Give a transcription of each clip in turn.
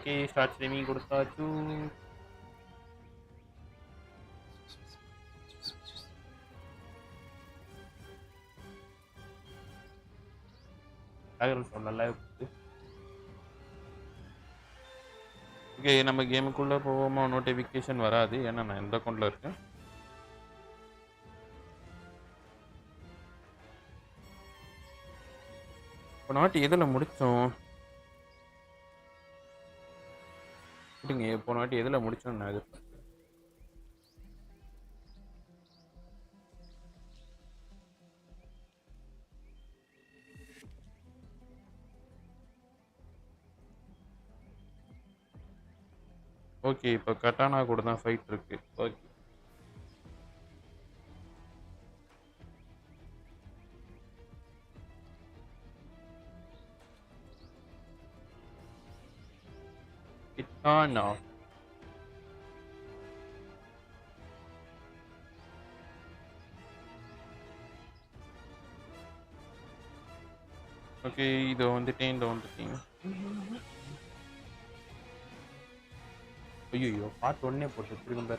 Okay start streaming கொடுத்தாச்சு. சொல்லல. Okay நம்ம கேமுக்குள்ளே போவோமா? நோட்டிஃபிகேஷன் வராது ஏன்னா நான் எந்த அக்கௌண்ட்டில் இருக்கேன். இப்போ நாட்டி எதில் முடித்தோம்? இல்லைங்க போன வாட்டி எதில் முடித்தோம் நான் இது. ஓகே இப்போ கட்டானா கூட தான் ஃபைட் இருக்கு. ஓகே கட்டானா ஓகே இதோ வந்துட்டேன். ஐயோ பார்ட் 1 போட்டு திரும்ப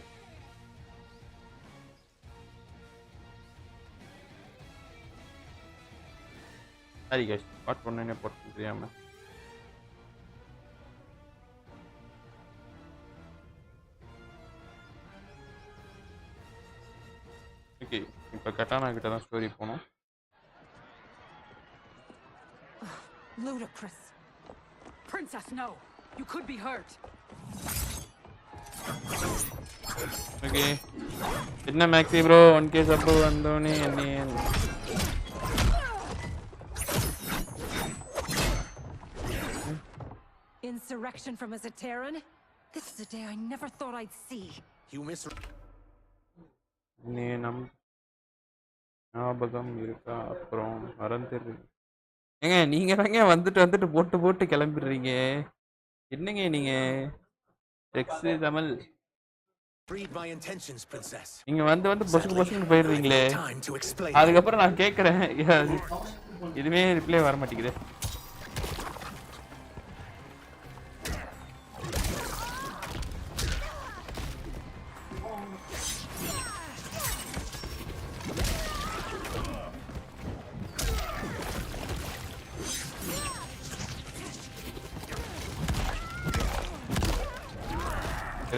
சரி கைஸ் பார்ட் 1 போட்டு தெரியாம. ஓகே இப்போ கட்டானா கிட்ட தான் ஸ்டோரி போனோம். Ludicrous. Princess, no. You could be hurt. Okay என்ன மேக்ஸி ப்ரோ 1k சப் வந்தோனே என்ன Insurrection from a Zateran? This is a day I never thought I'd see. You miss. நம் ஞாபகம் இருக்கா? அப்புறம் மறந்துடு. ஏங்க நீங்க தாங்க வந்துட்டு போட்டு கிளம்பிடுறீங்க. என்னங்க நீங்க எக்ஸ் தமிழ் நீங்க வந்து பொசுக்கு போயிடுறீங்களே. அதுக்கப்புறம் நான் கேட்குறேன் இதுவே ரிப்ளை வர மாட்டேங்குது.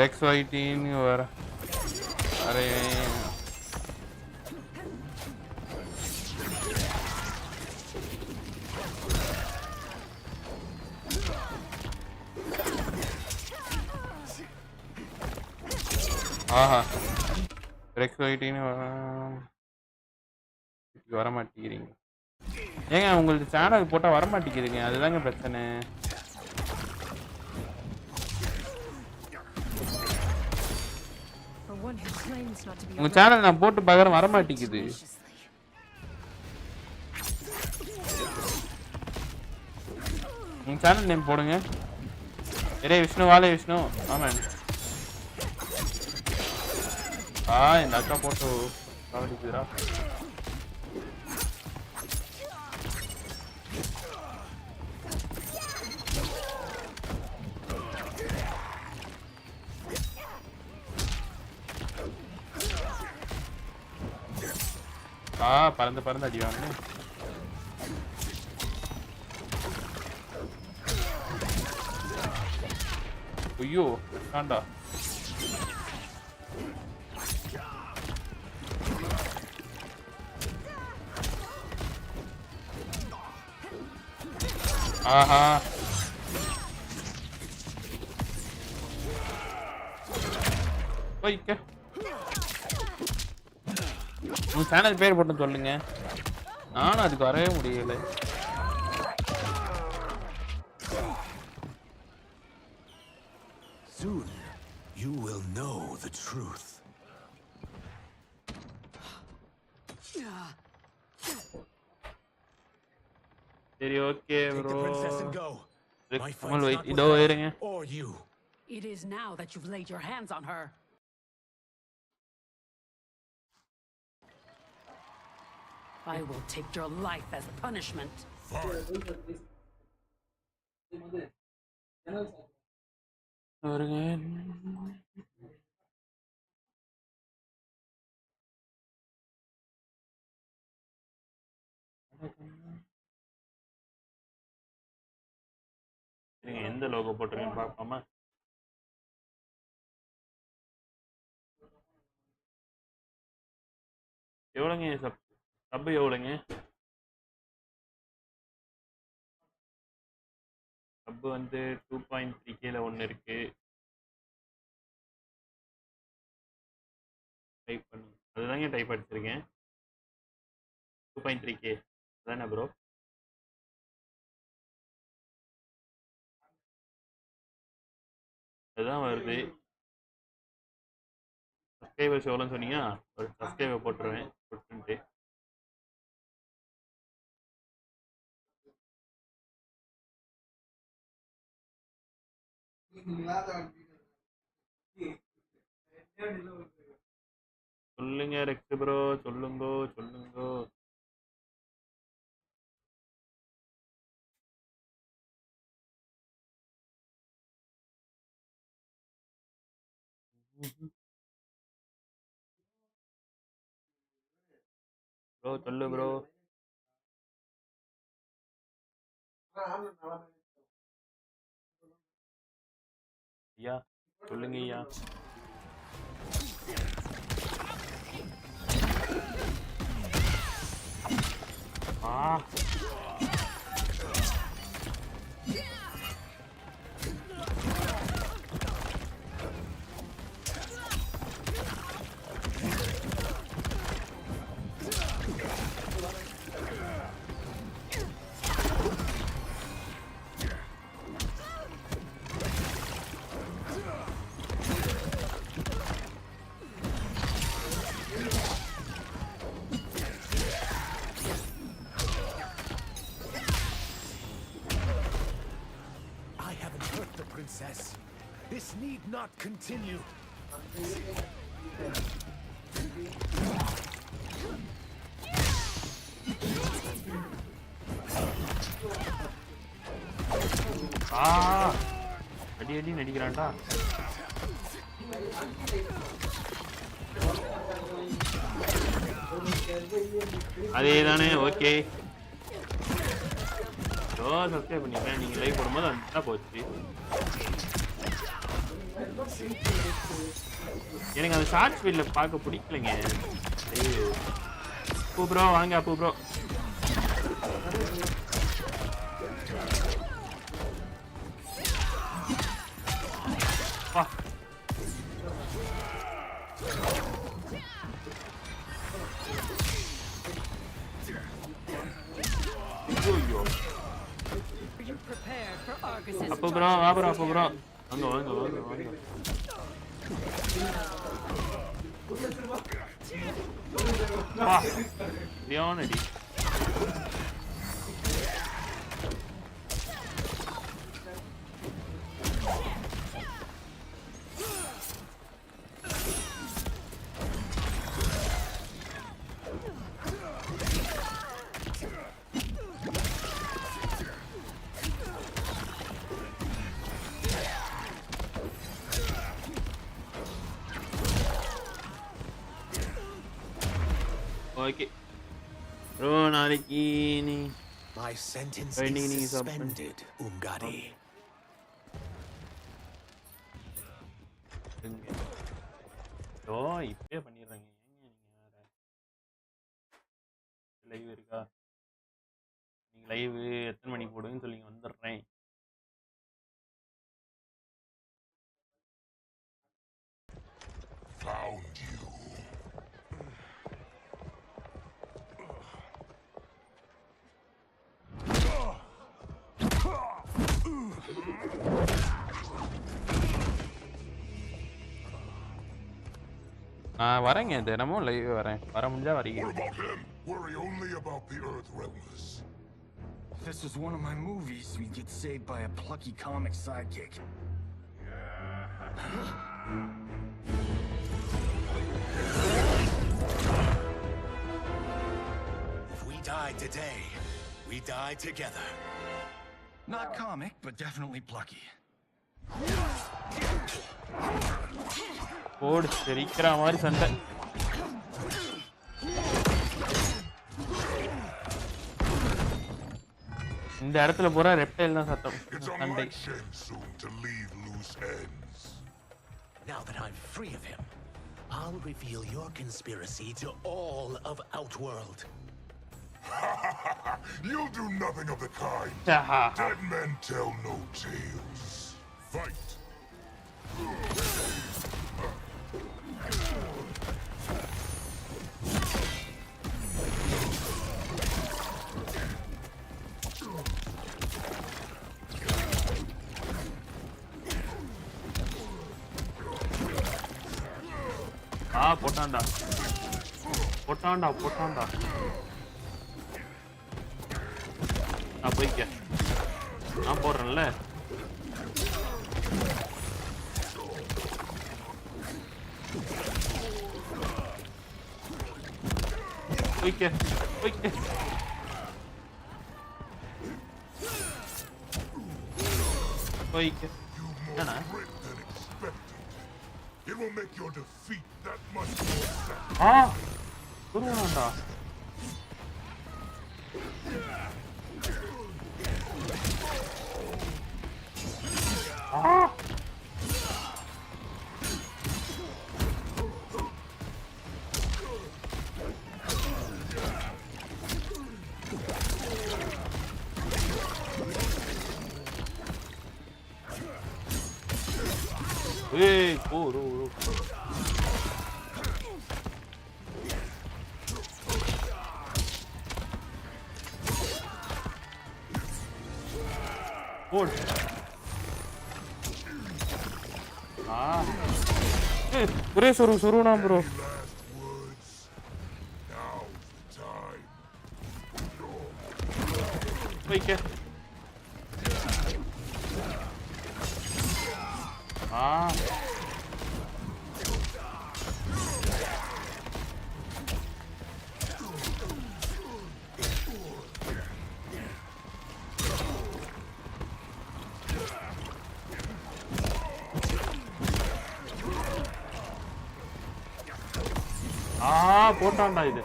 XYT வர அரே ஆஹா XYT வர மாட்டேங்கிறீங்க. ஏங்க உங்களுக்கு சேனல் போட்டால் வர மாட்டேங்குதுங்க, அதுதாங்க பிரச்சனை. உங்க சேனல் நான் போட்டு பார்க்குறேன் வர மாட்டேங்குது. உங்க சேனல் நேம் போடுங்க. அரே விஷ்ணு வாலே விஷ்ணு. ஆமாம் இந்த அக்கா போட்டு கவனிக்குதுரா. பறந்து அடிவாங்க. ஐயோ காண்டா. ஆஹா போய்க்க. உங்க சேனல் பேர் போட்டு சொல்லுங்க. நானும் அதுக்கு வரவே முடியல. Soon you will know the truth. சரி ஓகே ப்ரோ. இதோ இருங்க. It is now that you've laid your hands on her. I will take your life as punishment. பாருங்க. நீங்க எந்த லோகோ போட்டிருக்கீங்கன்னு பார்ப்போமா? எவ்வளோங்க சப் எவ்வளோங்க? சப் வந்து 2.3Kல ஒன்று இருக்கு. டைப் பண்ணு. அதுதாங்க டைப் அடிச்சிருக்கேன். 2.3K அதானே ப்ரோ? அதுதான் வருது. சப்ஸ்கிரைபர்ஸ் எவ்வளோன்னு சொன்னீங்க? ஒரு சப்ஸ்கிரைபர் போட்டுருவேன் போட்டுன்ட்டு. சொல்லுங்க ரெக்ஸ் ப்ரோ, சொல்லுங்கோ சொல்லுங்கோ. ப்ரோ சொல்லு ப்ரோ. ஐயா சொல்லுங்க ஐயா. ஆ I haven't hurt the princess. This need not continue. அடி அடி நடிக்கிறான்டா. அதே தானே. ஓகே சப்ஸ்கிரைப் பண்ணிக்கிறேன். நீங்கள் லைவ் போடும்போது அந்த போச்சு. எனக்கு அந்த ஷார்ட் ஸ்பீடில் பார்க்க பிடிக்கலைங்க. அப்போ ப்ரோ வாங்க. அப்போ ப்ரோ வா. அப்போ ப்ரோ வா ப்ரோ. அப்போ ப்ரோ வாங்க வாங்க வாங்க வாங்க. வா சரியானடி. ஓகே ப்ரோ நாளைக்கு நீ My sentence Ending is is up. suspended, Umgadi. ஓ இப்பயே பண்ணிடுறாங்க. ஏங்க நீங்க வேற லைவ் இருக்கா? நீங்க லைவ் எத்தனை மணிக்கு போடுவீங்கன்னு சொல்லி வந்துடுறேன். Found you. நான் வரேங்க. தினமும் லைவ் வரேன். வர முடிஞ்சா வரீங்க. What about him? Worry only about the Earth Realmers. If this was one of my movies, we'd get saved by a plucky comic sidekick. If we die today, we die together. Not comic, but definitely plucky. போடு தெரிக்கிற மாதிரி சண்டை. இந்த இடத்துல பூரா reptile தான் சத்தம். சண்டை. Now that I'm free of him, I'll reveal your conspiracy to all of Outworld. You'll do nothing of the kind. Dead men tell no tales. Fight. போட்டான்டா போட்டான்டா போட்டான்டா. நான் போய்க்க, நான் போடுறேன்ல. போய்க்க போய்க்க. போய்க்க. என்னண்ணா It will make your defeat that much more sad. குருவாண்டா. Hey, oh. Hold. Hey, bro, suru na bro. Wait, क्या? போட்டான்டா இது.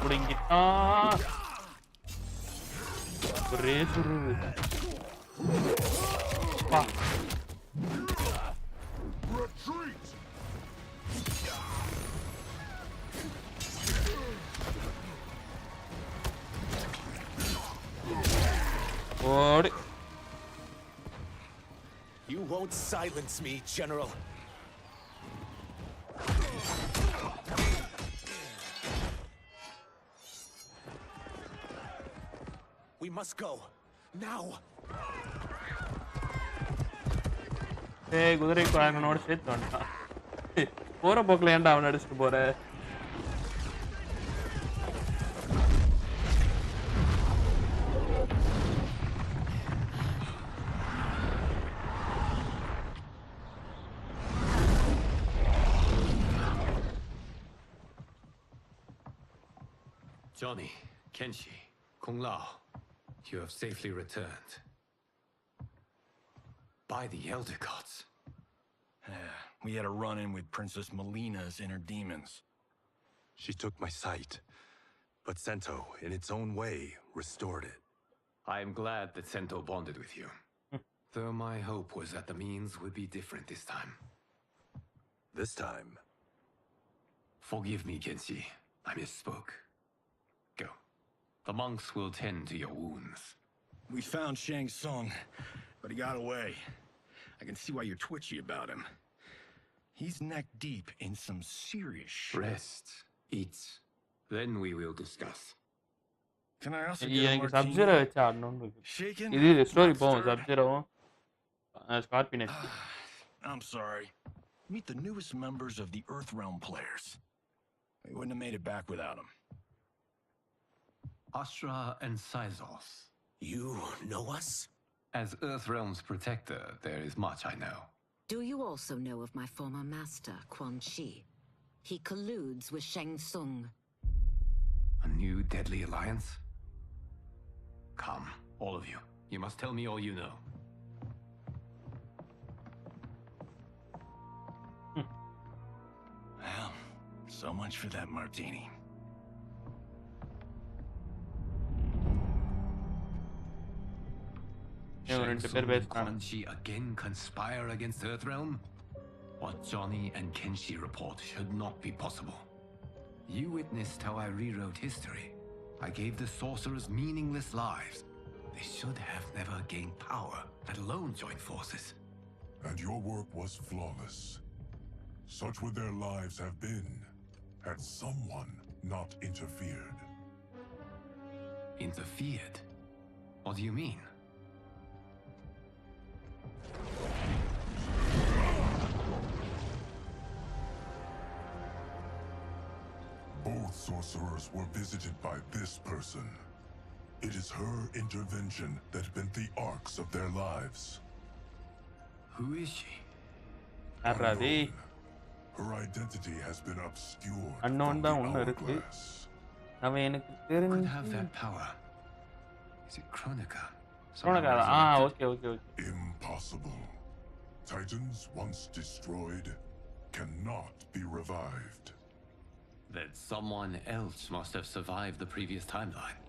புடிங்கிட்டா. ஒரே சுருவு. பா. ஓடு. You won't silence me, General. We must go. Now. Hey, குதிரை குழாங்கனோட சேர்த்து வந்துட்டான். போற போக்குல ஏன்டா அவனை அடிச்சுட்டு போற? Johnny, Kenshi, Kung Lao, you have safely returned. By the Elder Gods. We had a run-in with Princess Melina's inner demons. She took my sight, but Sento, in its own way, restored it. I am glad that Sento bonded with you. Though my hope was that the means would be different this time. This time? Forgive me, Kenshi. I misspoke. Go. The monks will tend to your wounds. We found Shang Tsung, but he got away. I can see why you're twitchy about him. He's neck deep in some serious shit. Rest. Eat. Then we will discuss. Can I also எனக்கு get a subject martini? வச்சு ஆடணும்னு இருக்கு. Shaken? இது story போவோம். Not stirred? சப்ஜெக்டும் Scorpion. I'm sorry. Meet the newest members of the Earthrealm players. We wouldn't have made it back without them. Astra and Sizos. You know us? As Earthrealm's protector, there is much I know. Do you also know of my former master, Quan Chi? He colludes with Shang Tsung. A new deadly alliance? Come, all of you. You must tell me all you know. Well, so much for that martini. Shang Tsung and Quan Chi again conspire against Earthrealm? What Johnny and Kenshi report should not be possible. You witnessed how I rewrote history. I gave the sorcerers meaningless lives. They should have never gained power, let alone joined forces. And your work was flawless. Such would their lives have been, had someone not interfered. Interfered? What do you mean? Both sorcerers were visited by this person. It is her intervention that bent the arcs of their lives. Who is she? Unknown. Her identity has been obscured Unknown from the hourglass. Who could have that power? Is it Kronika? Okay. Impossible. Titans once destroyed cannot be revived. That someone else must have survived the previous timeline.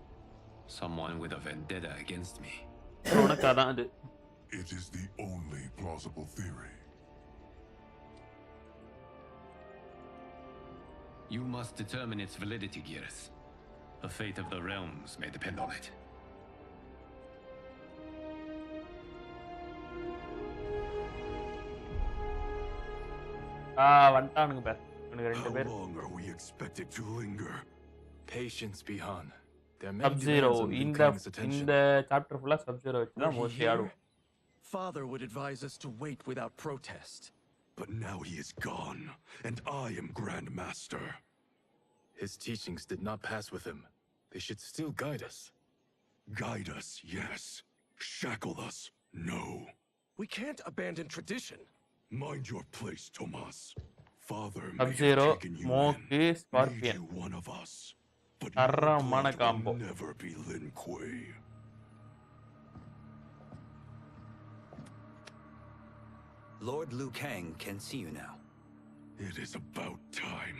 Someone with a vendetta against me. It is the only plausible theory. You must determine its validity, Geras. The fate of the realms may depend on it. வந்துட்டானுங்க பார் ரெண்டு How பேர் long are we expected to linger? Patience, Bihan. There may be Sub-Zero இந்த இந்த chapter ஃபுல்லா Sub-Zero வச்சு தான் mostly ஆடுவோம். Father would advise us to wait without protest. But now he is gone, and I am Grand Master. His teachings did not pass with him. They should still guide us. Guide us, yes. Shackle us, no. We can't abandon tradition. Mind your place, Tomas. Father may Sub-Zero, have taken you Smoke, in, Scorpion. made you one of us. But தரமான your blood combo. will never be Lin Kuei. Lord Liu Kang can see you now. It is about time.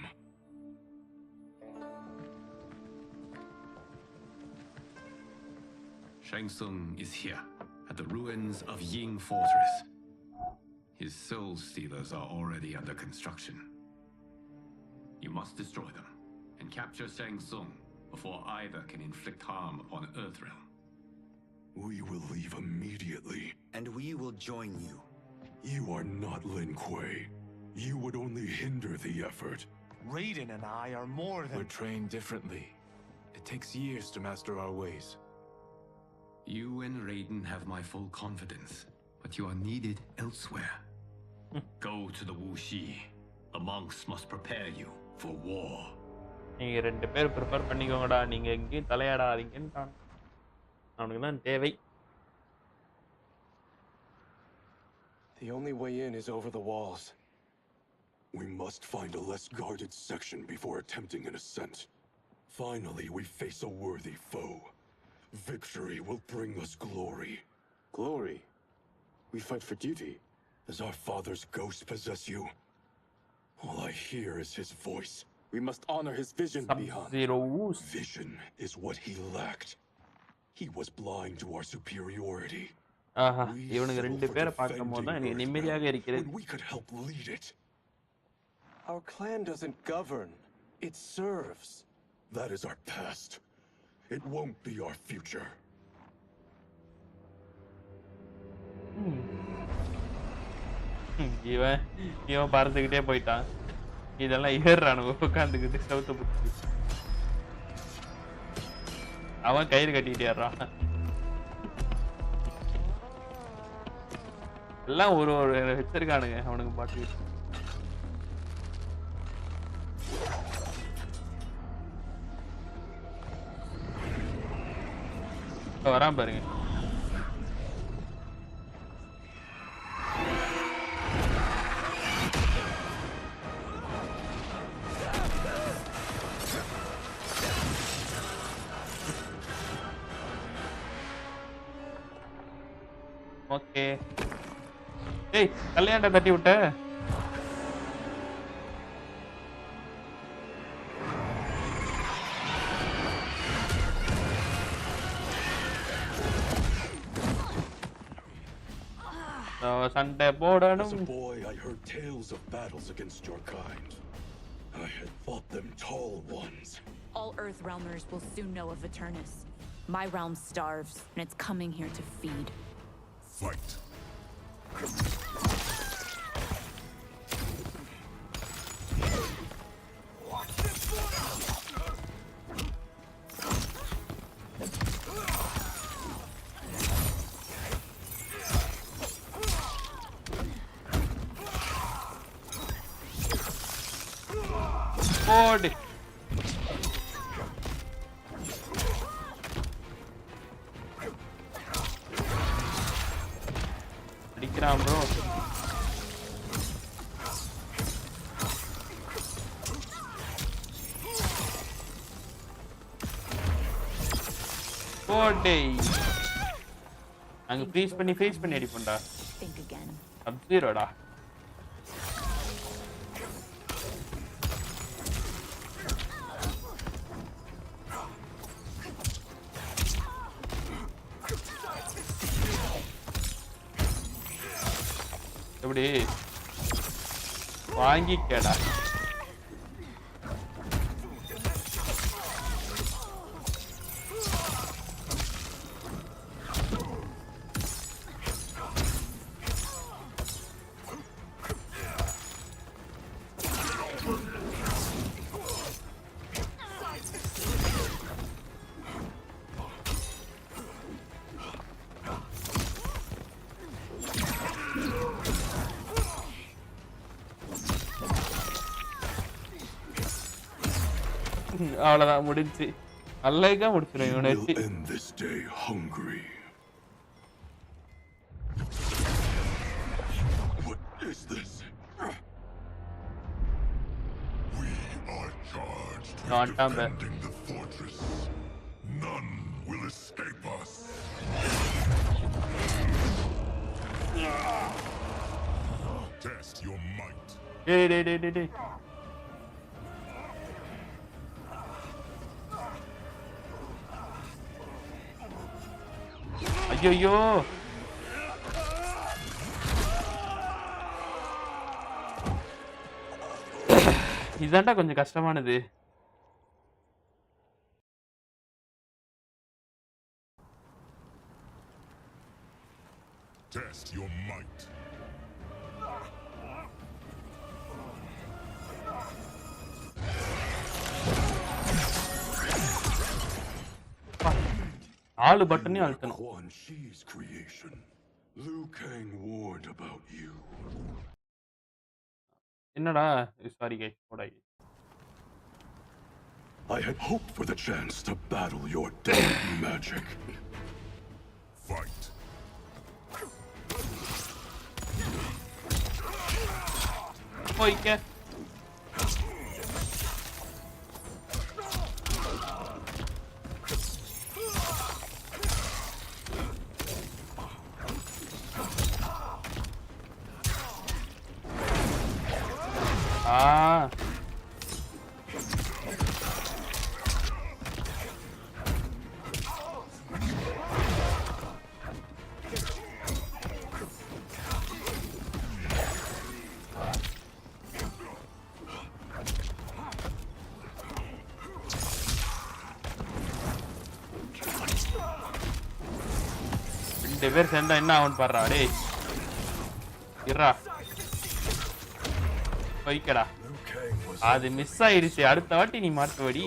Shang Tsung is here, at the ruins of Ying Fortress. His soul stealers are already under construction. You must destroy them, and capture Shang Tsung before either can inflict harm upon Earthrealm. We will leave immediately. And we will join you. You are not Lin Kuei. You would only hinder the effort. Raiden and I are more than... We're trained differently. It takes years to master our ways. You and Raiden have my full confidence, but you are needed elsewhere. Go to the Wuxi. The monks must prepare you for war. நீங்க ரெண்டு பேர் prepare பண்ணிக்கோங்கடா, நீங்க எங்கேயும் தலையாடாதீங்கன்றான். அவனுக்கு தான் தேவை. The only way in is over the walls. We must find a less guarded section before attempting an ascent. Finally, we face a worthy foe. Victory will bring us glory. Glory? We fight for duty. Does our father's ghost possess you? All I hear is his voice. We must honor his vision, Bihan. Vision is what he lacked. He was blind to our superiority. இவனுக்கு ரெண்டு பேரை பார்க்கும்போது தான் எனக்கு நிம்மதியாக இருக்கிறது. We could help lead it. Our clan doesn't govern. It serves. That is our past. It won't be our future. இவன் பறந்துக்கிட்டே போயிட்டான். இதெல்லாம் ஏறுறானுங்க உட்காந்துக்கிட்டு சவுத்த புத்தி. அவன் கயிறு கட்டிட்டு ஏறான். எல்லாம் ஒரு வச்சிருக்கானுங்க அவனுக்கு பாட்டு. வரான் பாருங்க. ஓகே. டேய் கல்யாண்ட தட்டி விட்ட. சண்டை போடணும். As a boy, I heard tales of battles against your kind. I had fought them tall ones. All Earth Realmers will soon know of Eternus. My realm starves, and it's coming here to feed. Fight. போடு. அடிக்கிறான் bro. போடு. அங்க freeze பண்ணி அடிப்போம்டா. Think again. அப்சீரோடா. எப்படி வாங்கிக்கடா. அவ்வளவுதான் முடிஞ்சு. அழகா முடிச்சிடும் இவனை வச்சு. We'll end this day hungry. What is this? We are charged with defending the fortress. None will escape us. Test your might. டேய். ஐயோ இதாண்டா கொஞ்சம் கஷ்டமானது. Test your might. ஆளு பட்டனையும் அழுத்தணும். Quan Chi's creation. Liu Kang warned about you. என்னடா sorry guys போடாய். I had hoped for the chance to battle your dead magic. Fight. போய்க்க. ரெண்டு பேர் சேர்ந்தா என்ன ஆகும் பாடுறா. டேய் இருடா போய்க்கடா. அது மிஸ் ஆயிருச்சு. அடுத்த வாட்டி நீ மாட்டுவடி.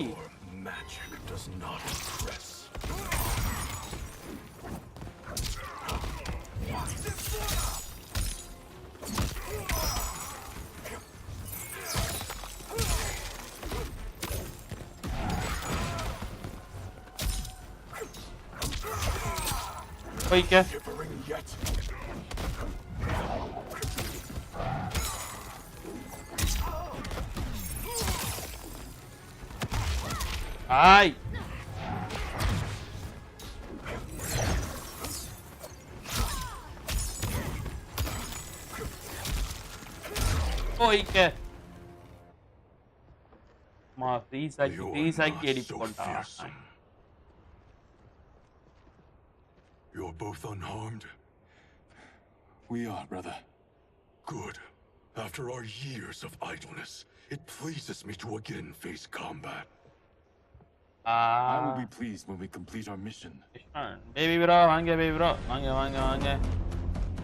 போய்க்க. ஆய் போய்க்க மா ஃப்ரீஸ் ஆக்கி எடிட் போட்டா You're both unharmed? We are, brother. Good. After our years of idleness, it pleases me to again face combat. I will be pleased when we complete our mission. Baby bro, வாங்க baby bro. வாங்க.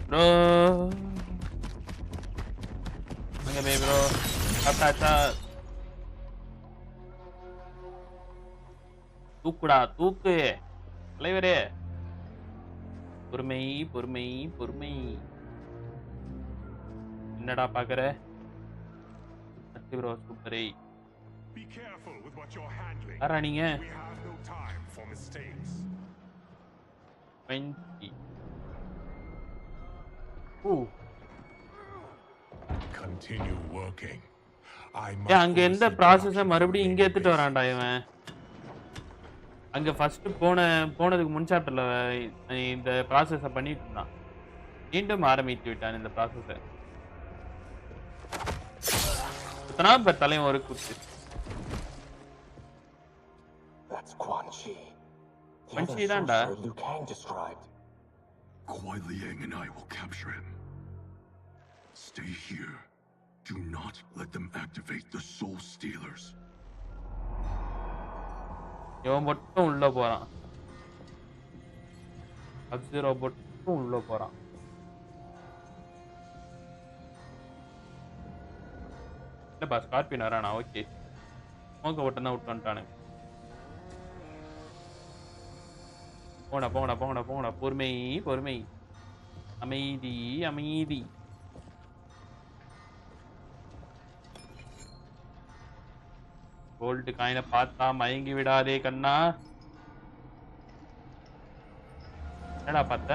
Bro. வாங்க baby bro. அட்டா. தூக்குடா, தூக்கு. தலைவரே. பொறுமை. என்னடா பாக்குற? Bro சூப்பரே. Be careful with what you're handling. யாரா நீங்க? We have no time for mistakes. 20. Continue working. அங்க எந்த ப்ராசஸ மறுபடியும் இங்க எடுத்துட்டு வரான்டா இவன். அங்க ஃபர்ஸ்ட் போனதுக்கு முன் சாப்டர்ல இந்த ப்ராசஸ பண்ணிட்டு இருந்தான். மீண்டும் ஆரம்பித்து விட்டான் இந்த ப்ராசஸ. இத்தனாம் பேர் தலையும் ஒரு குத்து. That's Quan Chi. Quan Chi தான்டா. Liu Kang described. Kuai Liang and I will capture him. Stay here. Do not let them activate the Soul Stealers. இவன் மட்டும் உள்ள போறான். அப்சரோ மட்டும் உள்ள போறான். இல்லப்பா ஸ்கார்பியன் வரானா? ஓகே. மோக ஓட்டம் தான் விட்டு வந்துட்டானு. போங்கடா. பொறுமை. அமைதி. கோல்டு காயினை பார்த்தா மயங்கி விடாதே கண்ணா. என்னடா பார்த்த?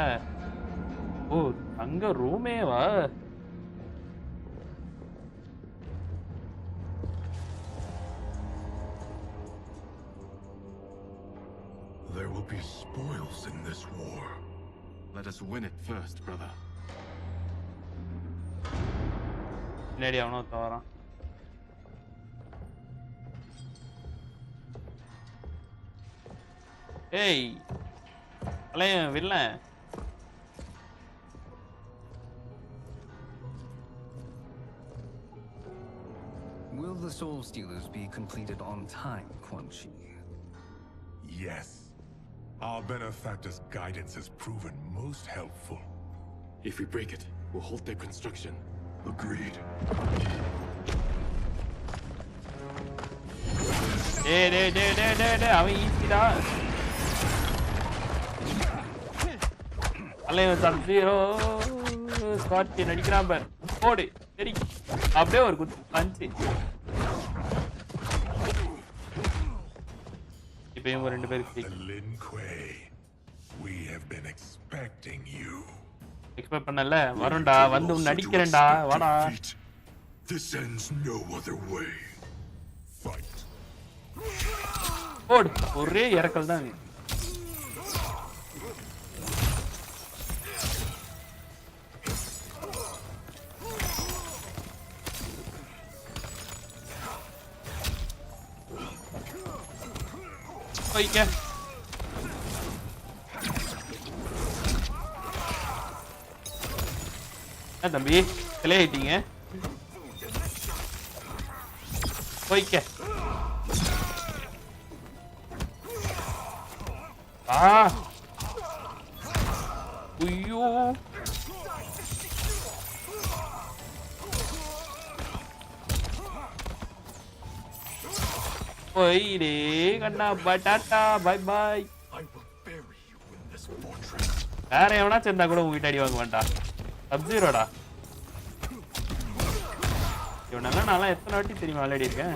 ஓ அங்க ரூமேவா? There will be spoils in this war. Let us win it first, brother. பின்னாடி அவனோ தவறான். ஏய் அலையன் villain. Will the Soul Stealers be completed on time, Quan Chi? Yes. Our benefactor's guidance has proven most helpful. If we break it, we'll halt their construction. Agreed. டேய் அவன் ஈஸிடா. அலையன் subzero scorpion அடிக்கிறான் பார். போடு சரி. அப்படியே ஒரு குத்து பஞ்சு. இப்போ இவங்க ரெண்டு பேரும் Lin Kuei, we have been expecting you. Expect பண்ணல. வரும்டா, வந்து உன்னை அடிக்கிறேன்டா. வாடா. This ends no other way. Fight. போடு. ஒரே இறக்கல் தான். போய்க்க. என்ன தம்பி கிளை ஆயிட்டீங்க? போய்க்க. ஐயோ போயிடே கண்ணா. Tata bye bye. வேற எவனா சேர்ந்தா கூட உங்ககிட்ட அடி வாங்க வேண்டாம். சப்ஜீரோடா இவனெல்லாம் நான்லாம் எத்தனை வாட்டி தெரியுமா விளையாடி இருக்கேன்.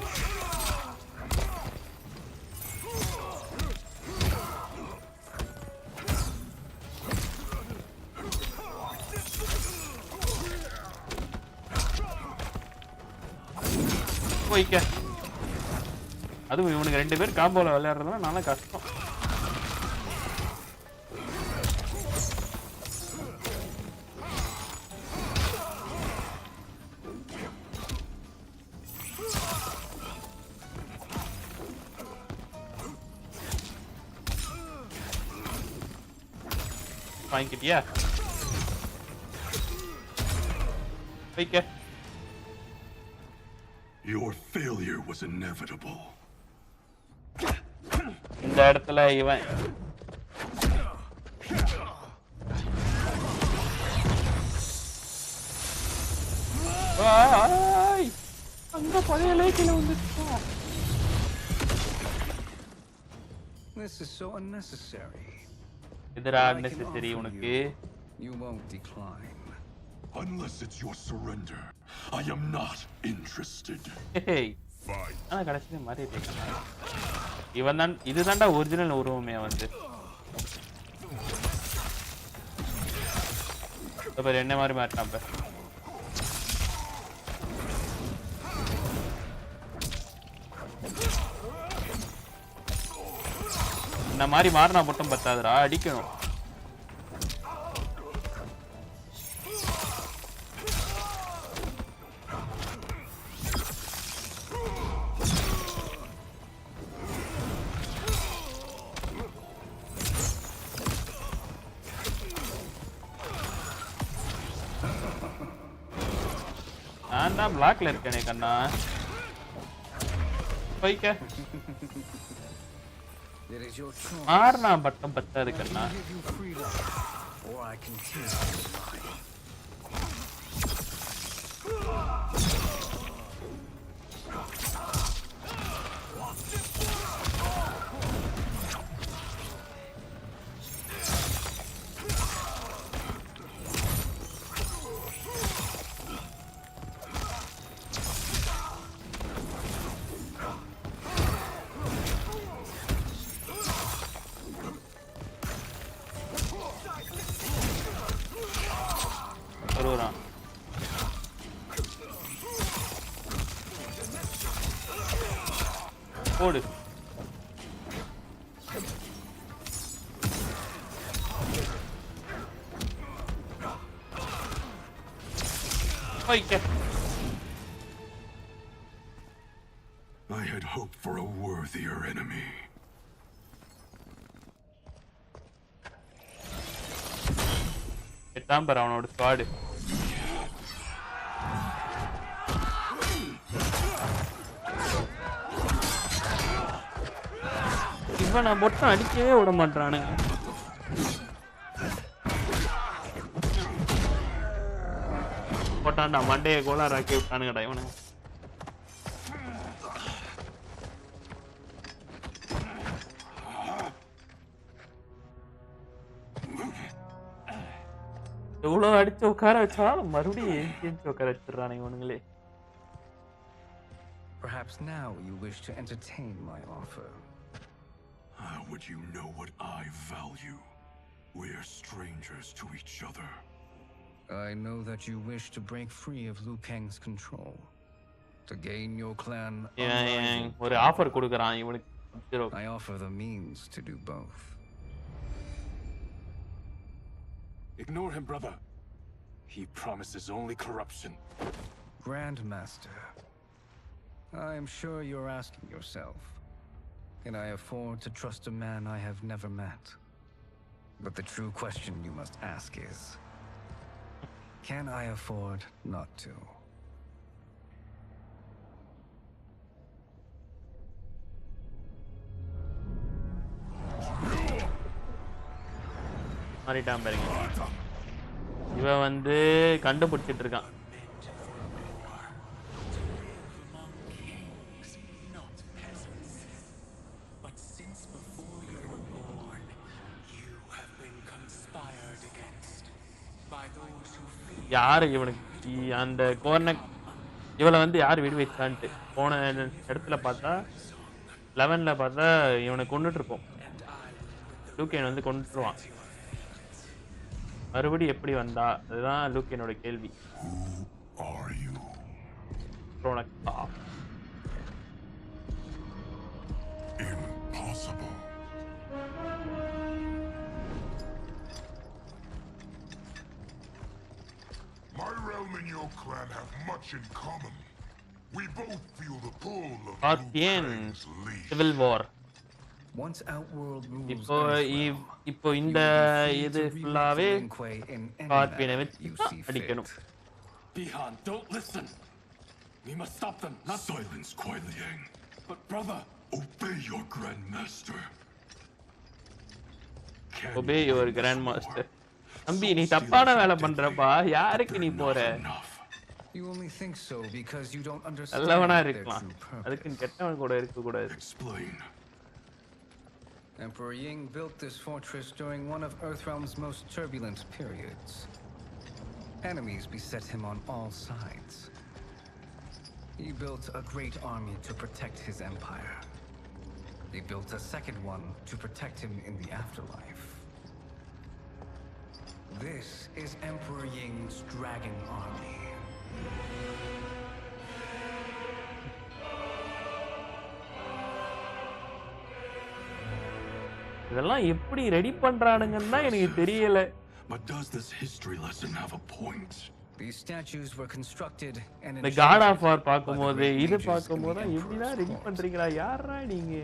போய்க்க. அதுவும் இவனுக்கு ரெண்டு பேர் காம்போல விளையாடுறதுலாம் நல்லா கஷ்டம். வாங்கிட்டியா? வைக்க. Your failure was inevitable. இந்த இடத்துல இவன் அங்க பழைய லைட்ல வந்துட்டான். This is so unnecessary. இதுரா unnecessary உனக்கு. You won't decline. Unless it's your surrender, I am not interested. Hey. ஆனா கடைசில மாறிட்டேன். இவன் தான் இதுதான்டா ஒரிஜினல் உருவமே வந்து. இப்ப என்ன மாதிரி மாட்டான் பா. இந்த மாதிரி மாறினா மட்டும் பத்தாதுடா, அடிக்கணும். நான் தான் பிளாக்ல இருக்கேனே கண்ணா. போய்க்க. மாறினா மட்டும் பத்தாது கண்ணா. போடு. போய்க்க. I had hoped for a worthier enemy. எட்டாம் பாரு அவனோட ஸ்குவாட். இவனை மட்டும் அடிக்கவே விட மாட்டானுங்க. போட்டான்டா மண்டையை கோளாறாக்கி விட்டானுங்கடா இவனுங்க. எவ்வளவு அடிச்சு உட்கார வச்சாலும் மறுபடியும் ஏஞ்சி உட்கார வச்சிடறானுங்க இவனுங்களே. Perhaps now you wish to entertain my offer. How would you know what I value? We're strangers to each other. I know that you wish to break free of Liu Kang's control. To gain your clan ஒரு offer கொடுக்கறான் இவனுக்கு. I offer the means to do both. Ignore him, brother. He promises only corruption. Grandmaster, I am sure you're asking yourself, can I afford to trust a man I have never met? But the true question you must ask is, can I afford not to? மாறிட்டான் பாருங்க. இவன் வந்து கண்டுபிடிச்சிட்டு இருக்கான். யாரு இவனுக்கு அந்த கோர்னக் இவளை வந்து யார் வீடு வச்சான்ட்டு போன இடத்துல பார்த்தா 11ல பார்த்தா இவனை கொண்டுட்டு இருப்போம். லூக்கேன் வந்து கொண்டுருவான். மறுபடி எப்படி வந்தா? அதுதான் லூக்கேனோட கேள்வி. Impossible. My realm and your clan have much in common. We both feel the pull of Part-2 Civil War. Once Outworld rules இப்போ இப்போ இந்த இது ஃபுல்லாவே ஸ்கார்பியனை வச்சு அடிக்கணும். Bihan, don't listen. We must stop them. Not silence, Kuai Liang. But brother, obey your grandmaster. Obey your grandmaster. தம்பி நீ தப்பான வேலை பண்றப்பா. யாருக்கு நீ போற? You only think so because you don't understand. நல்லவனா இருக்கலாம். அதுக்கு கெட்டவன் கூட இருக்க கூடாது. Explain. Emperor Ying built this fortress during one of Earthrealm's most turbulent periods. Enemies beset him on all sides. He built a great army to protect his empire. He built a second one to protect him in the afterlife. This is Emperor Ying's Dragon Army. இதெல்லாம் எப்படி ready பண்றானுங்கன்னா எனக்கு தெரியல. But does this history lesson have a point? These statues were constructed and the God of War பாக்கும்போது இது பாக்கும்போது எப்படிடா ready பண்றீங்களா? யாரா நீங்க?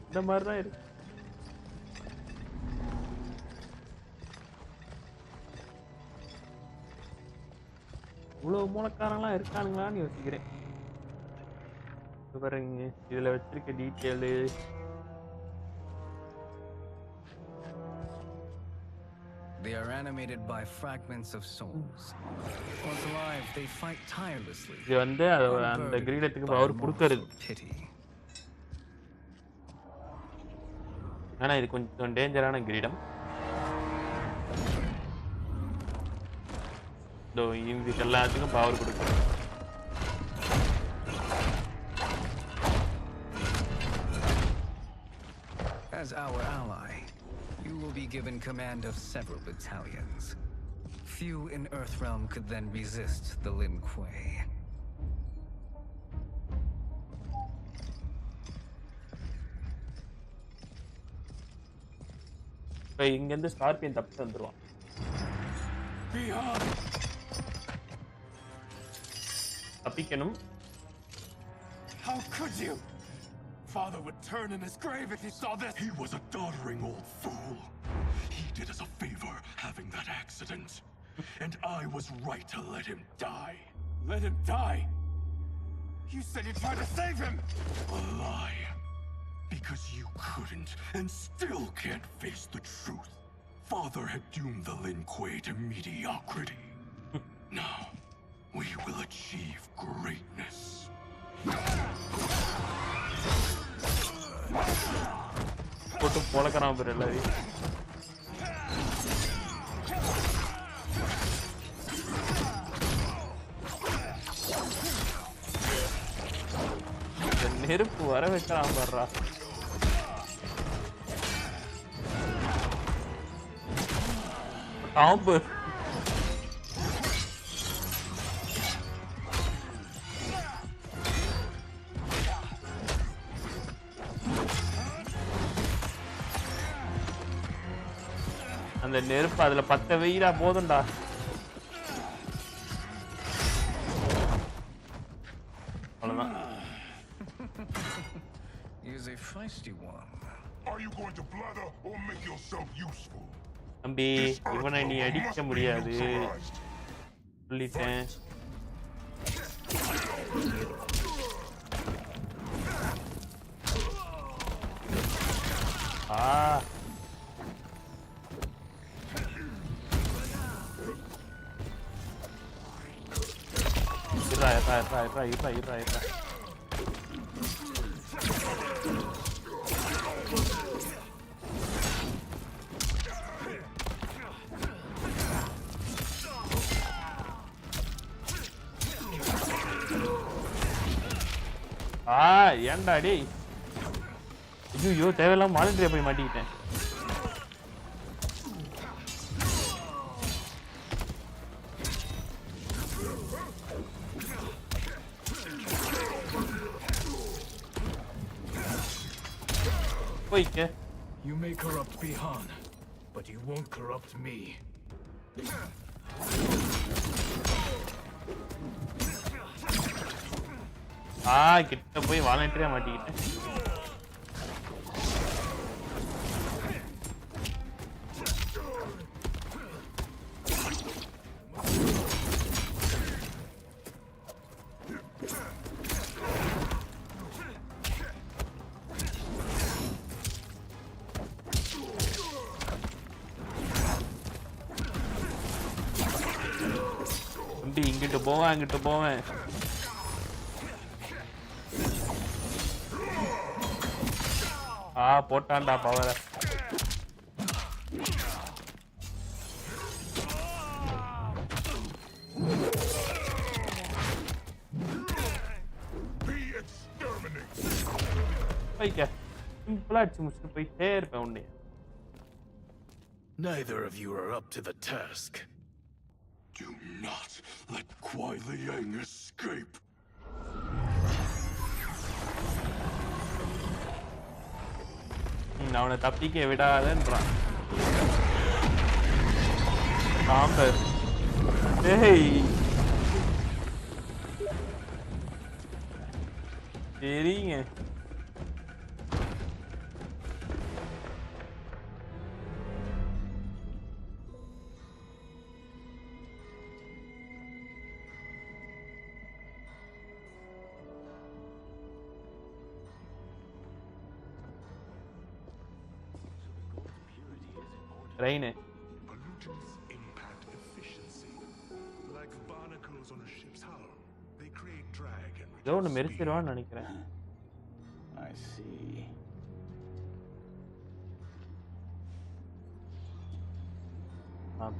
இந்த மாதிரி தான் இருக்கு. இவ்வளவு மூலக்காரங்களா இருக்கானுங்களான்னு யோசிக்கிறேன். பாருங்க இதுல வச்சிருக்க detail. They are animated by fragments of souls. Once alive, they fight tirelessly. இது வந்து அந்த கிரீடத்துக்கு பவர் கொடுக்கிறது. ஆனா இது கொஞ்சம் டேஞ்சரான கிரீடம். இதுக்கு எல்லாத்துக்கும் பவர் கொடுக்கிறது. As our ally, you will be given command of several battalions. Few in Earthrealm could then resist the Lin Kuei. இங்க இருந்து ஸ்கார்பியன் தப்பிச்சு வந்துருவான். தப்பிக்கணும். How could you? Father would turn in his grave if he saw this. He was a doddering old fool. He did us a favor having that accident. And I was right to let him die. Let him die? You said you tried to save him! A lie. Because you couldn't and still can't face the truth. Father had doomed the Lin Kuei to mediocrity. Now, we will achieve greatness. போட்டு போலக்கறான் பேர் எல்லாரையும். நெருப்பு வர வைக்கிறான் பாருடா. டாம்பு அந்த நெருப்பு அதுல பத்த வெயிரா போதும்டா. அவ்வளவுதான். He is a feisty one. Are you going to blather or make yourself useful? தம்பி இவனை நீ அடிக்க முடியாது சொல்லிட்டேன். இருடா. ஏன்டா டேய். ஐயோ தேவையில்லாம வாலண்டியரா போய் மாட்டிக்கிட்டேன். போய்க்க. You may corrupt Bihan, but you won't corrupt me. கிட்ட போய் வாலண்டியரா மாட்டிக்கிட்டேன். இங்கிட்டு போவேன் அங்கிட்டு போவேன். போட்டான்டா பவர. சிம்பிளா அடிச்சு முடிச்சுட்டு போயிட்டே இருப்பேன் உன்னை. Neither of you are up to the task. Do not let Kuai Liang escape. அவனை தப்பிக்க விடாதன்றான். காம்பர். டேய். சரிங்க. Rain. Pollutants impact efficiency. Like barnacles on a ship's hull. They create drag and reduce மெரிச்சிடுவான்னு நினைக்கிறேன். I see.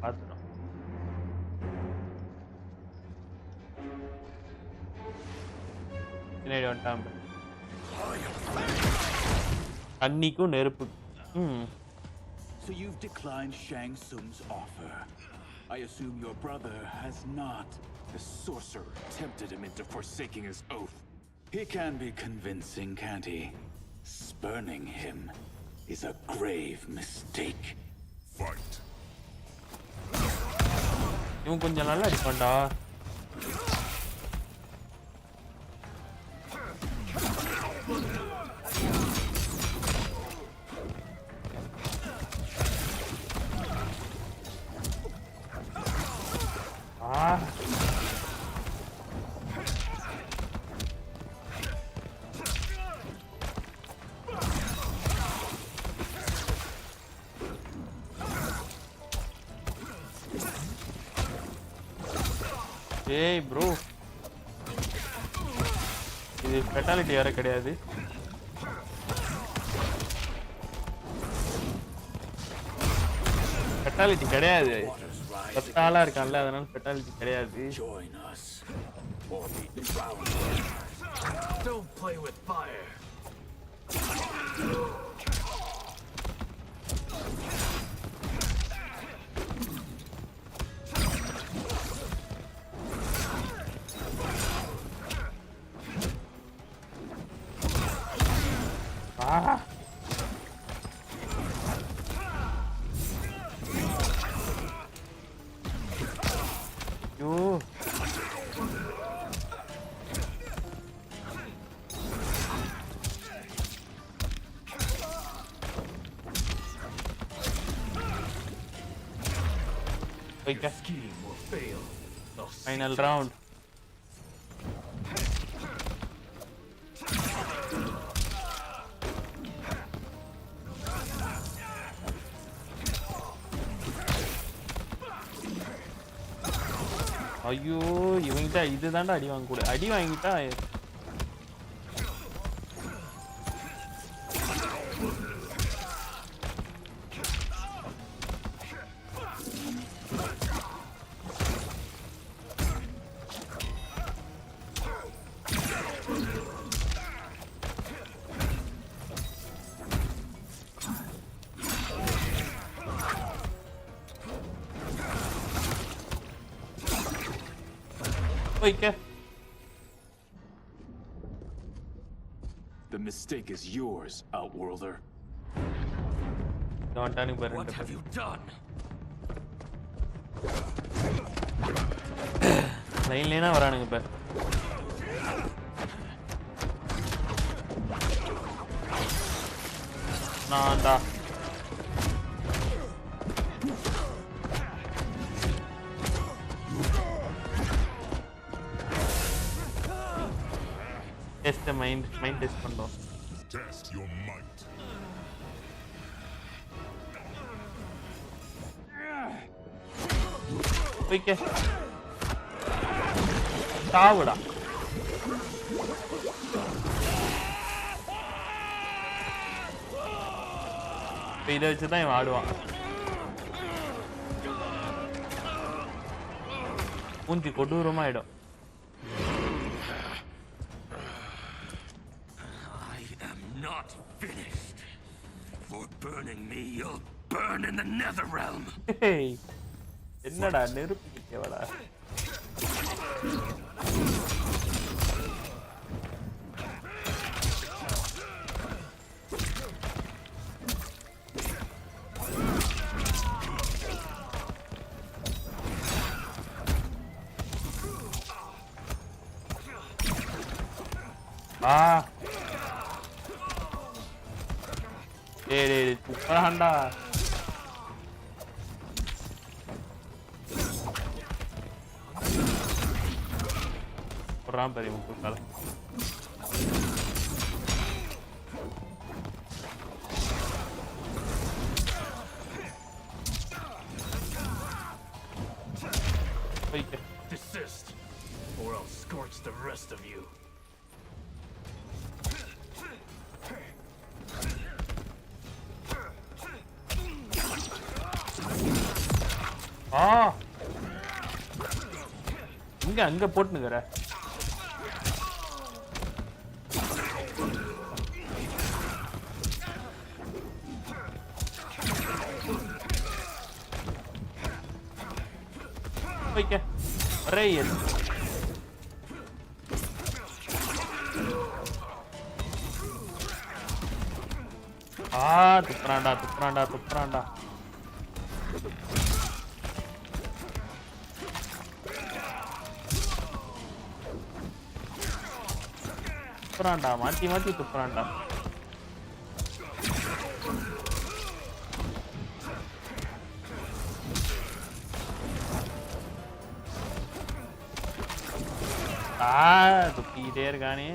பாத்துறோம். பின்னாடி வந்துட்டான். அன்னிக்கும் நெருப்பு. So you've declined Shang Tsung's offer. I assume your brother has not. The sorcerer tempted him into forsaking his oath. He can be convincing, can't he? Spurning him is a grave mistake. Fight. இவன் கொஞ்சம் நல்லா அடிப்பான்டா. ஏய் bro, இது fatality யார கிடையாது. Fatality கிடையாது. சத்தாலா இருக்கான்ல, அதனால ஃபெட்டாலிட்டி கிடையாது. Don't play with fire. Final round. ஐயோ, இவங்கிட்ட இதுதான்டா அடி வாங்க கூட. அடி வாங்கிட்டா The mistake is yours, Outworlder. What have you done? லைன்லேனா வரானுங்க இப்ப. டெஸ்ட் மைண்ட் டெஸ்ட் பண்ணோம். Test your might. ஓகே. சாவுடா. இதை வச்சு தான் இவன் ஆடுவான். மூஞ்சி கொடூரமாயிடும். I am not finished. For burning me, you'll burn in the nether realm. என்னடா நெருப்பு கிட்டவடா. டேய் துப்பாண்டா. போறான் பெரிய முக்குக்கால. Desist, or I'll scorch the rest of you. அங்க போட்டுனுங்கற. ஓகே. ரேயல். துப்புறாண்டா. துப்புறாண்டா, மாத்தி துப்புறாண்டா. துப்பிக்கிட்டே இருக்கானே.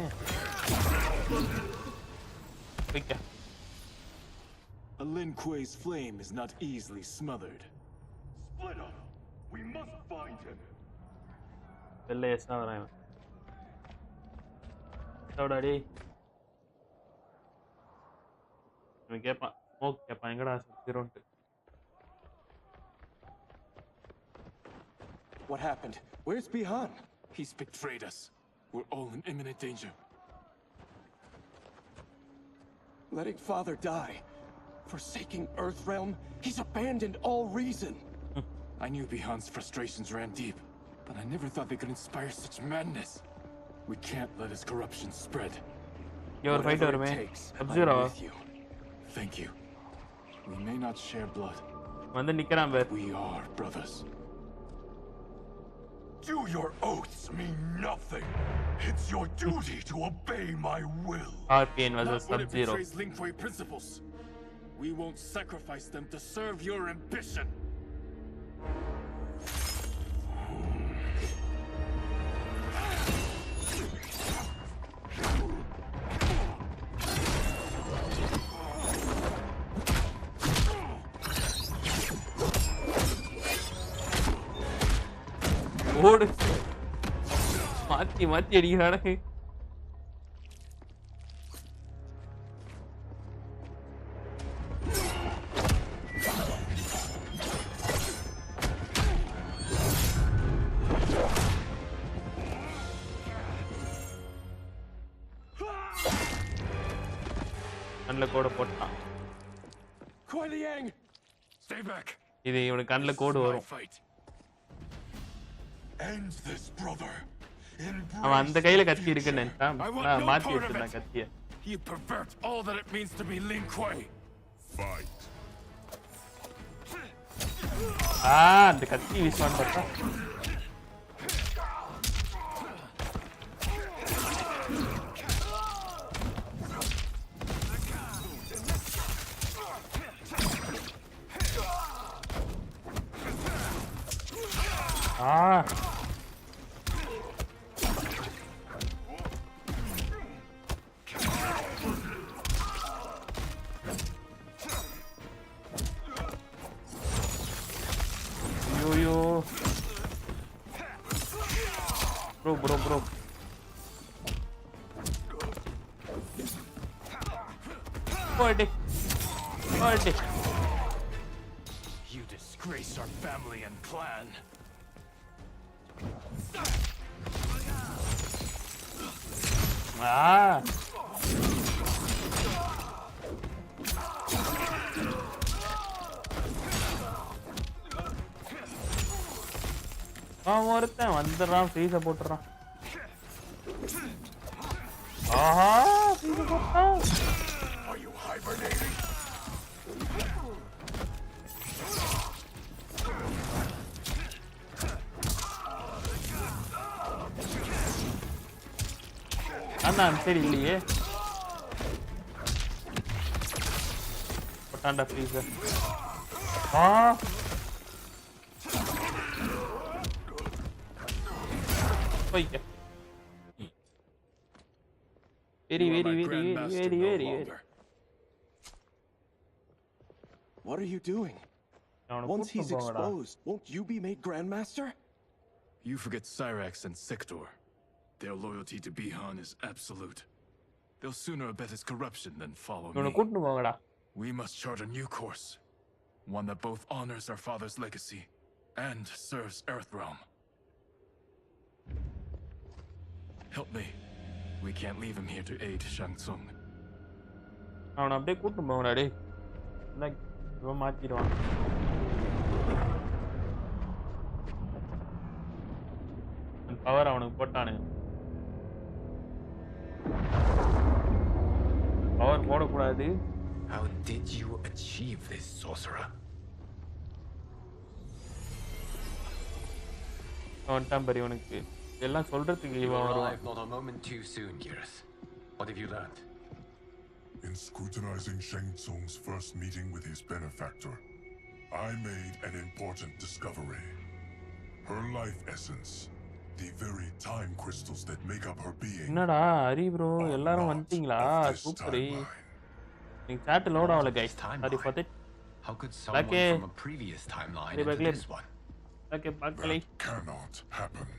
A Lin Kuei's flame is not easily smothered. Split up. We must find him. வெள்ளையசா வரான். சவுடாடி. நான் கேட்பான். ஸ்மோக் கேட்பான். எங்கடா சுத்திரோன்ட்டு. What happened? Where's Bihan? He's betrayed us. We're all in imminent danger. Letting father die. Forsaking Earthrealm. He's abandoned all reason. I knew Bihan's frustrations ran deep, but I never thought they could inspire such madness. We can't let his corruption spread. You're a fighter, man. I'm with you. Thank you. We may not share blood. We are brothers. Do your oaths mean nothing? It's your duty to obey my will. RPN was a Sub-Zero. Not when it betrays Lin Kuei principles. We won't sacrifice them to serve your ambition. ஓடு. மாத்தி அடிக்கிறானே. கண்ணில் கோடு போட்டான். இது இவனுக்கு கண்ணில் கோடு வரும். அவன் அந்த கையில கத்தி இருக்குன்னு நினைச்சான். மாத்தி வச்சிருந்தான் கத்திய. You pervert all that it means to be Lin Kuei. Fight. அந்த கத்தி வீசுவான்னு பார்த்தா Bro. Forty. You disgrace our family and clan. Ah. ஒருத்தன் வந்துடுறான் ஃப்ரீஸை போட்டுறான். ஆஹா ஃப்ரீஸை போட்டான். Are you hibernating? அண்ணா சரி இல்லையே போட்டான்டா ஃப்ரீஸை. ஆ போய்க்க. Very. What are you doing? Once he's exposed, won't you be made Grandmaster? You forget Cyrax and Sector. Their loyalty to Bihan is absolute. They'll sooner abet his corruption than follow me. We must chart a new course. One that both honors our father's legacy and serves Earthrealm. Help me. We can't leave him here to aid Shang Tsung. அவனை அப்படியே கூட்டு போங்கடா டேய். Like இவன் மாத்திடுவான். Power அவனுக்கு போட்டானு. Power போடக்கூடாது. How did you achieve this, sorcerer? அவன் damper இவனுக்கு எல்லாம் சொல்றதுக்கு இவன் வருவான். Not a moment too soon, Geras. What have you learned? In scrutinizing Shang Tsung's first meeting with his benefactor, I made an important discovery. Her life essence, the very time crystals that make up her being. என்னடா Hari bro எல்லாரும் வந்துட்டீங்களா? Super. நீ chat load ஆவல guys. Sorry for that. How could someone from a previous timeline into this one? That cannot happen.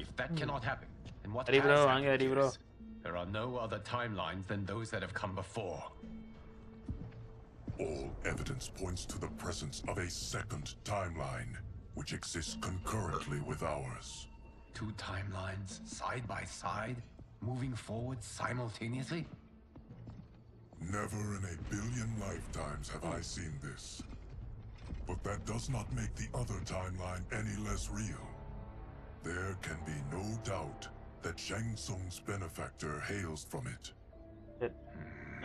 If that cannot happen, then what Hari bro, has Hari happened bro. is there are no other timelines than those that have come before. All evidence points to the presence of a second timeline, which exists concurrently with ours. Two timelines, side by side, moving forward simultaneously? Never in a billion lifetimes have I seen this. But that does not make the other timeline any less real. There can be no doubt that Shang Tsung's benefactor hails from it.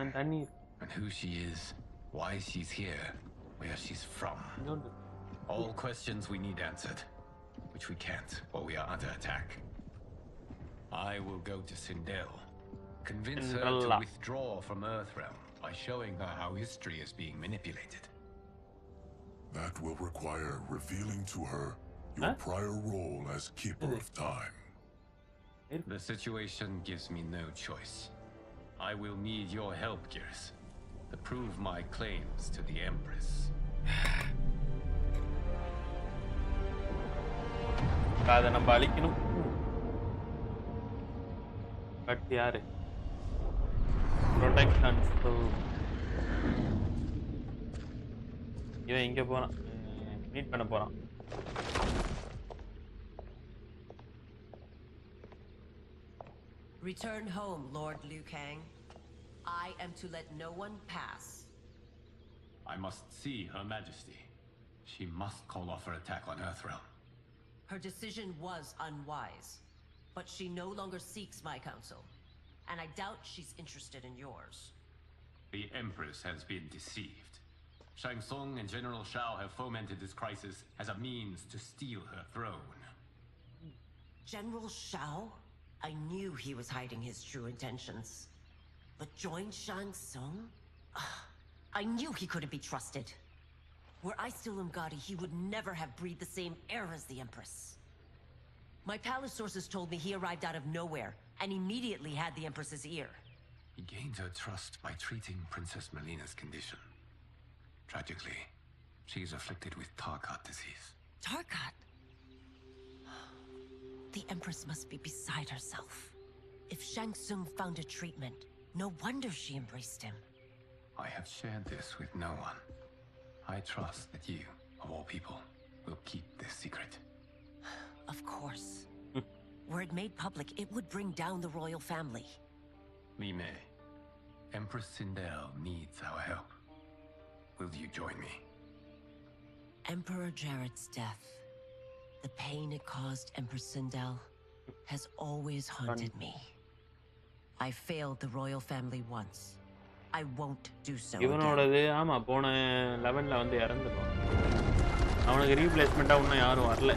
And who she is, why she's here, where she's from. All questions we need answered, which we can't while we are under attack. I will go to Sindel, convince her to withdraw from Earthrealm by showing her how history is being manipulated. That will require revealing to her your prior role as Keeper of Time. The situation gives me no choice. I will need your help, Geras, to prove my claims to the Empress. அதை நம்ம அழிக்கணும். But யாரு? Protection. இவன் இங்க போறான். Meet பண்ண போறான். Return home, Lord Liu Kang. I am to let no one pass. I must see Her Majesty. She must call off her attack on Earthrealm. Her decision was unwise, but she no longer seeks my counsel, and I doubt she's interested in yours. The Empress has been deceived. Shang Tsung and General Shao have fomented this crisis as a means to steal her throne. General Shao? I knew he was hiding his true intentions. But join Shang Tsung? I knew he couldn't be trusted. Were I still Umgadi, he would never have breathed the same air as the Empress. My palace sources told me he arrived out of nowhere and immediately had the Empress's ear. He gained her trust by treating Princess Melina's condition. Tragically, she is afflicted with Tarkat disease. Tarkat? The Empress must be beside herself. If Shang Tsung found a treatment, no wonder she embraced him. I have shared this with no one. I trust that you, of all people, will keep this secret. Of course. Were it made public, it would bring down the royal family. Li Mei, Empress Sindel needs our help. Will you join me? Emperor Jared's death, the pain it caused Empress Sindel, has always haunted me. I failed the royal family once. I won't do so again. இவனோடது ஆமா போன 11ல வந்து இறந்துட்டான். அவனுக்கு ரீப்ளேஸ்மெண்டா இன்னும் யாரும் வரல.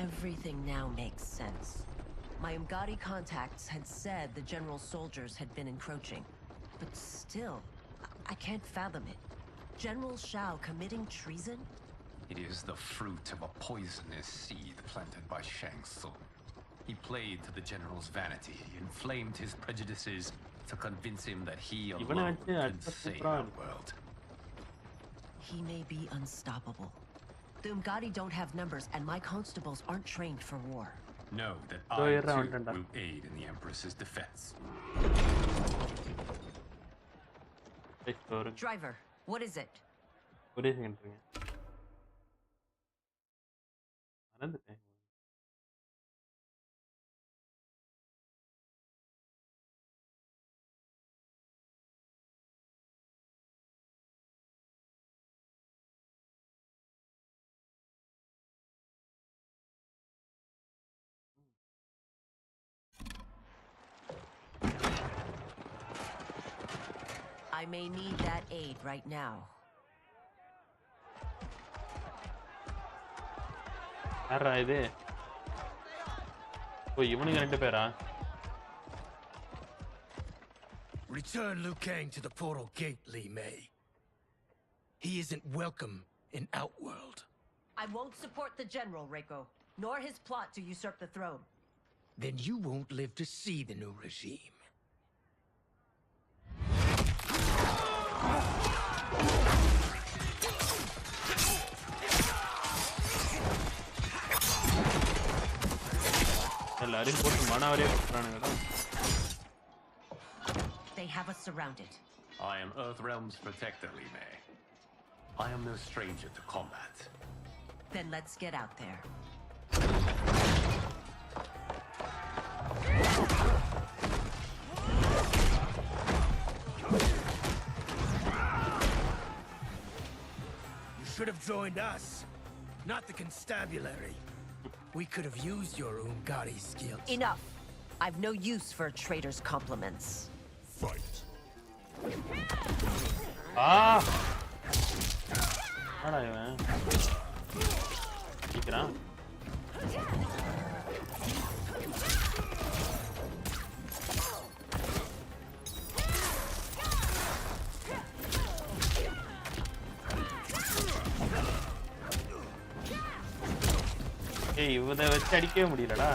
Everything now makes sense. My Umgadi contacts had said the general soldiers had been encroaching. But still, I can't fathom it. General Shao committing treason? It is the fruit of a poisonous seed planted by Shang Tsung. He played to the general's vanity, inflamed his prejudices to convince him that he alone can save our world. He may be unstoppable. The Umgadi don't have numbers, and my constables aren't trained for war. Know that I too will aid in the Empress's defense. Driver, what is it? ஒரே second இருங்க. மறந்துட்டேன். I may need that aid right now. யாரா இது? ஓ இவனுங்க ரெண்டு பேரா? Return Liu Kang to the portal gate, Li Mei. He isn't welcome in Outworld. I won't support the general, Reiko, nor his plot to usurp the throne. Then you won't live to see the new regime. எல்லாரையும் போட்டு மனவரையே கொடுக்குறானுங்கடா. They have us surrounded. I am Earthrealm's protector, Li Mei. I am no stranger to combat. Then let's get out there. You should have joined us, not the constabulary. We could have used your Umgadi skills. Enough! I've no use for a traitor's compliments. Fight. Ah! என்னடா இவன்? சீக்கிரம். ஏய் இவனை வச்சு அடிக்கவே முடியலடா.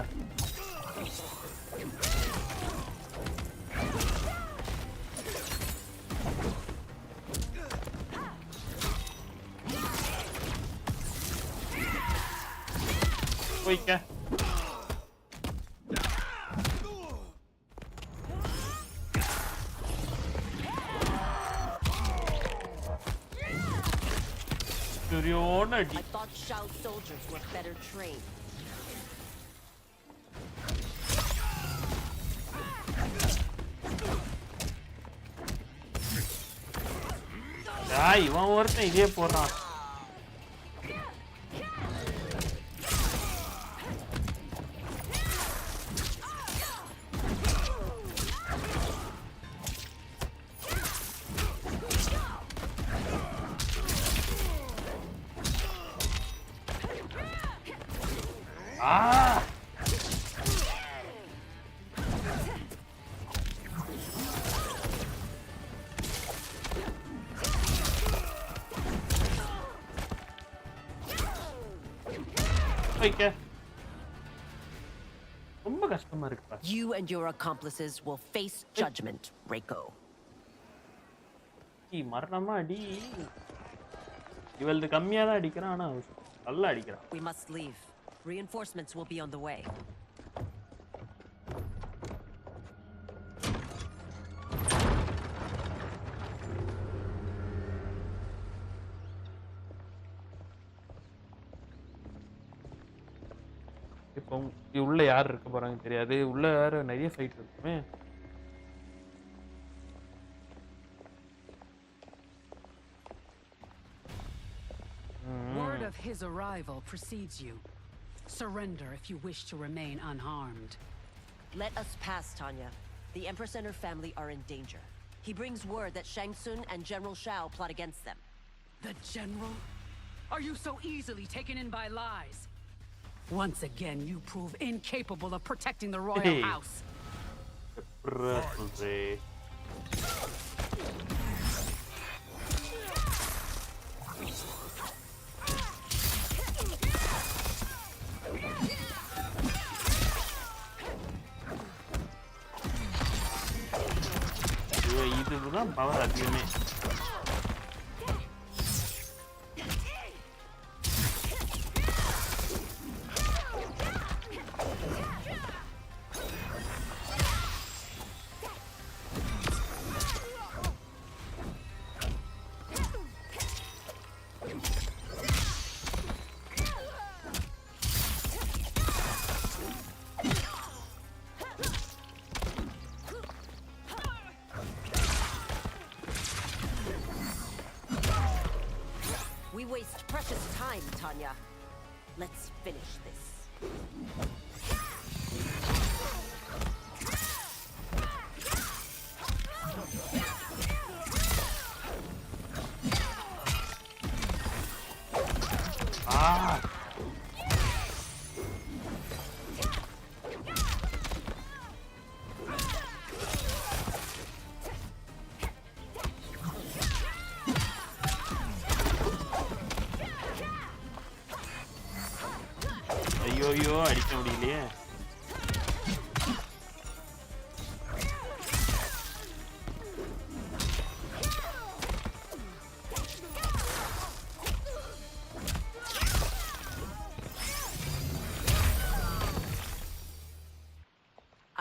போய்க்க. I thought Shao's soldiers were better trained. இவன் ஒருத்தன் இதே போடுறான். You and your accomplices will face judgment, Reiko. அடி மரணமா அடி. இவளது கம்மியா தான் அடிக்கிறான் ஆனா நல்லா அடிக்கிறான். We must leave. Reinforcements will be on the way. இப்போ உள்ள யார் இருக்க போறாங்க தெரியாது. உள்ள வேற நிறைய ஃபைட் இருக்குமே. Word of his arrival precedes you. Surrender if you wish to remain unharmed. Let us pass, Tanya. The Empress and her family are in danger. He brings word that Shang Tsung and General Shao plot against them. The General? Are you so easily taken in by lies? Once again, you prove incapable of protecting the royal house. இதுதான் power அதிகமே. We waste precious time, Tanya. Let's finish this. ஐயோ அடிக்க முடியலையே.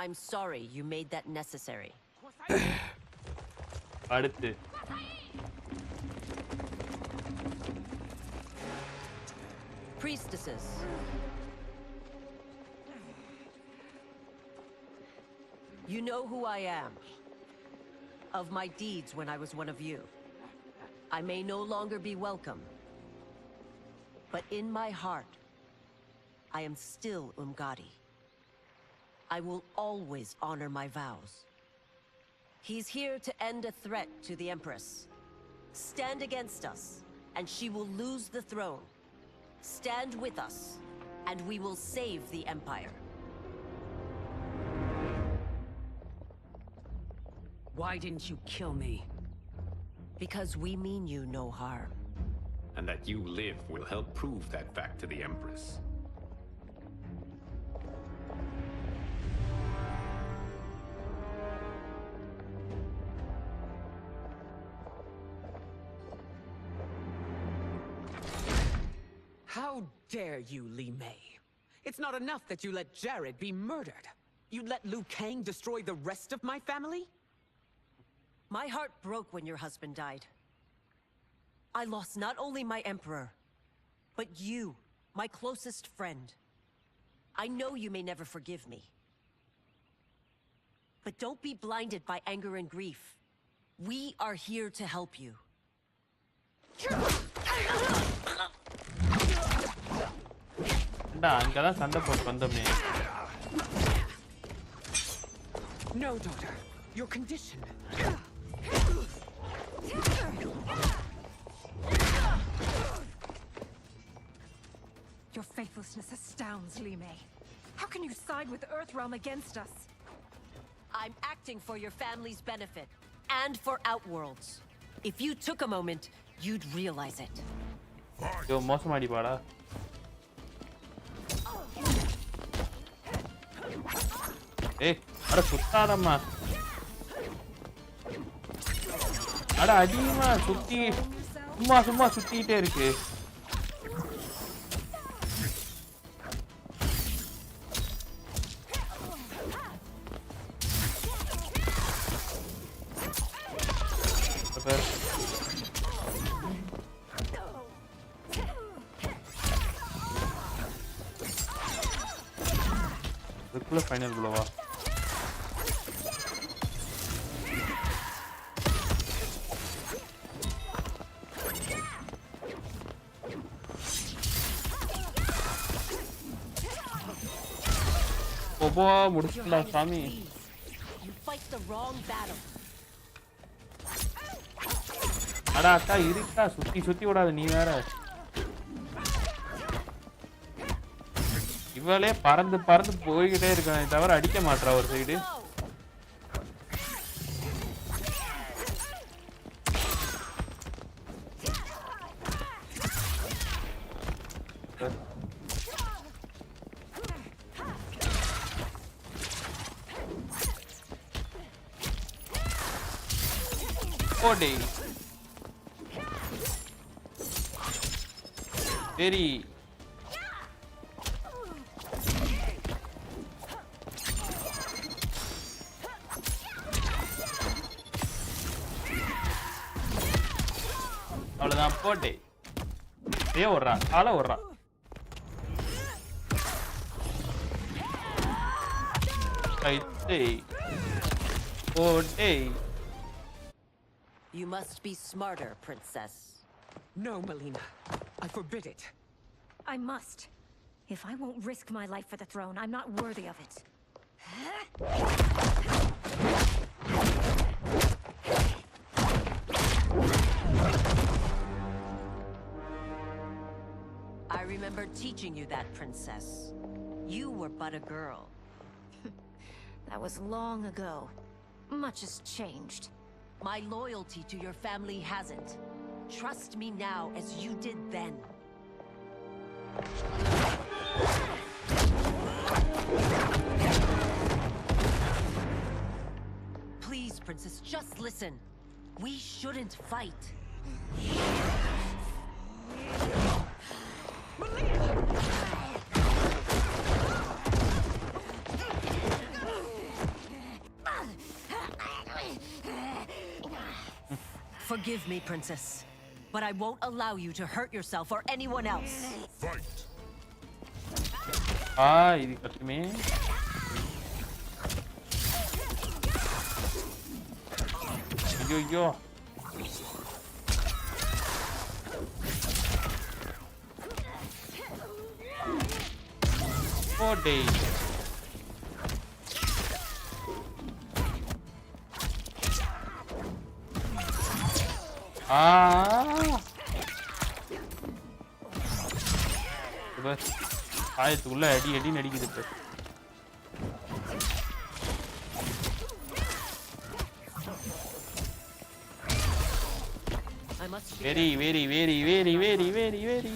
I'm sorry you made that necessary. அடுத்து Priestesses. You know who I am. Of my deeds when I was one of you. I may no longer be welcome. But in my heart, I am still Umgadi. I will always honor my vows. He's here to end a threat to the Empress. Stand against us, and she will lose the throne. Stand with us, and we will save the Empire. Why didn't you kill me? Because we mean you no harm. And that you live will help prove that fact to the Empress. How dare you, Li Mei? It's not enough that you let Jared be murdered. You'd let Liu Kang destroy the rest of my family? My heart broke when your husband died. I lost not only my emperor, but you, my closest friend. I know you may never forgive me. But don't be blinded by anger and grief. We are here to help you. அங்கதான் சண்டை போட்டு வந்தோமே. No, daughter. Your condition. Your faithlessness astounds, Li Mei. How can you side with Earthrealm against us? I'm acting for your family's benefit, and for Outworld's. If you took a moment, you'd realize it. Yo, மோசமாடி பாடா. ஏய், அட சுத்தாதம்மா. அட அதிகமா சுத்தி சும்மா சுத்திட்டே இருக்கு. இதுக்குள்ள ஃபைனல் குளோவா? ஓபோ முடிச்சுடலாம் சாமி. அடா அக்கா இருக்கா, சுத்தி விடாத நீ வேற. இவளே பறந்து போய்கிட்டே இருக்கானே தவிர அடிக்க மாட்டா ஒரு சைடு. ஓடி சரி. அவ்வளவுதான் போட்டே. ஓடுறா காலை ஓடுறா. போட்டே. You must be smarter, princess. No, Melina. I forbid it. I must. If I won't risk my life for the throne, I'm not worthy of it. I remember teaching you that, princess. You were but a girl. That was long ago. Much has changed. My loyalty to your family hasn't. Trust me now as you did then. Please, princess, just listen. We shouldn't fight. Forgive me, princess, but I won't allow you to hurt yourself or anyone else. Fight. இது கட்டுமே. ஐயோ போடே. ஆயத்துக்குள்ள அடி நடிக்குது இப்ப. Very very very very very very very.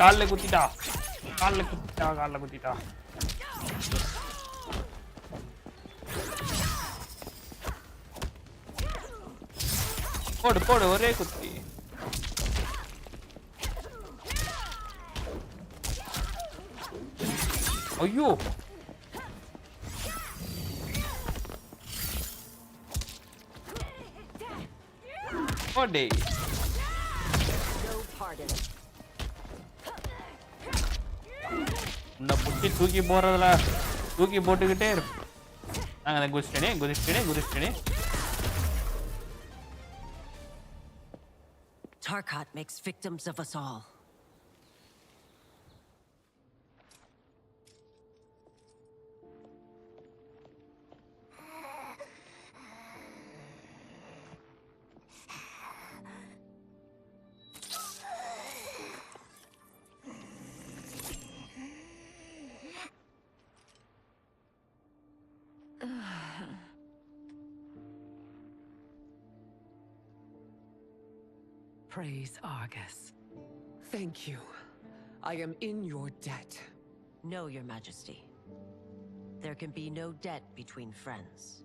கால்ல குத்திட்டா. போடு ஒரே குத்தி. ஐயோ போடே. உன்னை புட்டி தூக்கி போட்டுக்கிட்டே இரு. நாங்க குதிச்சிட்டேனே. Tarkat makes victims of us all. Praise Argus. Thank you. I am in your debt. No, Your Majesty. There can be no debt between friends.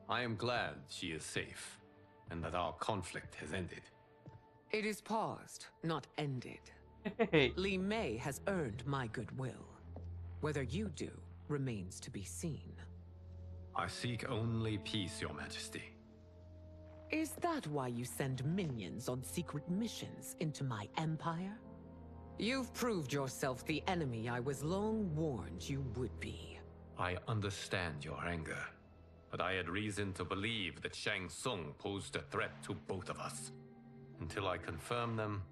I am glad she is safe, and that our conflict has ended. It is paused, not ended. Li Mei has earned my goodwill. Whether you do remains to be seen. I seek only peace, Your Majesty. Is that why you send minions on secret missions into my empire? You've proved yourself the enemy I was long warned you would be. I understand your anger, but I had reason to believe that Shang Tsung posed a threat to both of us. Until I confirmed them,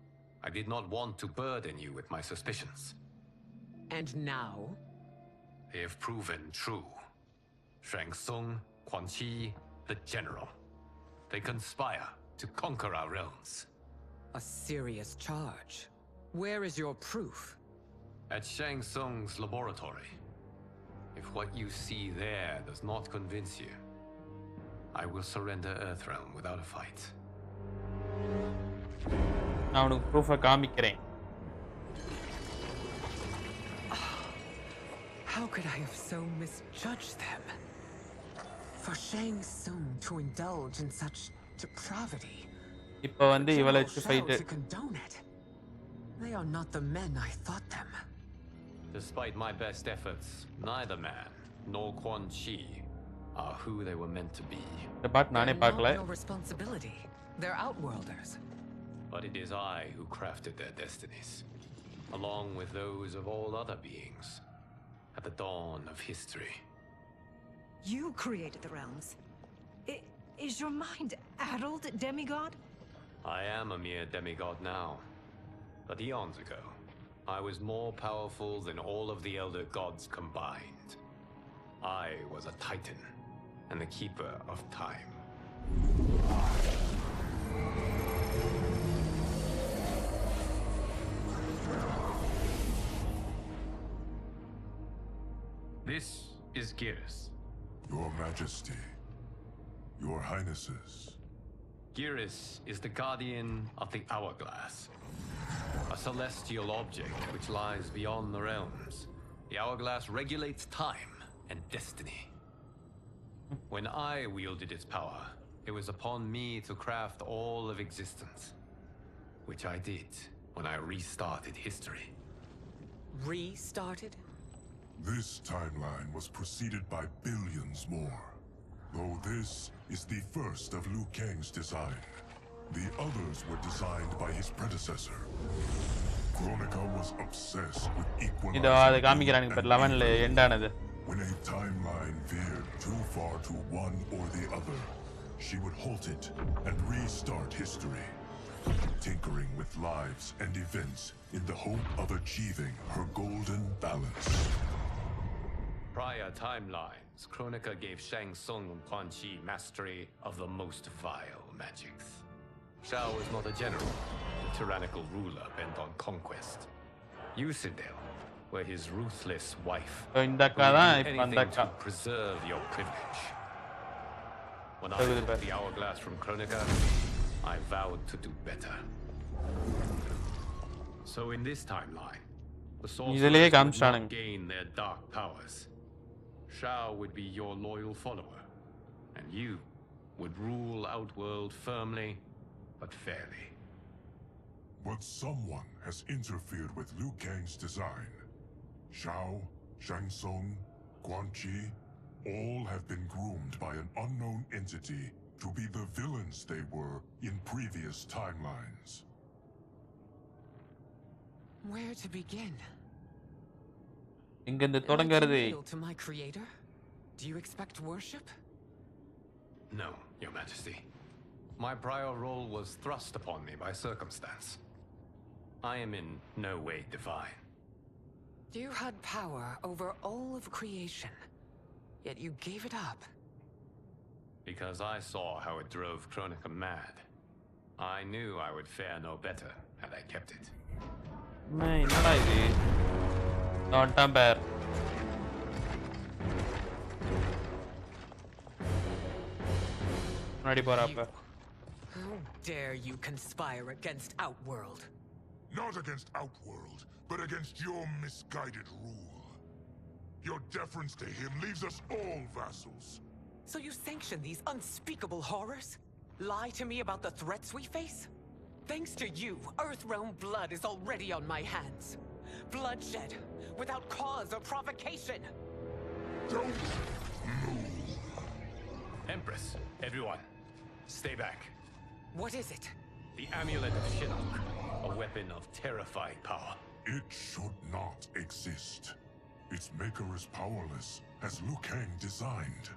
I did not want to burden you with my suspicions. And now? They have proven true. Shang Tsung, Quan Chi, the General. They conspire to conquer our realms. A serious charge. Where is your proof? At Shang Tsung's laboratory. If what you see there does not convince you, I will surrender Earthrealm without a fight. நான் உனக்கு ப்ரூஃபை காமிக்கிறேன். How could I have so misjudged them? For Shang Tsung to indulge in such depravity. இப்போ வந்து இவளை வச்சு fight. To condone it. They are not the men I thought them. Despite my best efforts, neither man nor Quan Chi are who they were meant to be. But நானே பார்க்கல. No responsibility. They're outworlders. But it is I who crafted their destinies, along with those of all other beings, at the dawn of history. You created the realms. Is your mind addled, demigod? I am a mere demigod now, but eons ago, I was more powerful than all of the elder gods combined. I was a titan, and the keeper of time. This is Geras. Your Majesty, Your Highnesses. Geras is the guardian of the Hourglass, a celestial object which lies beyond the realms. The Hourglass regulates time and destiny. When I wielded its power, it was upon me to craft all of existence, which I did when I restarted history. Restarted? This timeline was preceded by billions more. Though this is the first of Liu Kang's design, the others were designed by his predecessor. Kronika was obsessed with equalizing when a timeline veered too far to one or the other, she would halt it and restart history, tinkering with lives and events in the hope of achieving her golden balance. Prior timelines, Kronika gave Shang Tsung and Quan Chi mastery of the most vile magics. Shao was not a general, a tyrannical ruler bent on conquest. Yusidel, were his ruthless wife, who would do anything to preserve your privilege. When I took the Hourglass from Kronika, I vowed to do better. So in this timeline, the sorcerers would not gain their dark powers. Shao would be your loyal follower, and you would rule Outworld firmly, but fairly. But someone has interfered with Liu Kang's design. Shao, Shang Tsung, Quan Chi, all have been groomed by an unknown entity to be the villains they were in previous timelines. Where to begin? இங்க தொடங்கிறது. To my creator? Do you expect worship? No, Your Majesty. My prior role was thrust upon me by circumstance. I am in no way divine. You had power over all of creation, yet you gave it up. Because I saw how it drove Kronika mad. I knew I would fare no better had I kept it. என்னடா இது? Not bad. How dare you conspire against Outworld? Not against Outworld, but against your misguided rule. Your deference to him leaves us all vassals. So you sanction these unspeakable horrors? Lie to me about the threats we face? Thanks to you, Earthrealm blood is already on my hands. Bloodshed, without cause or provocation. Don't move. Empress, everyone, stay back. What is it? The Amulet of Shinnok, a weapon of terrifying power. It should not exist. Its maker is powerless, as Liu Kang designed.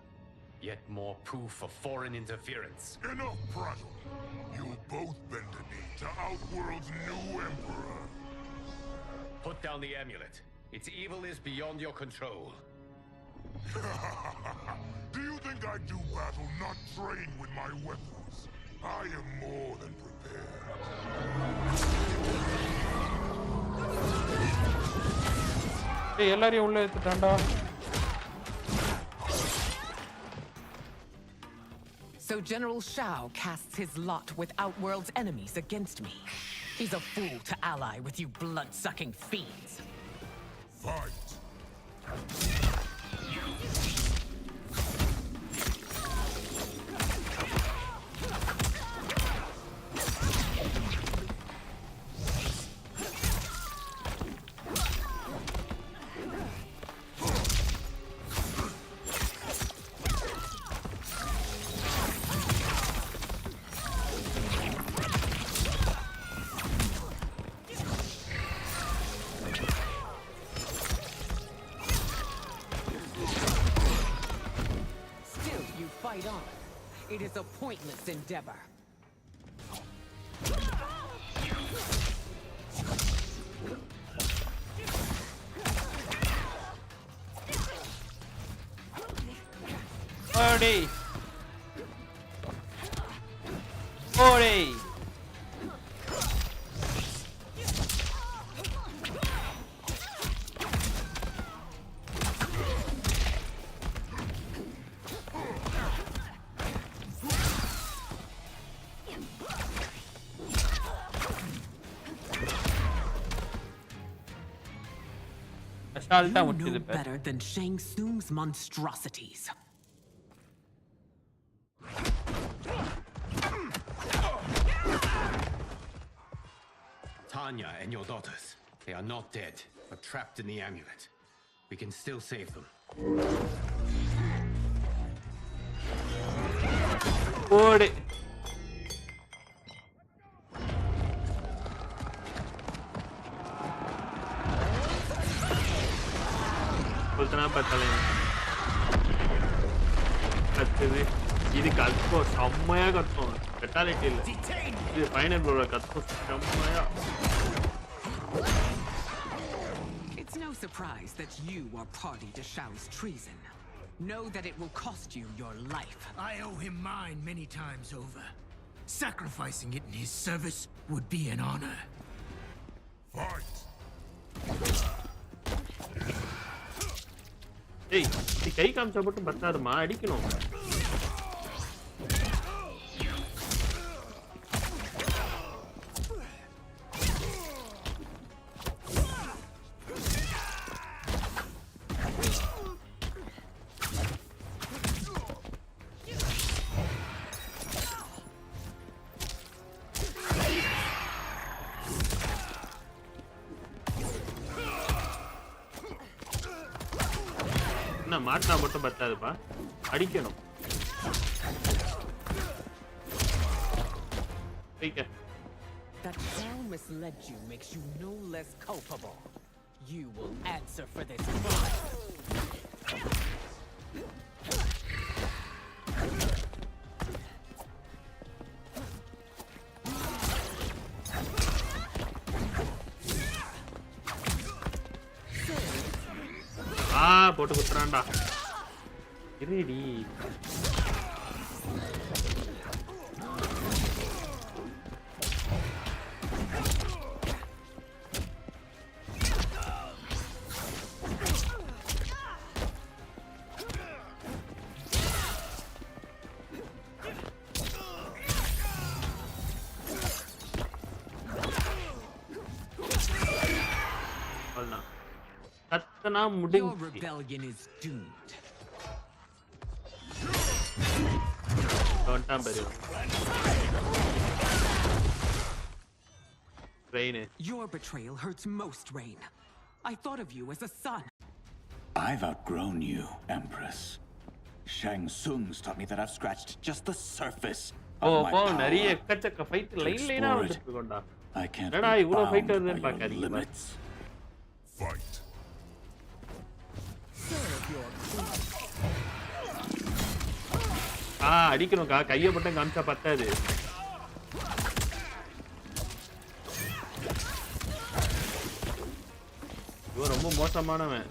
Yet more proof of foreign interference. Enough prattle. You'll both bend a knee to Outworld's new emperor. Put down the amulet. Its evil is beyond your control. Do you think I do battle not trained with my weapons? I am more than prepared. Hey, எல்லாரையும் உள்ள ஏத்துட்டான்டா. So General Shao casts his lot with Outworld's enemies against me. He's a fool to ally with you blood-sucking fiends. Fight! It is a pointless endeavor. Party! Party! You know better than Shang Tsung's monstrosities. Tanya and your daughters, they are not dead, but trapped in the amulet. We can still save them. Party! बोलतना पता नहीं अच्छे से ये कल्पो सम्मया करतो fatality ले ये final बोल रहा कल्पो सम्मया. It's no surprise that you are party to Shao's treason. Know that it will cost you your life. I owe him mine many times over. Sacrificing it in his service would be an honor. Fight! Hey, நீ கை காமிச்சா மட்டும் பத்தாதுமா, அடிக்கணும். மாட்டா மட்டும் பத்தாதுப்பா, அடிக்கணும். That Shao misled you makes you no less culpable. You will answer for this crime. போட்டு குத்துறான்டா. இருடி. கத்தனா Your முடிஞ்சு. rebellion is doomed. வந்துட்டான் பாரு. Rain. Your betrayal hurts most, Rain. I thought of you as a son. I've outgrown you, Empress. Shang Tsung's taught me that I've scratched just the surface of my power. நிறைய எக்கச்சக்க fight லைனா வந்துட்டு இருக்கோம்டா. I can't. என்னடா இவ்வளவு fight வருதுன்னு பாக்காதீங்க. Limits. Fight. அடிக்கணும்க்கா, கையை மட்டும் காமிச்சா பத்தாது. இவன் ரொம்ப மோசமானவன்.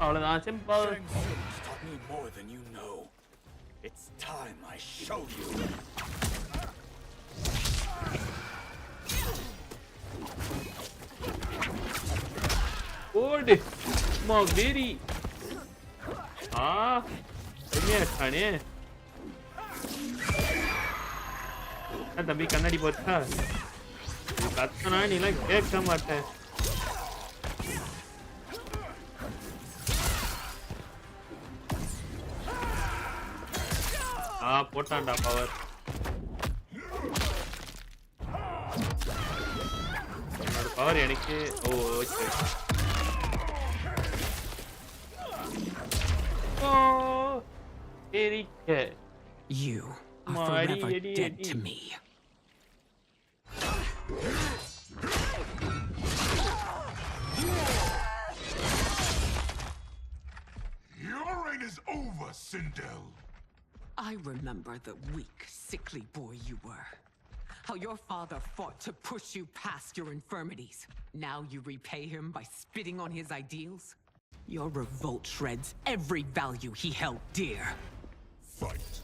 அவ்வளவுதான், simple. Shang Tsung's taught me more than you know. It's time I show you. ஓடு மோகிரி. என்ன காணே? தம்பி கண்ணாடி போச்சா? கத்தனா நீலாம் கேட்க மாட்டேன். போட்டான்டா பவர். என்னோட பவர் எனக்கு ஓகே. எரிக்க. You are forever dead to me. Your reign is over, Sindel. I remember the weak, sickly boy you were. How your father fought to push you past your infirmities. Now you repay him by spitting on his ideals? Your revolt shreds every value he held dear. Fight.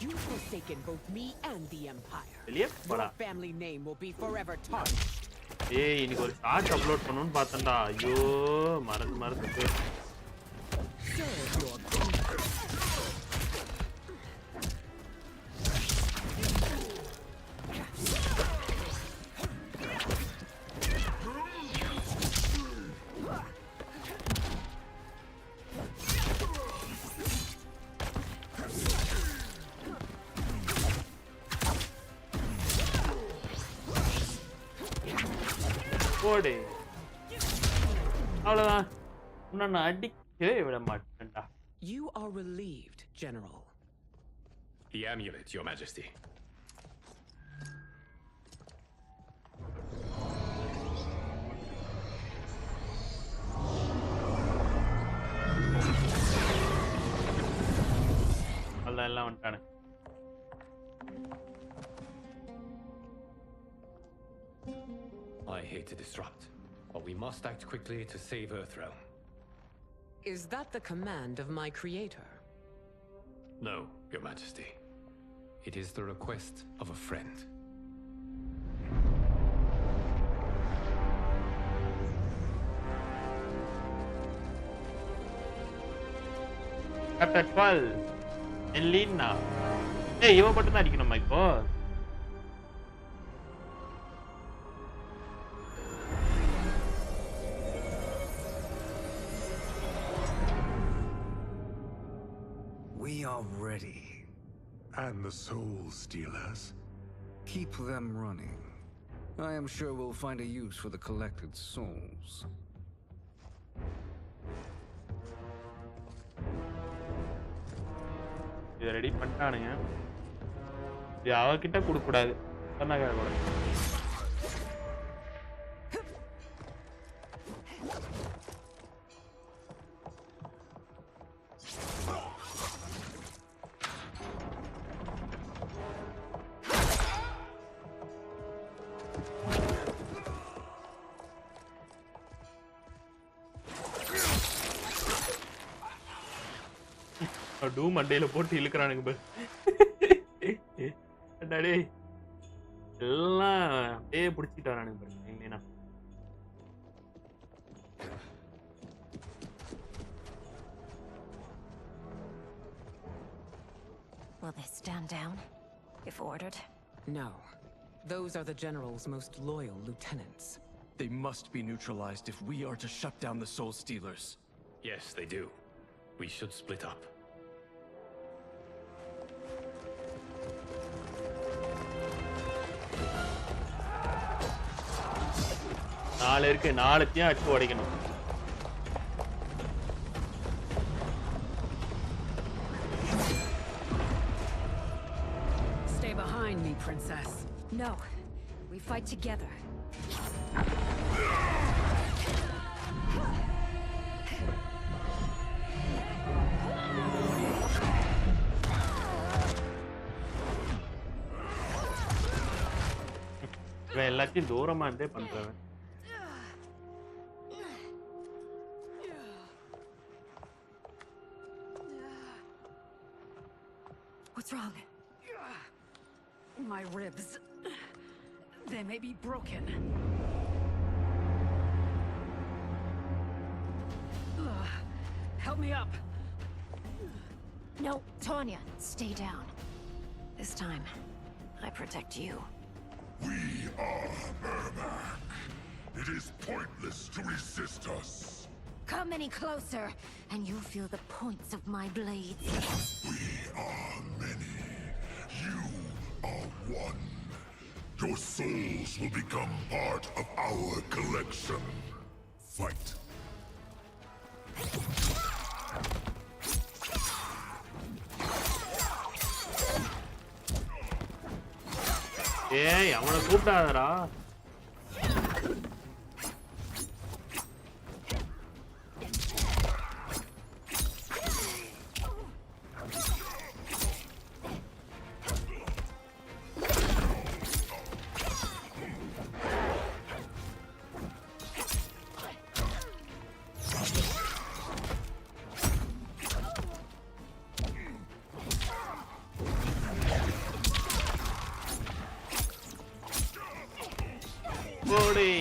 You've forsaken both me and the Empire. வெளியே போடா. Your family name will be forever tarnished. இன்னைக்கு ஒரு short upload பண்ணனும்னு பார்த்தேன்டா. ஐயோ மறந்து போய். போடு. அவ்வளவுதான். உன்னை நான் அடிக்கவே விட மாட்டேன்டா. You are relieved, General. The amulet, Your Majesty. எல்லாம் வந்துட்டானே. I hate to disrupt, but we must act quickly to save Earthrealm. Is that the command of my creator? No, Your Majesty. It is the request of a friend. Chapter 12. Elena. Hey, இவன் மட்டும் தான் அடிக்கணுமா இப்போ? We are ready. And the Soul Stealers? Keep them running. I am sure we'll find a use for the collected souls. இத ready பண்ணிட்டானுங்க. இது அவகிட்ட கொடுக்க கூடாது. சொன்னாங்க கூட. டூம் மண்டையில போட்டு இழுக்குறானுங்க பாரு. டேய் எல்லாம் அப்படியே புடிச்சிட்டு வரானுங்க பாரு. இல்லைனா Will they stand down if ordered? No. Those are the General's most loyal lieutenants. They must be neutralized if we are to shut down the Soul Stealers. Yes, they do. We should split up. நாலு இருக்கு, நாலுத்தையும் அடிச்சு உடைக்கணும். Stay behind me, princess. No, we fight together. இவன் எல்லாத்தையும் தூரமா இருந்தே பண்றவன். What's wrong? My ribs. They may be broken. Help me up. No, Tanya, stay down. This time, I protect you. We are Ermac. It is pointless to resist us. Come any closer, and you'll feel the points of my blades. We are many. You are one. Your souls will become part of our collection. Fight. ஏய் அவனை கூப்பிடாதடா. Body.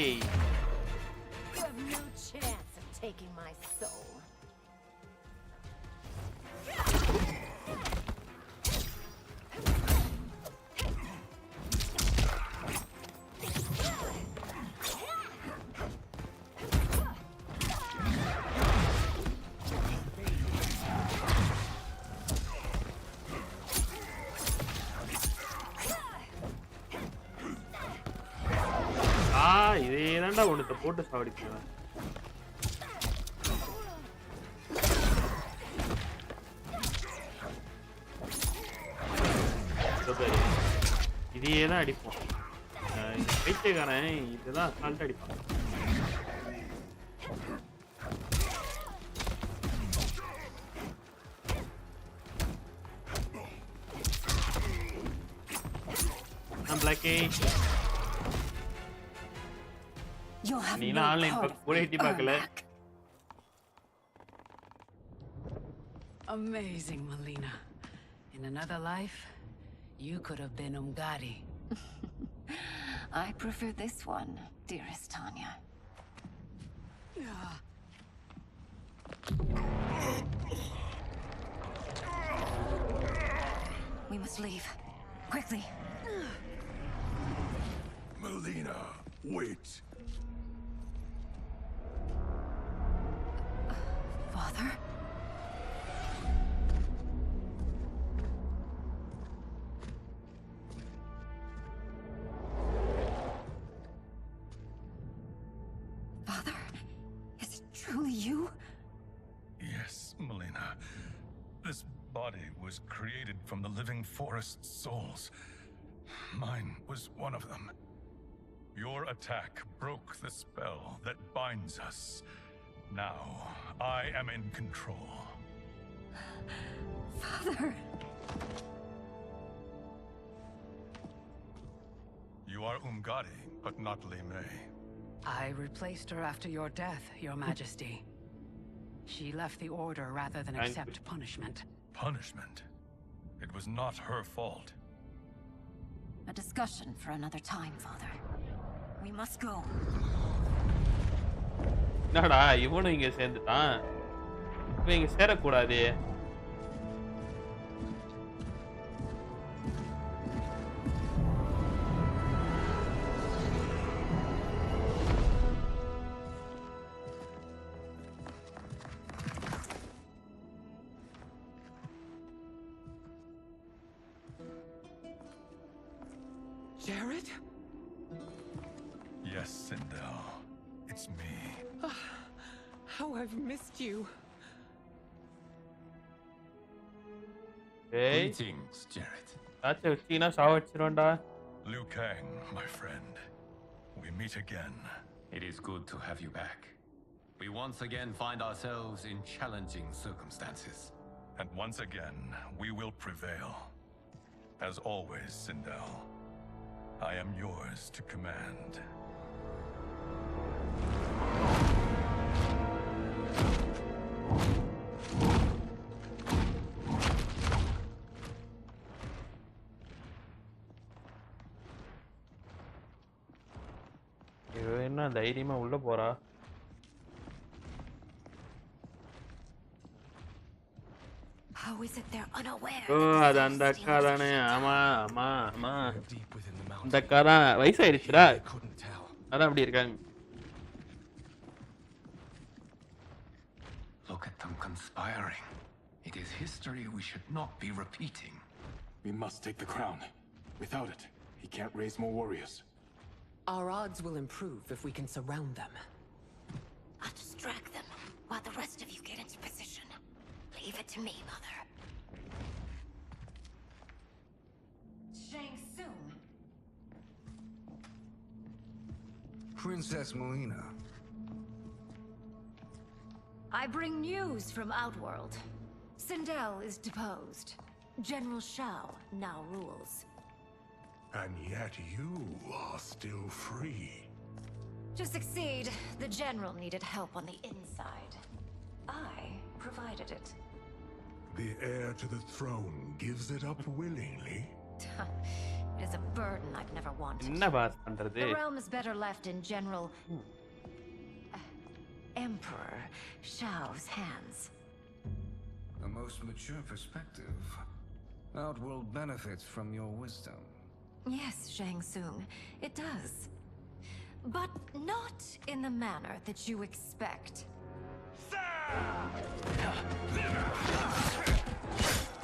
You have no chance of taking my soul. இதே தான்டா உனக்கு போட்டு சாவடிக்கலாம். இதே தான் அடிப்போம். பைத்தியக்காரன் இதுதான் அசால்ட் அடிப்பான். Blacky. நீல ஆன்லைன் கூட எட்டி பார்க்கல. Amazing, Melina. In another life, you could have been Umgadi. I prefer this one, dearest Tanya. We must leave. Quickly. Melina, wait. Father? body was created from the living forest's souls. Mine was one of them. Your attack broke the spell that binds us. Now, I am in control. Father! You are Umgadi, but not Li Mei. I replaced her after your death, Your Majesty. She left the Order rather than accept punishment. Punishment? It was not her fault. A discussion for another time, Father. We must go. என்னடா இவனும் இங்க சேர்ந்துட்டான். இவன் இங்க சேரக்கூடாது. Jared? Yes, Sindel. It's me. How I've missed you. Hey. Greetings, Jared. That's Tina Savachronda. Liu Kang, my friend. We meet again. It is good to have you back. We once again find ourselves in challenging circumstances. And once again, we will prevail. As always, Sindel, I am yours to command. என்ன தைரியமா உள்ள போறா? How is it they're unaware? அது அந்த அக்கா தானே. ஆமா ஆமா ஆமா. இந்த அக்கா தான் வயசாயிடுச்சுடா. அதான் அப்படி இருக்காங்க. Look at them conspiring. It is history we should not be repeating. We must take the crown. Without it, he can't raise more warriors. Our odds will improve if we can surround them. I'll distract them while the rest of you get into position. Leave it to me, Mother. Shang Tsung. Princess Melina. I bring news from Outworld. Sindel is deposed. General Shao now rules. And yet you are still free. To succeed, the General needed help on the inside. I provided it. The heir to the throne gives it up willingly. It is a burden I've never wanted. என்ன pass பண்றது? The realm is better left in General Emperor Shao's hands. A most mature perspective. Outworld benefits from your wisdom. Yes, Shang Tsung, it does. But not in the manner that you expect.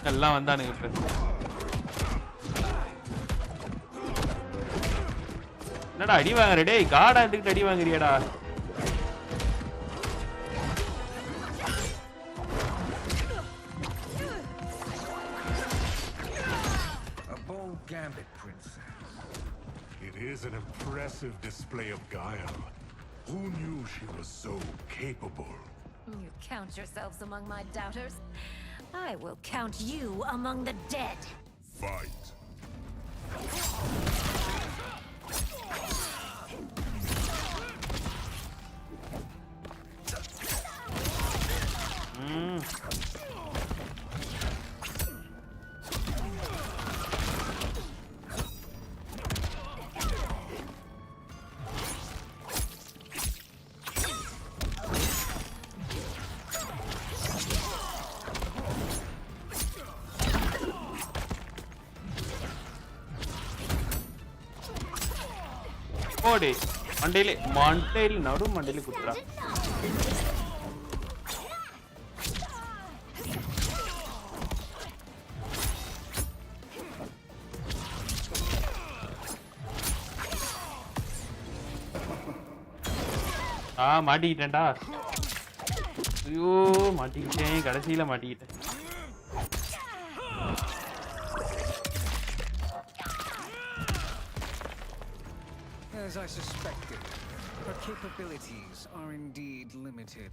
எல்லாம் வந்தானுங்க இப்ப. என்னடா அடி வாங்குற டேய்? காடா எதுக்கு அடி வாங்குறியடா? Gambit, princess. It is an impressive display of guile. Who knew she was so capable? You count yourselves among my doubters. I will count you among the dead. Fight. ஓடி மண்டையில நடு மண்டையில குத்துறா. மாட்டிக்கிட்டேன்டா. ஐயோ மாட்டிக்கிட்டேன், கடைசியில மாட்டிக்கிட்டேன். As I suspected, her capabilities are indeed limited.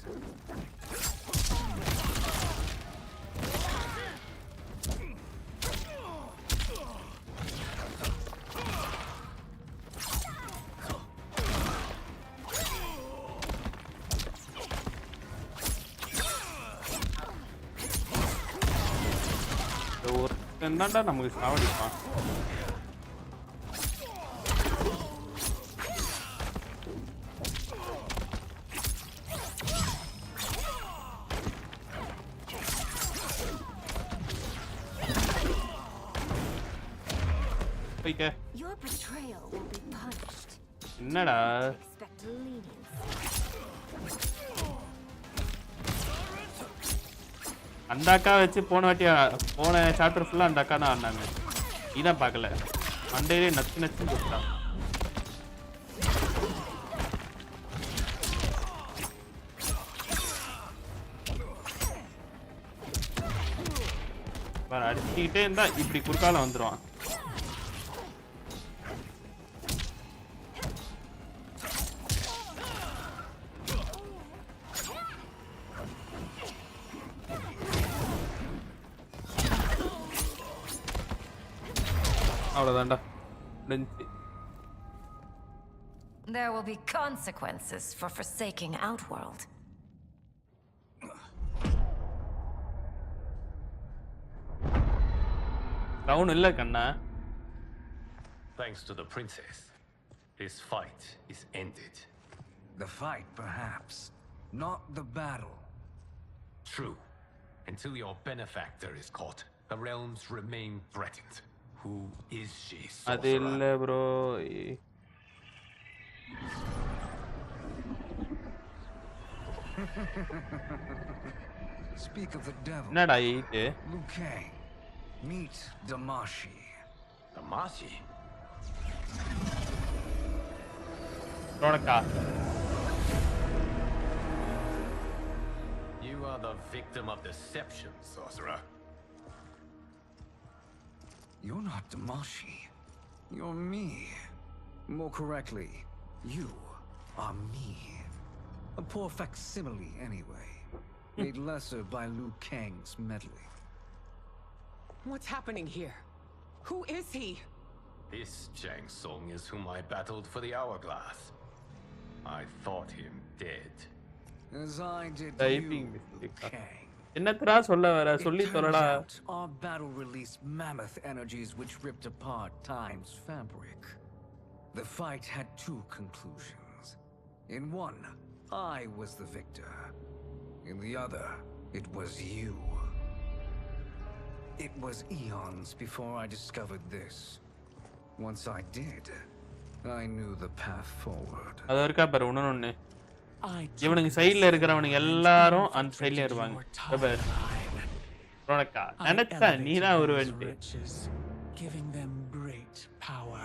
என்னடா நமக்கு சாவடிப்பான். Your betrayal will be punished. என்னடா Expect lenience. அந்த அக்கா வச்சு போன சாப்டர் ஃபுல்லா அந்த அக்கா தான் ஆடினாங்க. இதான் பார்க்கல. மண்டையிலே நச்சு நச்சுன்னு கொடுத்தா. அடிச்சுக்கிட்டே இருந்தா இப்படி குறுக்கால வந்துருவான். அவ்வளவுதான்டா. There will be consequences for forsaking Outworld. டவுன் இல்ல கண்ணா. Thanks to the princess, this fight is ended. The fight, perhaps, not the battle. True. Until your benefactor is caught, the realms remain threatened. Who is she, sorcerer? அது இல்ல bro. Speak of the devil. என்னடா இது? Liu Kang, meet Damashi. Damashi? Ronaka. You are the victim of deception, sorcerer. You're not Damashi. You're me. More correctly, you are me. A poor facsimile, anyway. Made lesser by Liu Kang's meddling. What's happening here? Who is he? This Shang Tsung is whom I battled for the hourglass. I thought him dead. As I did you, Liu Kang. என்னத்ரா சொல்ல வர சொல்லி சொல்லடா. Our battle released mammoth energies which ripped apart time's fabric. The fight had two conclusions. In one, I was the victor. In the other, it was you. It was eons before I discovered this. Once I did, I knew the path forward. அது இருக்கா பாரு ஒண்ணு. இவனுங்க சைடுல இருக்கறவனுங்க எல்லாரும் அந்த சைடுல இருவாங்க. பாரு. ரோனக்கா நினைச்சா நீதான் ஒருவன்ட்டு. Giving them great power.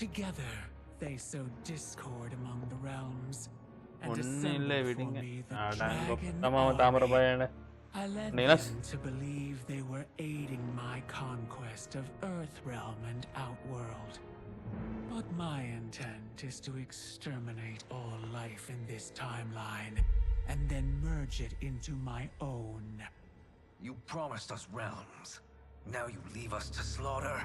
Together they sow discord among the realms. ஒண்ணு இல்ல விடுங்க. தாமரபாயன. I led them to believe they were aiding my conquest of Earthrealm and Outworld. But my intent is to exterminate all life in this timeline, and then merge it into my own. You promised us realms. Now you leave us to slaughter?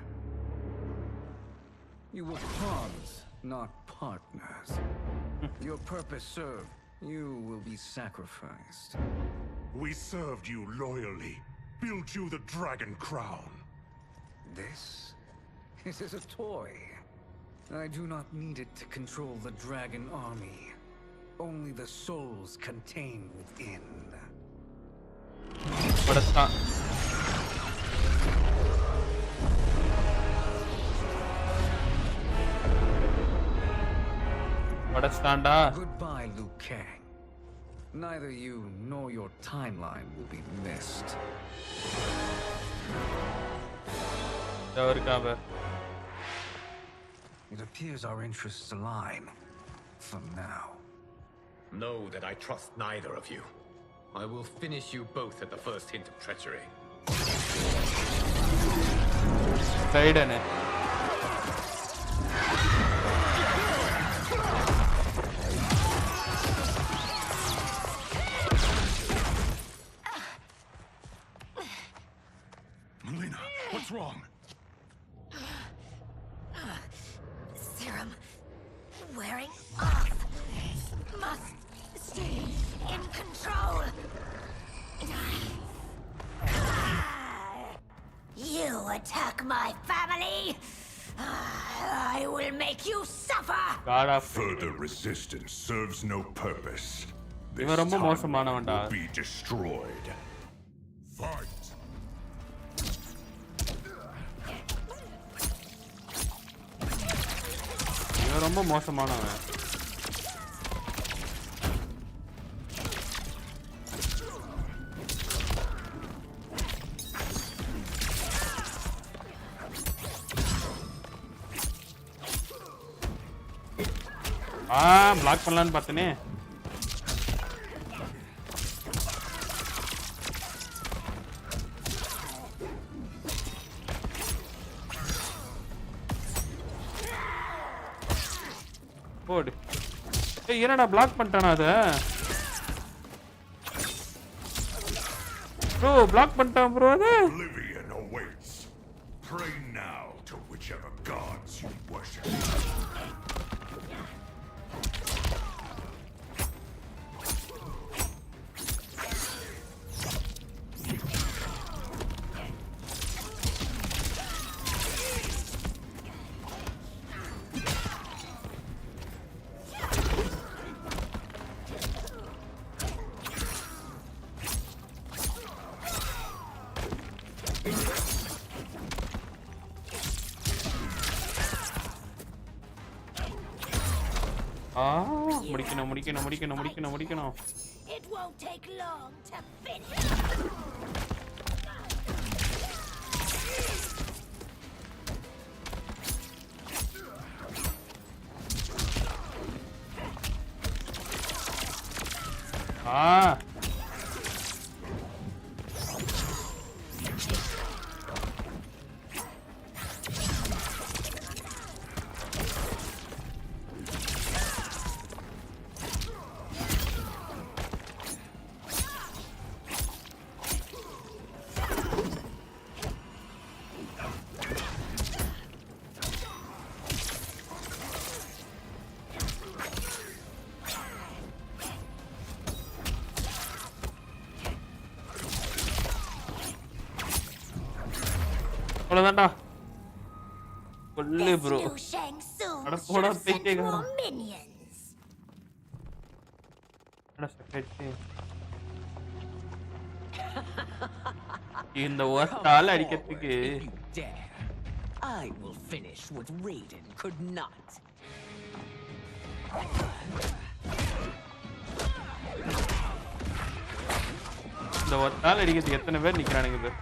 You were pawns, not partners. Your purpose served. You will be sacrificed. We served you loyally. Built you the dragon crown. This is a toy. I do not need it to control the dragon army. Only the souls contained within. But it's not. Goodbye, Liu Kang. Neither you nor your timeline will be missed. It appears our interests align. For now. Know that I trust neither of you. I will finish you both at the first hint of treachery. Squaring off. Must stay in control. You attack my family. I will make you suffer. Further resistance serves no purpose. This இவன் ரொம்ப timeline மோசமானவன்டா. will be destroyed. Fight. இவன் ரொம்ப மோசமானவன். Black பண்ணலான்னு பார்த்தனே. போடு. ஏய் என்னடா பிளாக் பண்ணிட்டானா அத? ப்ரோ பிளாக் பண்ணிட்டான் ப்ரோ அத. Oblivion awaits. Pray now to whichever gods you worship. முடிக்கணும். It won't take long to finish. அவ்வளவுதான்டா. கொல்லு ப்ரோ. அட போடா பைத்தியக்காரா. அட சக்கேச்சி. இந்த ஒருத்தால அடிக்கிறதுக்கு I will finish what Raiden could not. இந்த ஒருத்தால அடிக்கிறதுக்கு எத்தனை பேர் நிக்கிறானுங்க பாரு.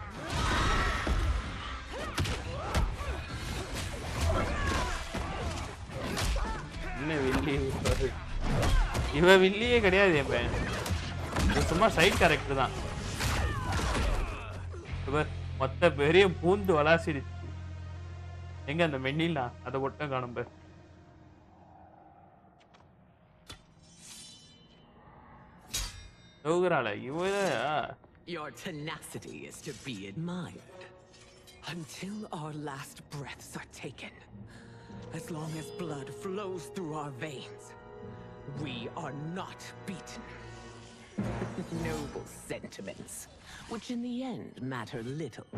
இவன் வில்லியே கிடையாது என் பையன். சும்மா சைட் கேரக்டர் தான். மொத்த பெரிய பூந்து வளாசிடுச்சு. எங்க அந்த மென்னிலா அதை ஒட்டம் காணும் பாரு. Your tenacity is to be admired. Until our last breaths are taken, as long as blood flows through our veins, we are not beaten. Noble sentiments, which in the end matter little.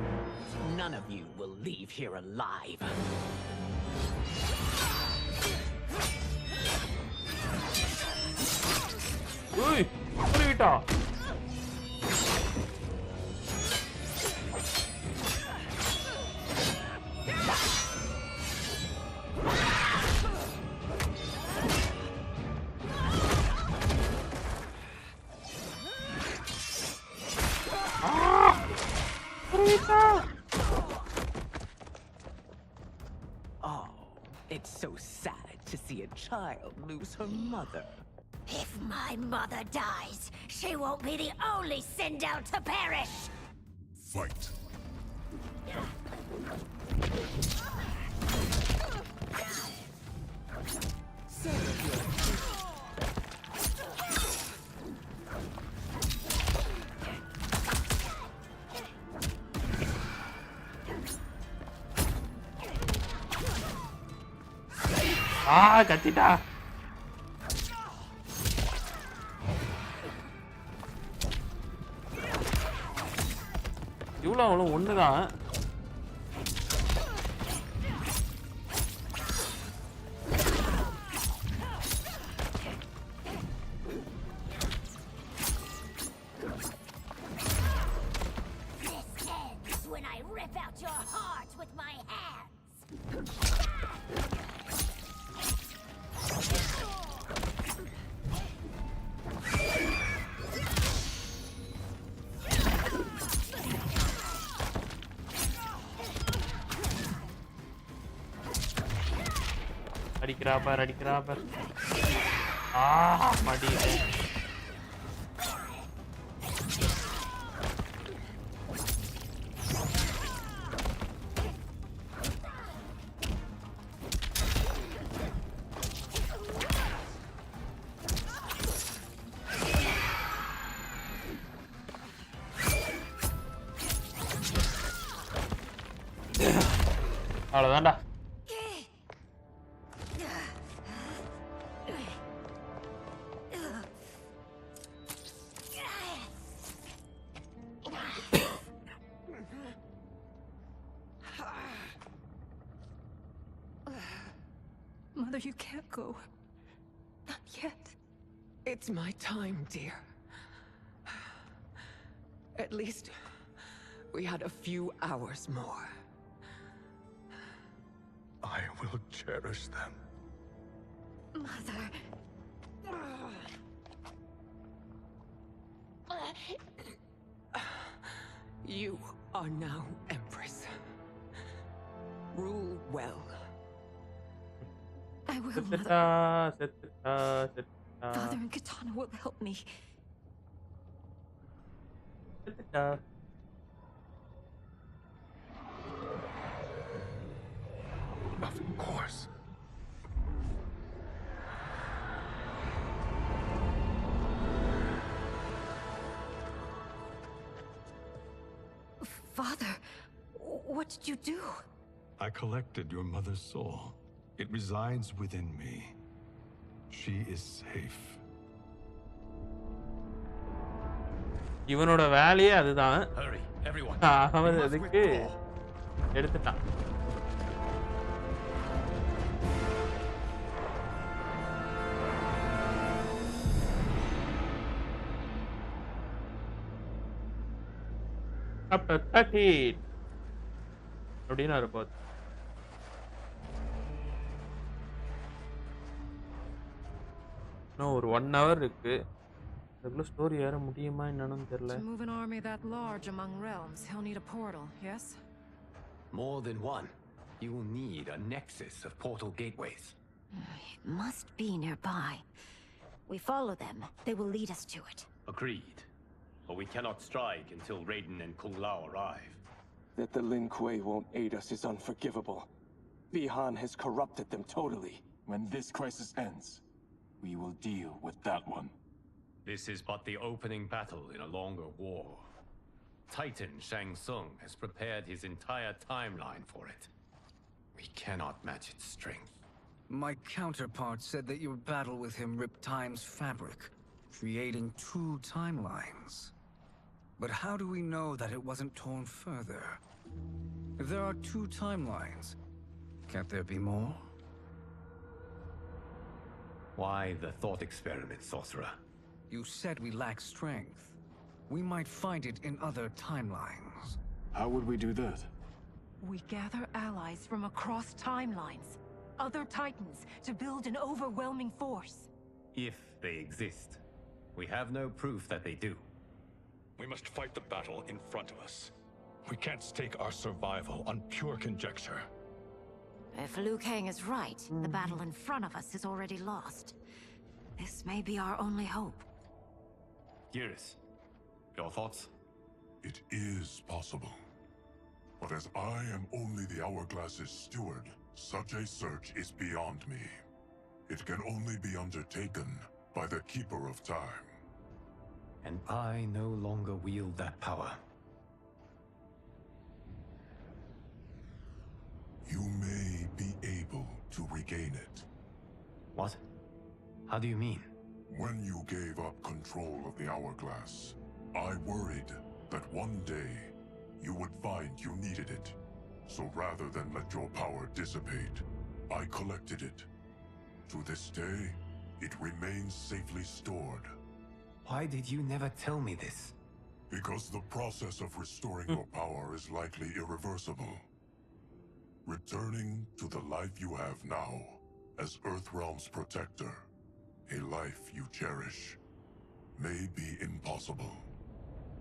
None of you will leave here alive. Uy, Rita. Oh, it's so sad to see a child lose her mother. If my mother dies, she won't be the only Sindel to perish! Fight! கத்திட்டா. இவ்வளோ அவளும் ஒன்று தான். அடிக்கிறா பார். மாட்டிக்கிட்டேன். அவ்வளோதான்டா. Mother, you can't go. Not yet. It's my time, dear. At least we had a few hours more. I will cherish them. Mother. You are now Empress. Rule well. I will, Mother. Father and Katana will help me. Of course. Father, what did you do? I collected your mother's soul. It resides within me. She is safe. இவனோட வேலையே அதுதான். Hurry, everyone. அவன் அதுக்கு எடுத்துட்டான். Chapter 13 அப்படினா இருப்போம். இன்னும் ஒரு 1 hour இருக்கு. அதுக்குள்ள ஸ்டோரி ஏற முடியுமா என்னன்னு தெரியல. To move an army that large among realms, he'll need a portal, yes? More than one. You will need a nexus of portal gateways. It must be nearby. We follow them. They will lead us to it. Agreed. But we cannot strike until Raiden and Kung Lao arrive. That the Lin Kuei won't aid us is unforgivable. Bihan has corrupted them totally. When this crisis ends, we will deal with that one. This is but the opening battle in a longer war. Titan Shang Tsung has prepared his entire timeline for it. We cannot match its strength. My counterpart said that your battle with him ripped time's fabric, creating 2 timelines. But how do we know that it wasn't torn further? If there are 2 timelines, can't there be more? Why the thought experiment, sorcerer? You said we lack strength. We might find it in other timelines. How would we do that? We gather allies from across timelines, other titans, to build an overwhelming force. If they exist. We have no proof that they do. We must fight the battle in front of us. We can't stake our survival on pure conjecture. If Liu Kang is right, the battle in front of us is already lost. This may be our only hope. Geras, your thoughts? It is possible. But as I am only the Hourglass's steward, such a search is beyond me. It can only be undertaken by the Keeper of Time. And I no longer wield that power. You may be able to regain it. What? How do you mean? When you gave up control of the Hourglass, I worried that one day you would find you needed it. So rather than let your power dissipate, I collected it. To this day, it remains safely stored. Why did you never tell me this? Because the process of restoring your power is likely irreversible. Returning to the life you have now, as Earthrealm's protector, a life you cherish, may be impossible.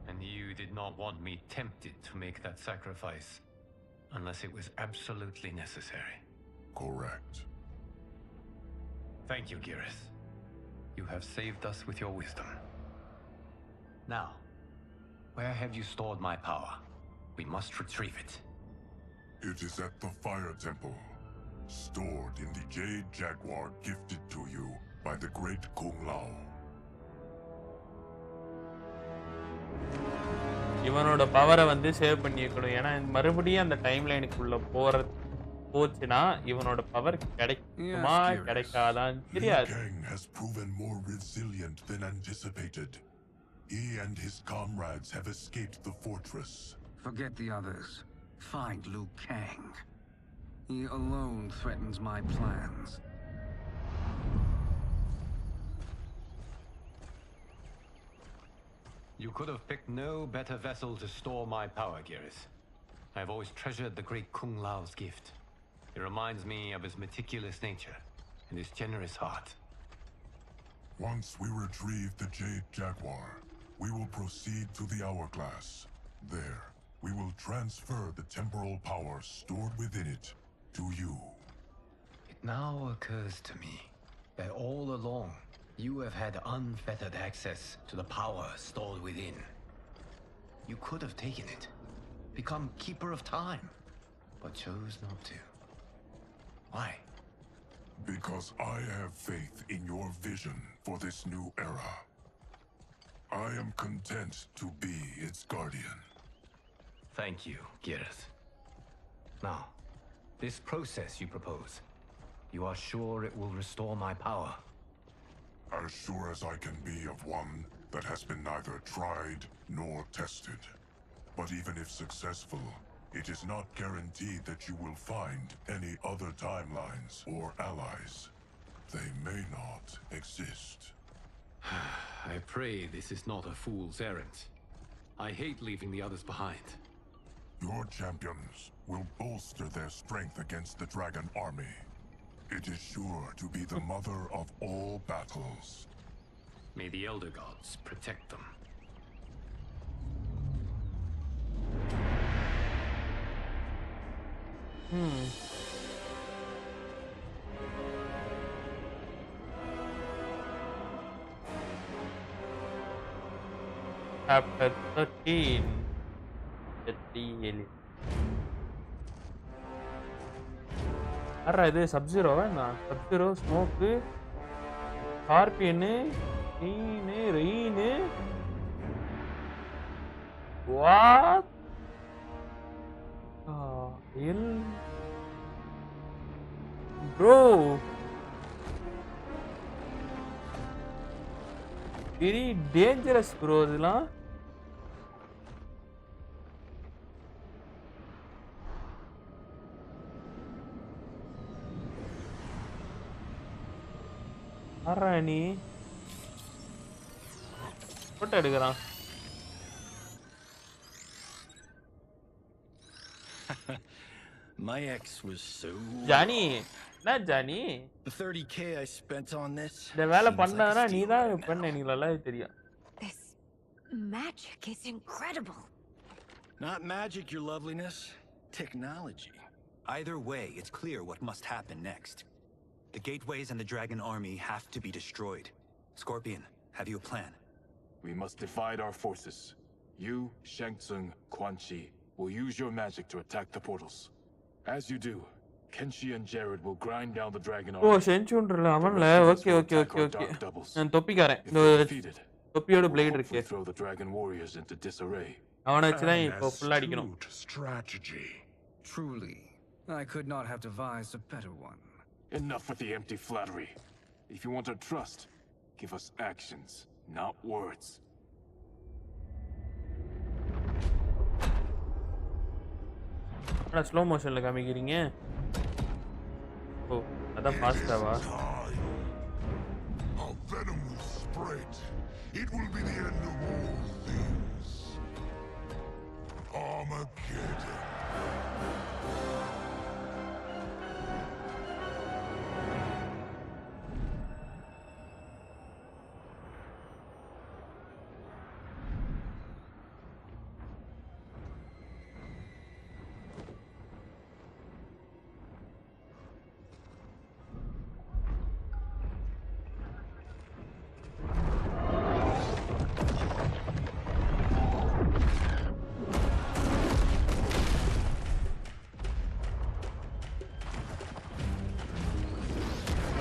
And you did not want me tempted to make that sacrifice, unless it was absolutely necessary. Correct. Thank you, Geras. You have saved us with your wisdom. Now, where have you stored my power? We must retrieve it. It is at the Fire Temple, stored in the Jade Jaguar gifted to you by the great Kung Lao. இவனோட பவரை வந்து save பண்ணி வைக்கணும். ஏன்னா மறுபடியும் அந்த time லைனுக்குள்ள போச்சுன்னா இவனோட பவர் கிடைக்குமா கிடைக்காதான்னு தெரியாது. Liu Kang has proven more resilient than anticipated. He and his comrades have escaped the fortress. Forget the others. Find Liu Kang. He alone threatens my plans. You could have picked no better vessel to store my power, Geras. I have always treasured the great Kung Lao's gift. It reminds me of his meticulous nature and his generous heart. Once we retrieve the Jade Jaguar, we will proceed to the Hourglass. There, we will transfer the temporal power stored within it to you. It now occurs to me that all along, you have had unfettered access to the power stored within. You could have taken it, become Keeper of Time, but chose not to. Why? Because I have faith in your vision for this new era. I am content to be its guardian. Thank you, Geras. Now, this process you propose, you are sure it will restore my power? As sure as I can be of one that has been neither tried nor tested. But even if successful, it is not guaranteed that you will find any other timelines or allies. They may not exist. I pray this is not a fool's errand. I hate leaving the others behind. Your champions will bolster their strength against the Dragon Army. It is sure to be the mother of all battles. May the Elder Gods protect them. Chapter 13. 37. இது சப்ஜீரோவா என்ன? Subzero, Smoke, Scorpion, Rain. What? Bro, very dangerous bro இதெல்லாம். நீ photo எடுக்கிறான். My ex was so Johnny, என்ன Johnny? The 30K I spent on this. இந்த வேலை பண்ணாதனா நீ தான் பண்ண, நீ நல்லா தெரியும். This magic is incredible. Not magic, your loveliness. Technology. Either way, it's clear what must happen next. The gateways and the Dragon Army have to be destroyed. Scorpion, have you a plan? We must divide our forces. You, Shang Tsung, Quan Chi, will use your magic to attack the portals. As you do, Kenshi and Jared will grind down the Dragon Army. செஞ்சுன்றல அவன்ல. Okay okay okay okay. நான் தொப்பிக்காரன். தொப்பியோட blade இருக்கு. Throw the Dragon Warriors into disarray. அவனை வச்சு தான் இப்போ ஃபுல்லா அடிக்கணும். Strategy. Truly, I could not have devised a better one. Enough with the empty flattery. If you want our trust, give us actions, not words. அட slow மோஷன்ல காமிக்கிறீங்க. ஓ அதான் ஃபாஸ்டாவா? Our venom will spread. It will be the end of all things. Armageddon.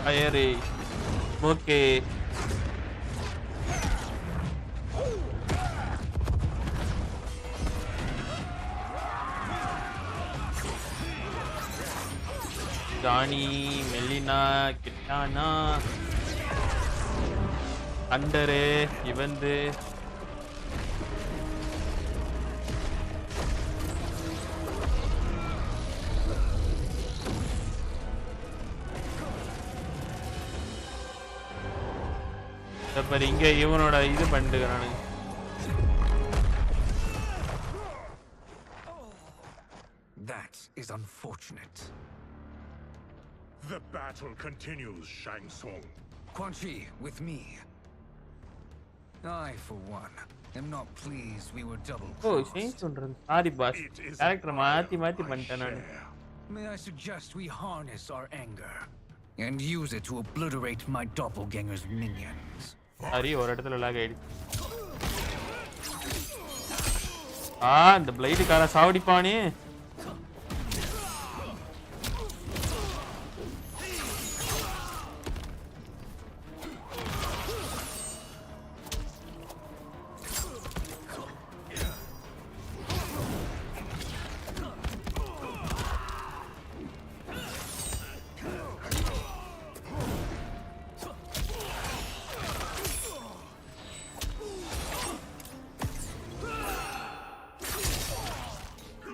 Fire. Okay. Johnny, Melina, Kitana, Andere, even the but இங்க இவனோட இது பண்ணிட்டுறானே. That is unfortunate. The battle continues, Shang Tsung. Quan Chi, with me. I, for one, am not pleased we were double Oh, crossed. change பண்றது. Sorry boss. Character மாத்தி பண்ணிட்டேன் நான். May I suggest we harness our anger and use it to obliterate my doppelganger's minions? Sorry, ஒரு இடத்துல lock ஆயிடுச்சு. இந்த plate கார சாவடிப்பானே.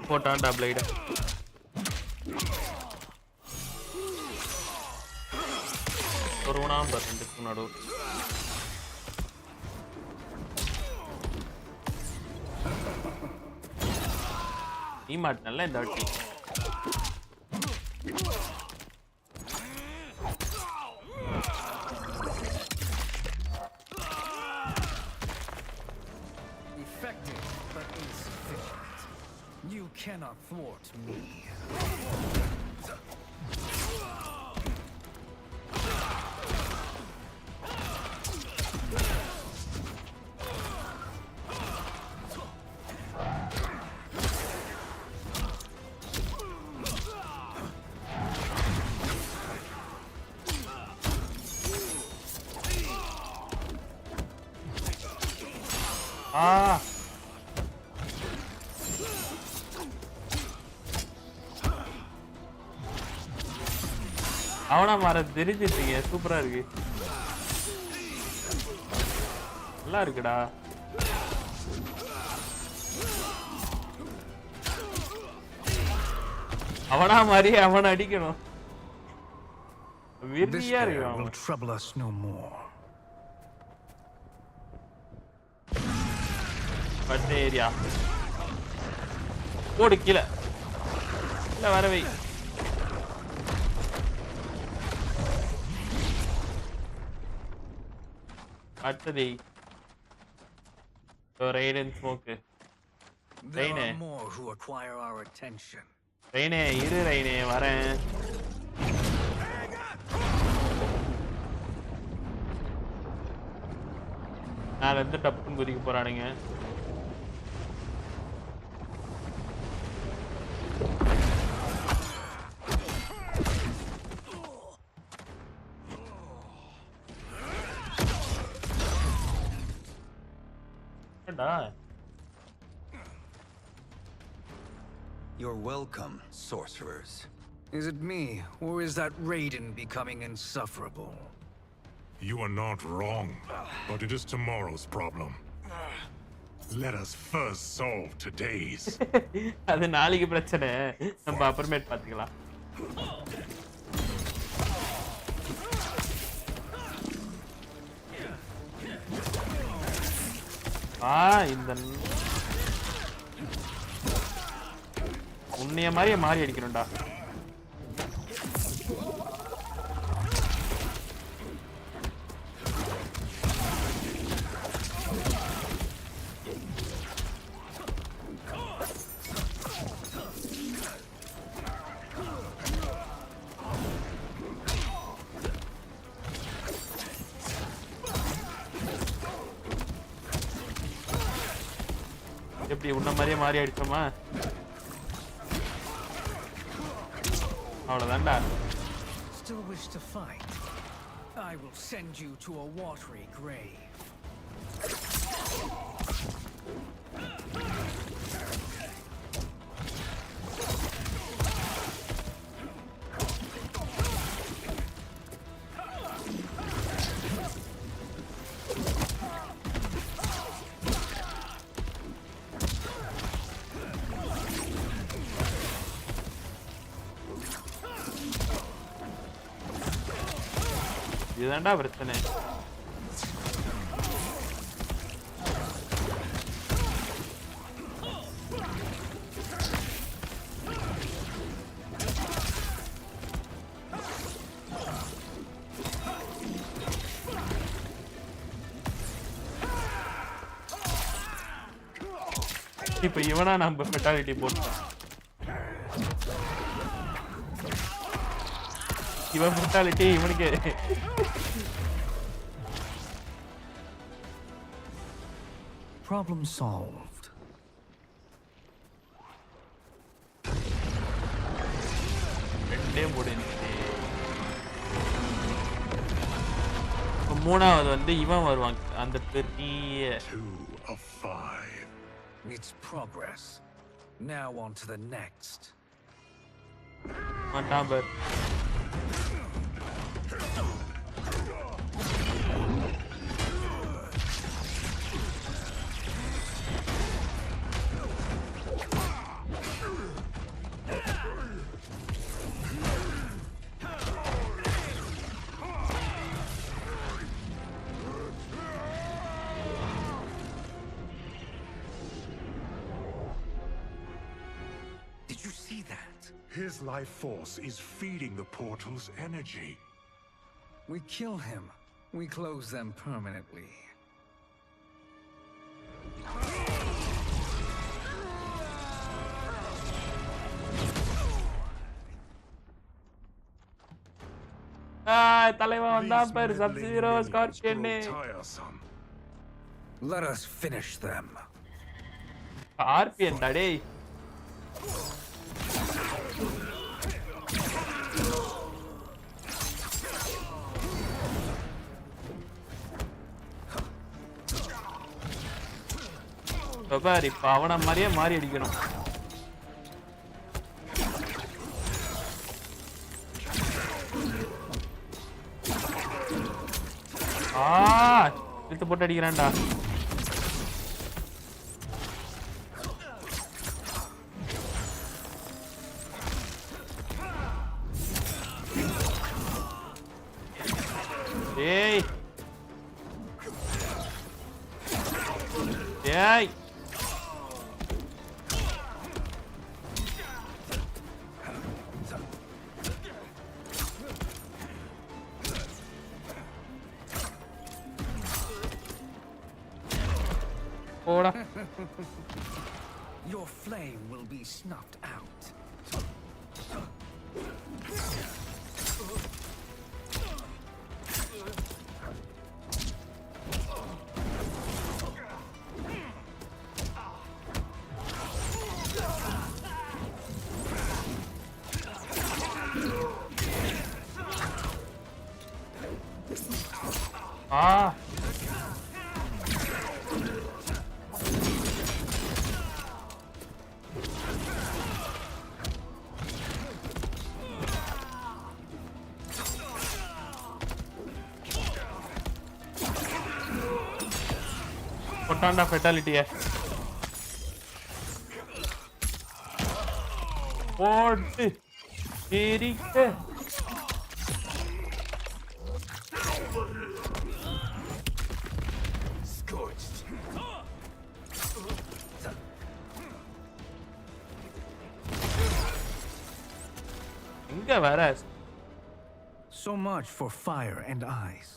போட்டான்டா plate. ஒருவனாம் ரெண்டுக்கு நடு. நீ மாட்டனல்ல இந்த வாட்டி. Effective but insufficient. You cannot thwart me. அவனா மாற தெரிஞ்சிட்டீங்க. சூப்பரா இருக்கு. நல்லா இருக்குடா. அவனா மாதிரி அவன் அடிக்கணும். வெறியா இருக்கு. Will trouble us no more. But area. ஓடு கீழ. இல்ல வரவே. அடுத்தது Raiden smoke. There are more who acquire our attention. Raine, இரு Raine வரேன். நான் வந்து டப்புன்னு குதிக்க போறானுங்க. You're welcome, sorcerers. Is it me, or is that Raiden becoming insufferable? You are not wrong, but it is tomorrow's problem. Let us first solve today's. அது நாளைக்கு பிரச்சனை. நம்ம அப்புறமேட் பாத்துக்கலாம். இந்த உன்னைய மாதிரியே மாறி அடிக்கணும்டா. எப்படி உன்ன மாதிரியே மாறி அடிச்சோமா? அவ்வளவுதான்டா. Still wish to fight? I will send you to a watery grave. இதுதான்டா பிரச்சனை. இப்ப இவனா நம்ம ஃபெட்டாலிட்டி போட்டோம். இவன் ஃபெட்டாலிட்டி இவனுக்கு. Problem solved. ரெண்டே முடிஞ்சு. மூணாவது வந்து இவன் வருவாங்க. அந்த பெரிய 2 of 5. It's progress. Now on to the next. number. Did you see that? His life force is feeding the portal's energy. We kill him. We close them permanently. தலைவன் வந்தான் பாரு. Sub-Zero, Scorpion. Let us finish them. Scorpion டடே. பாரு இப்ப அவன மாதிரியே மாறி அடிக்கணும். இழுத்து போட்டு அடிக்கிறான்டா. ஏய் ஏய் Ora. Your flame will be snuffed out. Potanda fatality. போட்டு எரிக்க. எங்க வர? So much for fire and ice.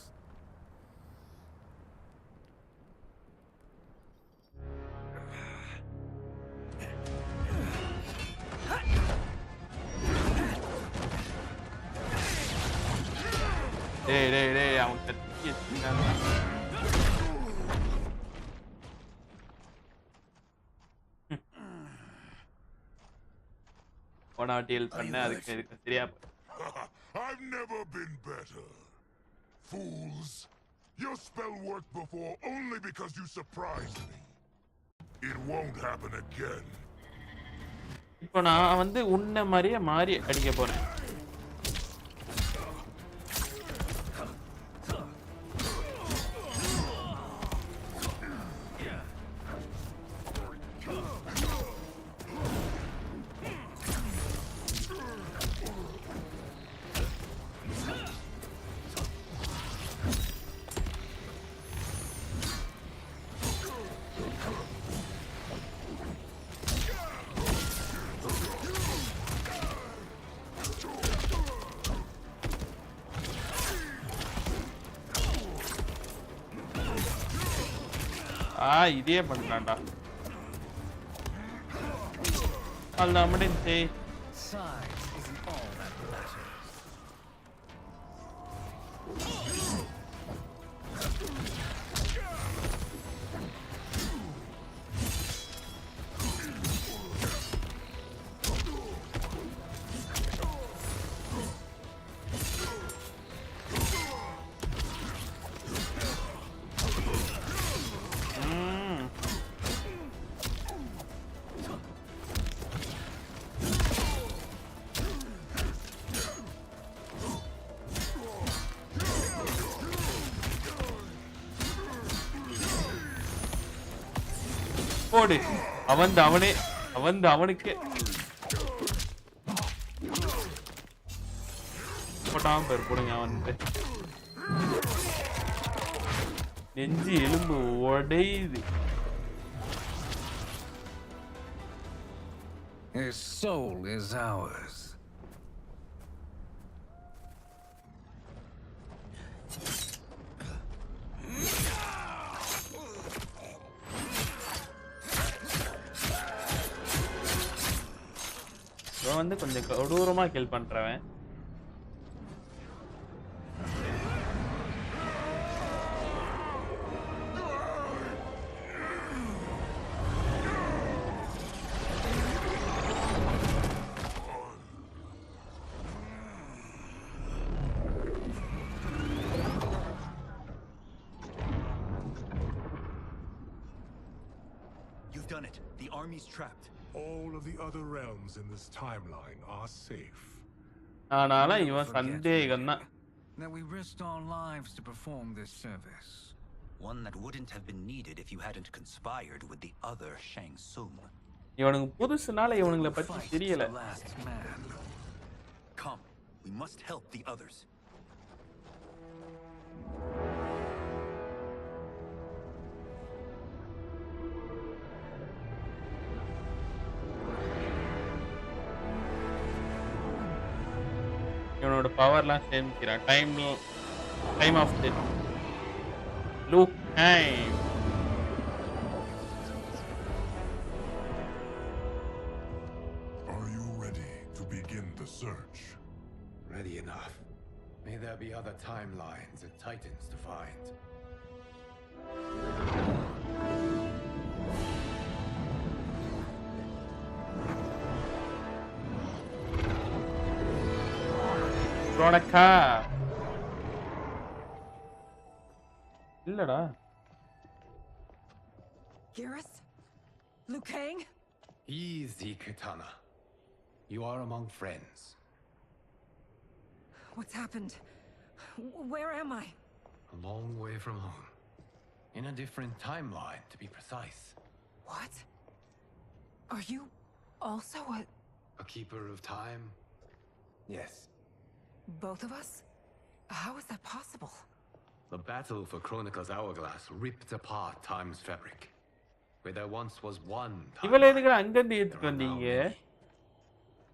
டேய் அவன் கத்தி வச்சிருக்கான். போனாட்டி ஹெல்ப் பண்ண அதுக்கு இதுக்கு சரியா. I've never been better. Fools. Your spell worked before only because you surprised me. It won't happen again. இப்போ நான் வந்து உன்ன மாதிரியே மாறி அடிக்க போறேன். இதே பண்ணலாம்டா. அல்ல முடிஞ்சே. Size isn't all that matters. போடு. அவனுக்கு போட்டாம பேர் போடுங்க. அவனுக்கு நெஞ்சு எலும்பு உடையுது. His soul is ours. வந்து கொஞ்சம் கொடூரமா கில் பண்றவன். You've done it. The army's trapped. All of the other realms in this timeline are safe. ஆனால இவன் சந்தேகம்தான். That we risked our lives to perform this service. One that wouldn't have been needed if you hadn't conspired with the other Shang Tsung. இவனுக்கு புதுசுனால இவனுங்கள பத்தி தெரியல. Come, we must help the others. இவனோட பவர்லாம் சேமிக்கிறான். Time of death. லூக் time. Are you ready to begin the search? Ready enough. May there be other timelines and titans to find. Veronica. இல்லடா. Garrus? Liu Kang? Easy, Kitana. You are among friends. What's happened? Where am I? A long way from home. In a different timeline, to be precise. What? Are you also a... A keeper of time? Yes. Both of us? How is that possible? The battle for Chronica's hourglass ripped apart time's fabric. Where there once was one timeline, there are now many.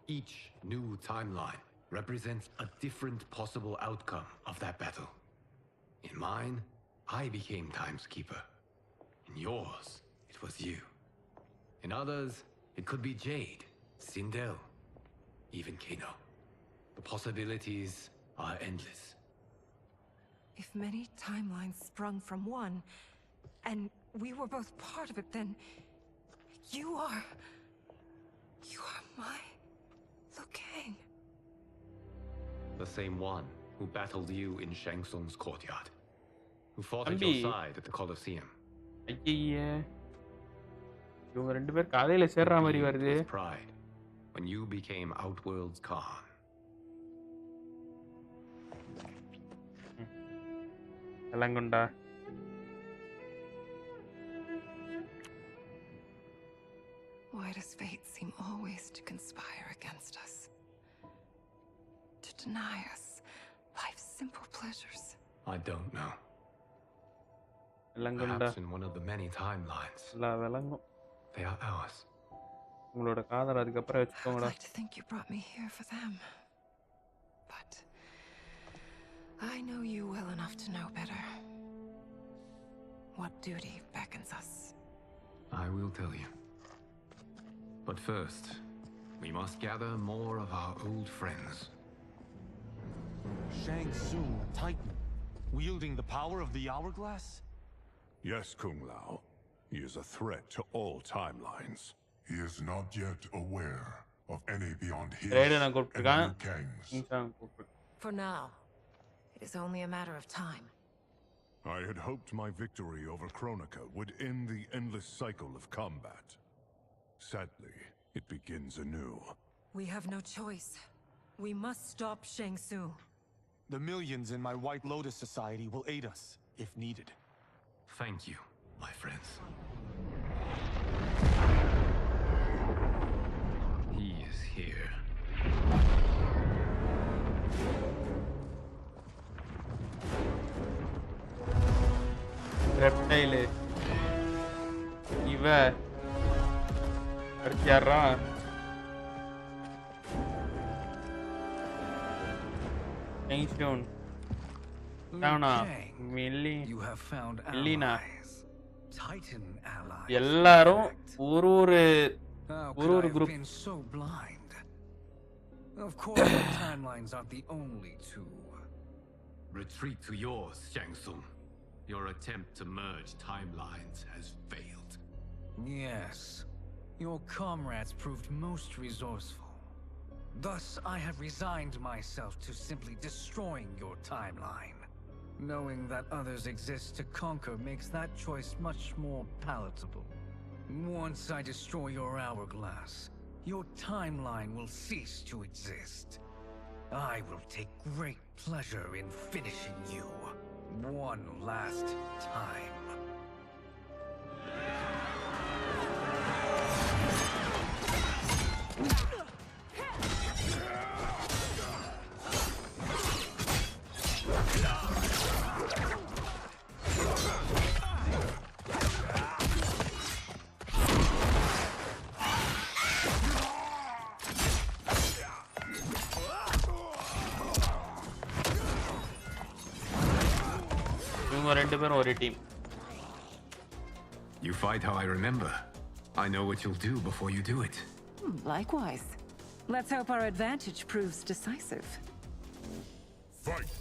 Each new timeline represents a different possible outcome of that battle. In mine, I became Time's Keeper. In yours, it was you. In others, it could be Jade, Sindel, even Kano. The possibilities are endless. If many timelines sprung from one, and we were both part of it, then you are my Liu Kang. The same one who battled you in Shang Tsung's courtyard. Who fought at your side at the Colosseum. ஐயே இவங்க ரெண்டு பேர் காலையில சேர்ற மாதிரி வருது. Pride when you became Outworld's Khan. எலங்குண்டா. Why does fate seem always to conspire against us? To deny us life's simple pleasures? I don't know. எலங்குண்டா. Perhaps in one of the many timelines. They are ours. உங்களோட காதல் அதுக்கு அப்புறம் I'd வெச்சுக்கோங்கடா. like to think you brought me here for them. But I know you well enough to know better. What duty beckons us? I will tell you. But first, we must gather more of our old friends. Shang Tsung, Titan, wielding the power of the hourglass? Yes, Kung Lao. He is a threat to all timelines. He is not yet aware of any beyond his and Liu Kang's. For now, it is only a matter of time. I had hoped my victory over Kronika would end the endless cycle of combat. Sadly, it begins anew. We have no choice. We must stop Shang Tsung. The millions in my White Lotus Society will aid us, if needed. Thank you, my friends. He is here. Reptile. இவ அடிச்சாரா? Stone. Downa. You have found Lina. Titan allies. எல்லாரும் ஒரு group. Been so blind. Of course, the timelines aren't the only two. Retreat to yours, Shang Tsung. Your attempt to merge timelines has failed. Yes. Your comrades proved most resourceful. Thus, I have resigned myself to simply destroying your timeline. Knowing that others exist to conquer makes that choice much more palatable. Once I destroy your hourglass, your timeline will cease to exist. I will take great pleasure in finishing you one last time. ரெண்டு பேரும் ஒரு team. You fight how I remember. I know what you'll do before you do it. Likewise. Let's hope our advantage proves decisive. Fight.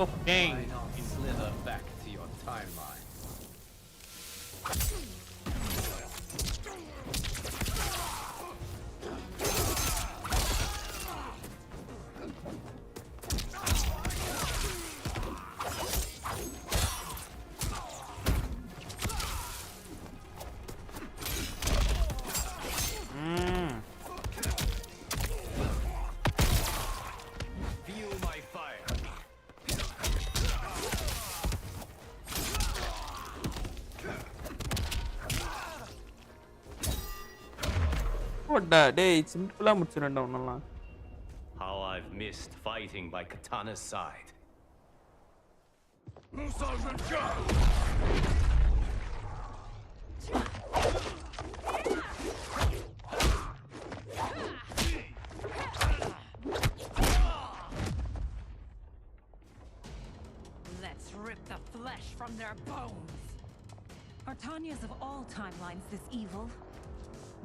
Okay. Why not slither back to your timeline? Feel my fire. போடா டேய் சிம்பிளா முடிச்சிரேன்டா உன்னலாம். How I've missed fighting by Katana's side. Let's rip the flesh from their bones. Are Tanya's of all timelines this evil?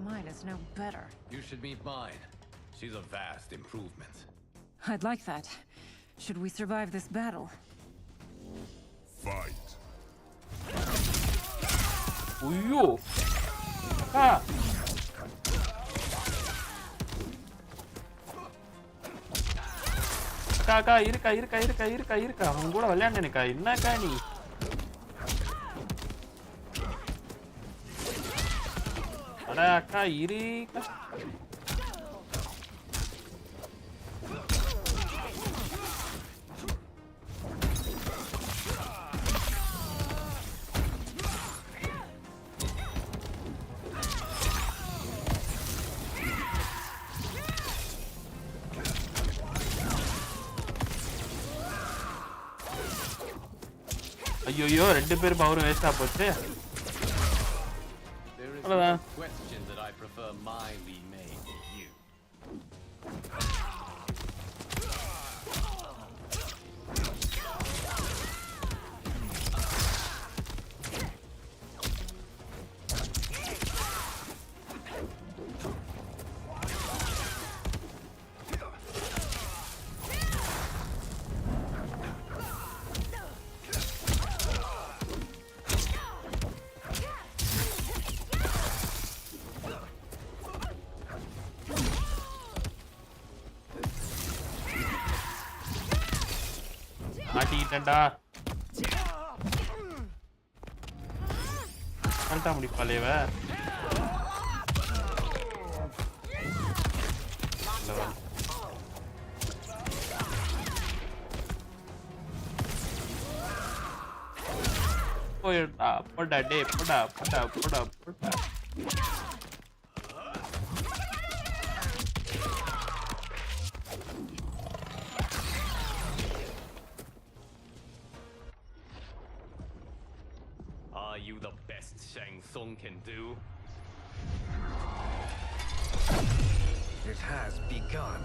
Mine is no better. You should meet mine. She's a vast improvement. I'd like that. Should we survive this battle? Fight. ஐயோ அக்கா அக்கா இருக்கா அவன் கூட விளையாண்டேனுக்கா என்னக்கா நீ அட அக்கா இருக்கா ஐயோ ரெண்டு பேரும் பவரும் வேஸ்டா போச்சு அவ்வளவுதான் Question that I prefer mildly made to you. மாட்டிக்கிட்டேன்டா கரெக்டா முடிப்பாளே இவ போடா போடா டே போடா போடா போடா போடா Are you the best Shang Tsung can do? It has begun.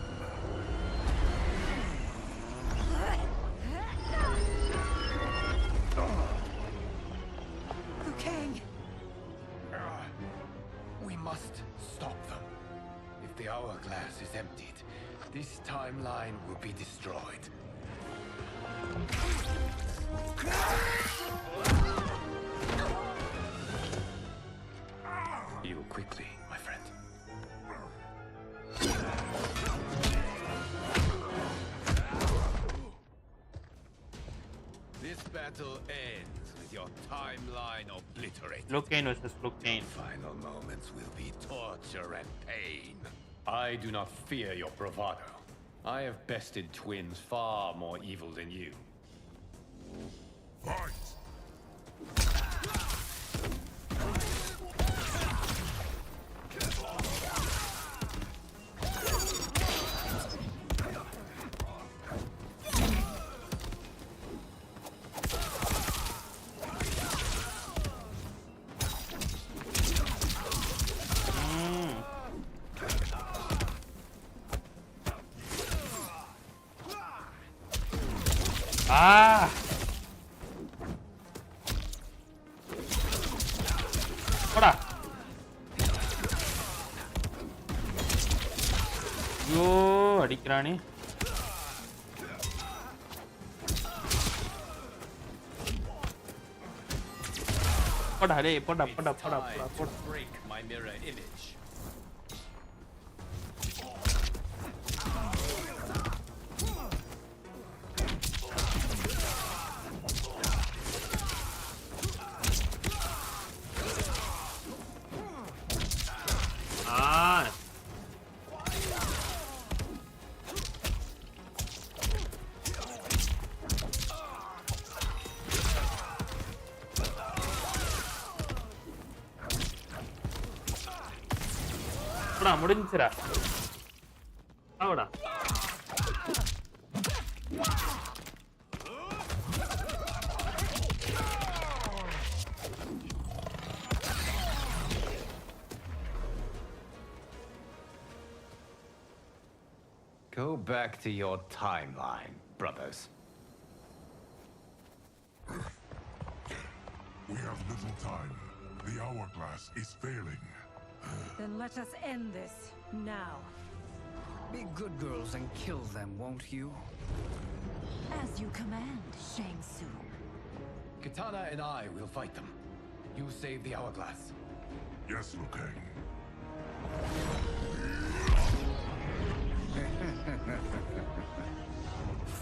Liu Kang! We must stop them. If the hourglass is emptied, this timeline will be destroyed. Heal quickly, my friend. This battle ends with your timeline obliterated. Locane versus Locane. Final moments will be torture and pain. I do not fear your bravado. I have bested twins far more evil than you. Fight! Ah! போடா ஐயோ அடிக்கிறானே போடா டேய் போடா It's போடா போடா time போடா to break my mirror image. போடா முடிஞ்சிரா ஆவடா Go back to your timeline, brothers. We have little time. The hourglass is failing. Then let us end this now. Be good girls and kill them, won't you? As you command, Shang Tsung. Katana and I will fight them. You save the hourglass. Yes, Liu Kang.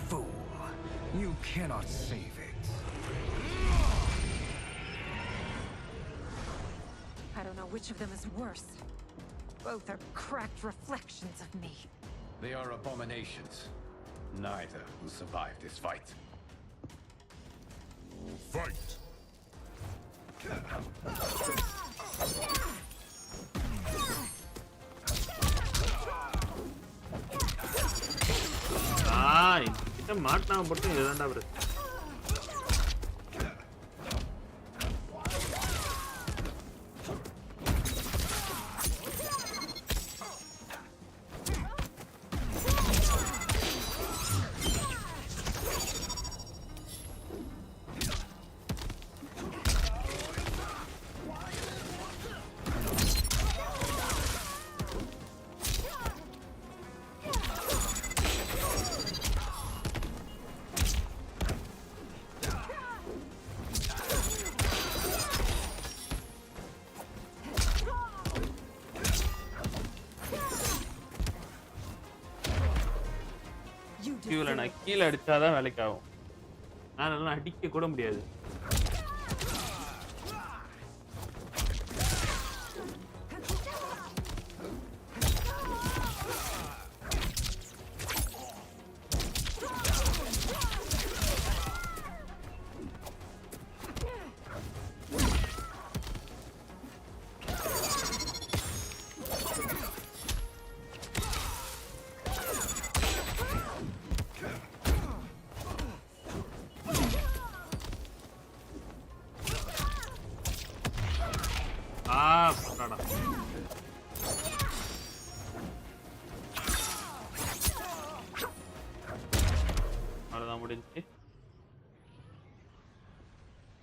Fool. You cannot save it. I don't know which of them is worse. Both are cracked reflections of me. They are abominations. Neither will survive this fight. Fight! கிட்ட மாட்டினா மட்டும் இதுதான்டா bro. இவளை நான் கீழே அடிச்சாதான் வேலைக்கு ஆகும். நான் அடிக்க கூட முடியாது.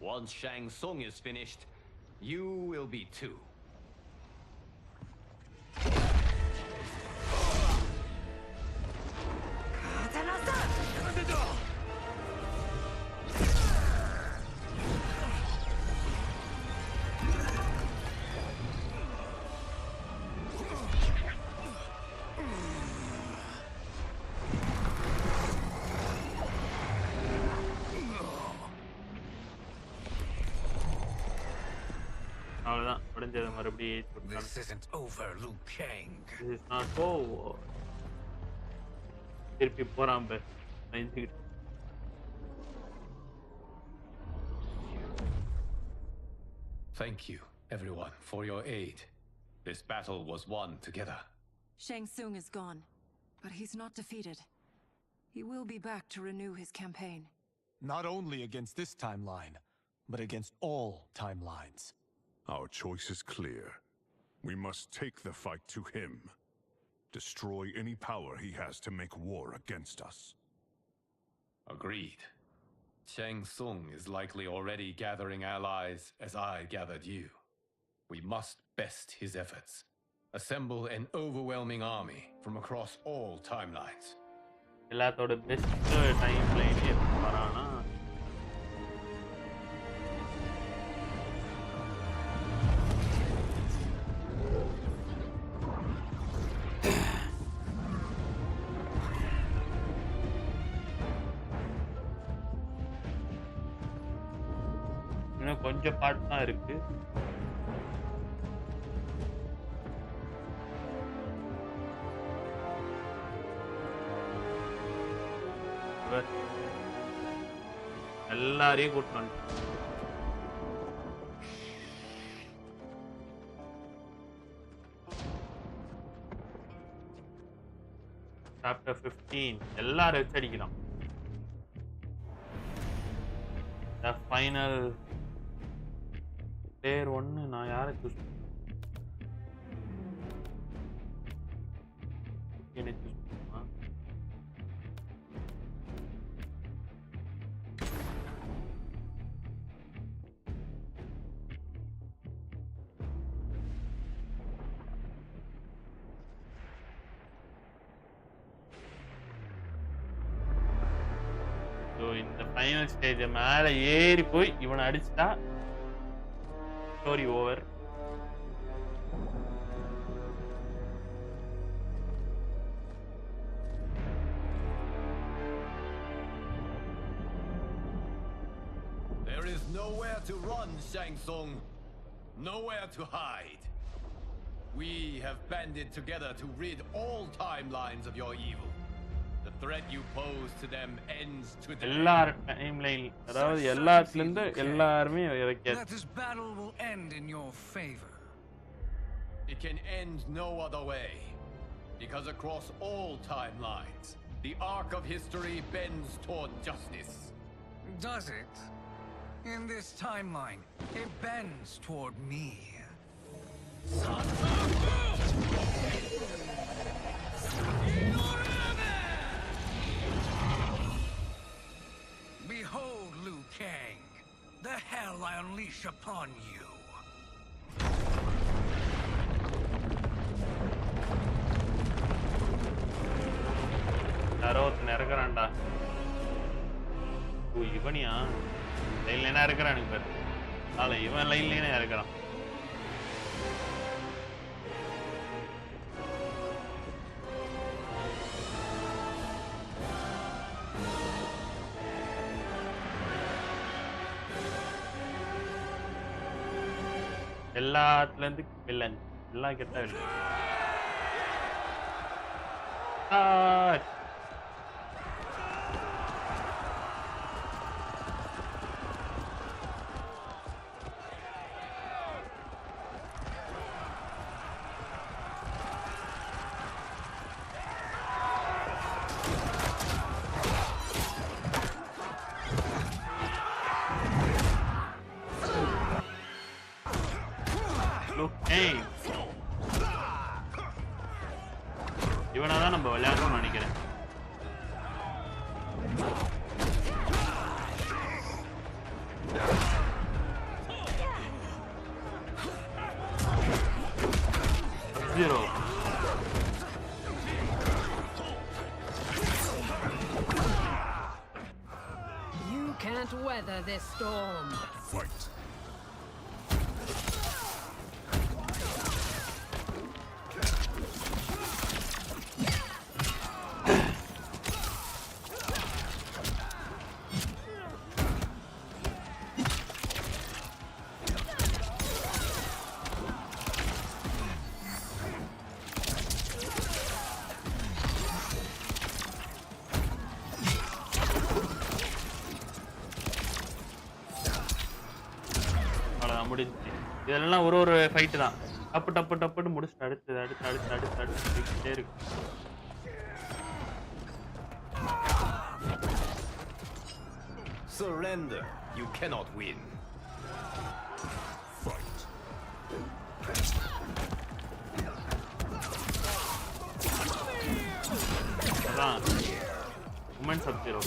Once Shang Tsung is finished, you will be too. This isn't over, Liu Kang. This is not over. திருப்பி போறான் பே. Thank you, everyone, for your aid. This battle was won together. Shang Tsung is gone, but he's not defeated. He will be back to renew his campaign. Not only against this timeline, but against all timelines. Our choice is clear. We must take the fight to him. Destroy any power he has to make war against us. Agreed. Shang Tsung is likely already gathering allies as I gathered you. We must best his efforts. Assemble an overwhelming army from across all timelines. எல்லாத்தோட best timeline எடுத்து வரானா கொஞ்சம் part தான் இருக்கு. எல்லாரையும் கூட்டிட்டு வந்துட்டோம். Chapter 15 எல்லாரும் வச்சு அடிக்கலாம். The final player 1 நான் யாரை சூஸ் என்ன சூஸ் பண்ணுமா? இந்த ஃபைனல் ஸ்டேஜ் மேல ஏறி போய் இவனை அடிச்சிட்டா story over. There is nowhere to run, Shang Tsung. Nowhere to hide. We have banded together to rid all timelines of your evil. The threat you pose to them ends today. எல்லா timeline அதாவது எல்லாத்துல இருந்து எல்லாரும் இறக்கியாச்சு. That this battle will end in your favor. It can end no other way, because across all timelines, the arc of history bends toward justice. Does it? In this timeline, it bends toward me. Behold, Liu Kang, the hell I unleash upon you. யாரோ இறக்குறான்டா. இவனியா லைன்ல இருக்கிறான் பேர். நாளை இவன் லைன்ல இருக்கிறான். எல்லாத்துல இருந்து villain எல்லாம் கெட்ட வில்லன். இவனாதான் நம்ம விளையாடணும்னு நினைக்கிறேன். Zero. You can't weather this storm. Fight. முடிஞ்சு. இதெல்லாம் ஒரு ஃபைட் தான். டப்பு டப்பு டப்புன்னு முடிச்சுட்டு அடுத்து அடுத்து அடுத்து அடுத்து அடுத்து போயிட்டே இருக்கு. Surrender. You cannot win. Fight. அதான் உமன் சப்ஜீரோ.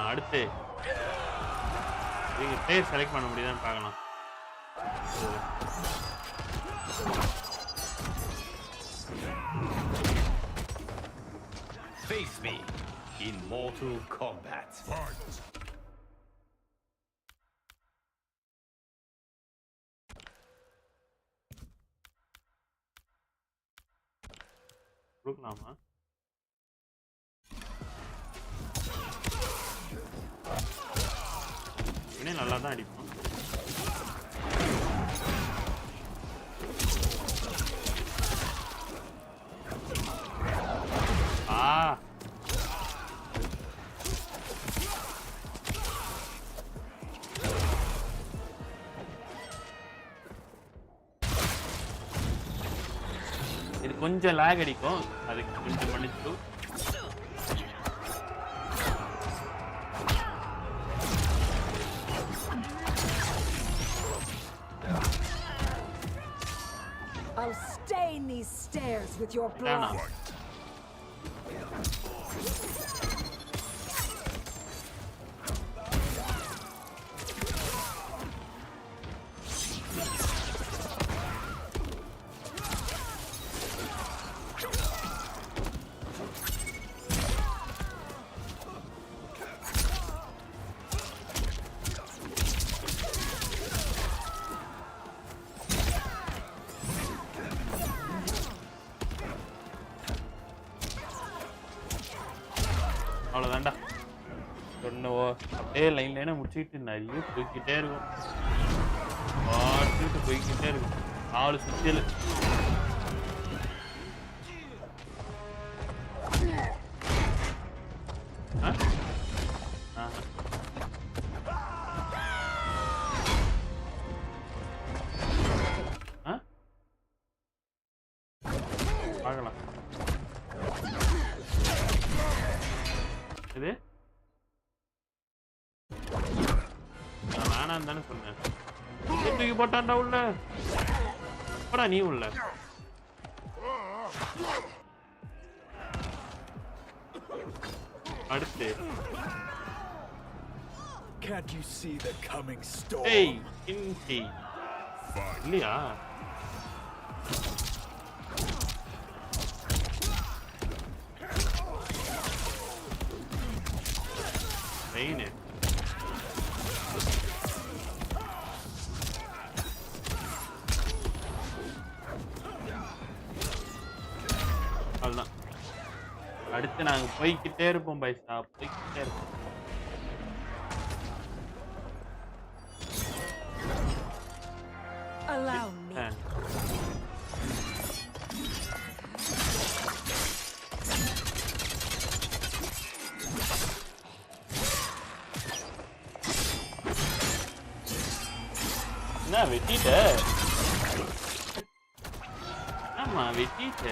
அடுத்து நீங்க பிளேயர் செலக்ட் பண்ண முடியுதான்னு பார்க்கலாம். Face me in mortal combat. Fight. கொடுக்கலாமா? இவனே நல்லா தான் அடிப்பான். இது கொஞ்சம் லாக் அடிக்கும், அதுக்கு கொஞ்சம் மன்னிச்சு. I'll stain these stairs with your blood. அவ்வளோதான்டா. அப்படியே லைன்ல முடிச்சுக்கிட்டு நிறைய போய்கிட்டே இருக்கும். பார்த்துட்டு போய்கிட்டே இருக்கும். 4 சுத்தியல். பார்க்கலாம். இது நான் வேணான்னு தானே சொன்னேன். தூக்கி போட்டான்டா உள்ள. போடா நீ உள்ள. அடுத்து Can't you see the coming storm? ஏய் இன்டி இல்லையா? ரெயினு அவ்வளோதான். அடுத்து நாங்க போய்கிட்டே இருப்போம் பைசா, போய்கிட்டே இருப்போம். Allow me. என்ன வெட்டிட்ட? ஆமா வெட்டிட்ட.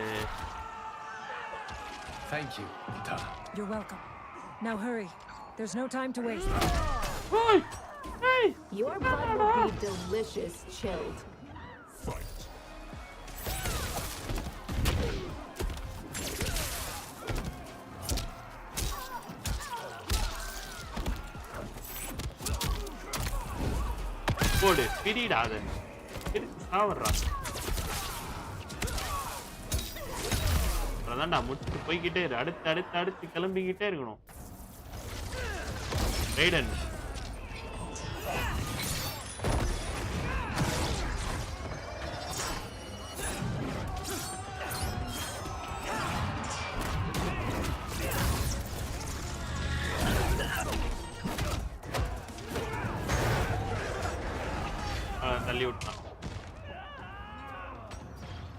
Thank you, Kitana. You're welcome. Now hurry. There's no time to waste. Hey! Your blood will be delicious chilled. போடு பிரிடாத. சாவறா. அதான்டா முடிச்சு போய்கிட்டே இரு. அடுத்து கிளம்பிக்கிட்டே இருக்கணும். ரைடன் தள்ளி விட்டான்.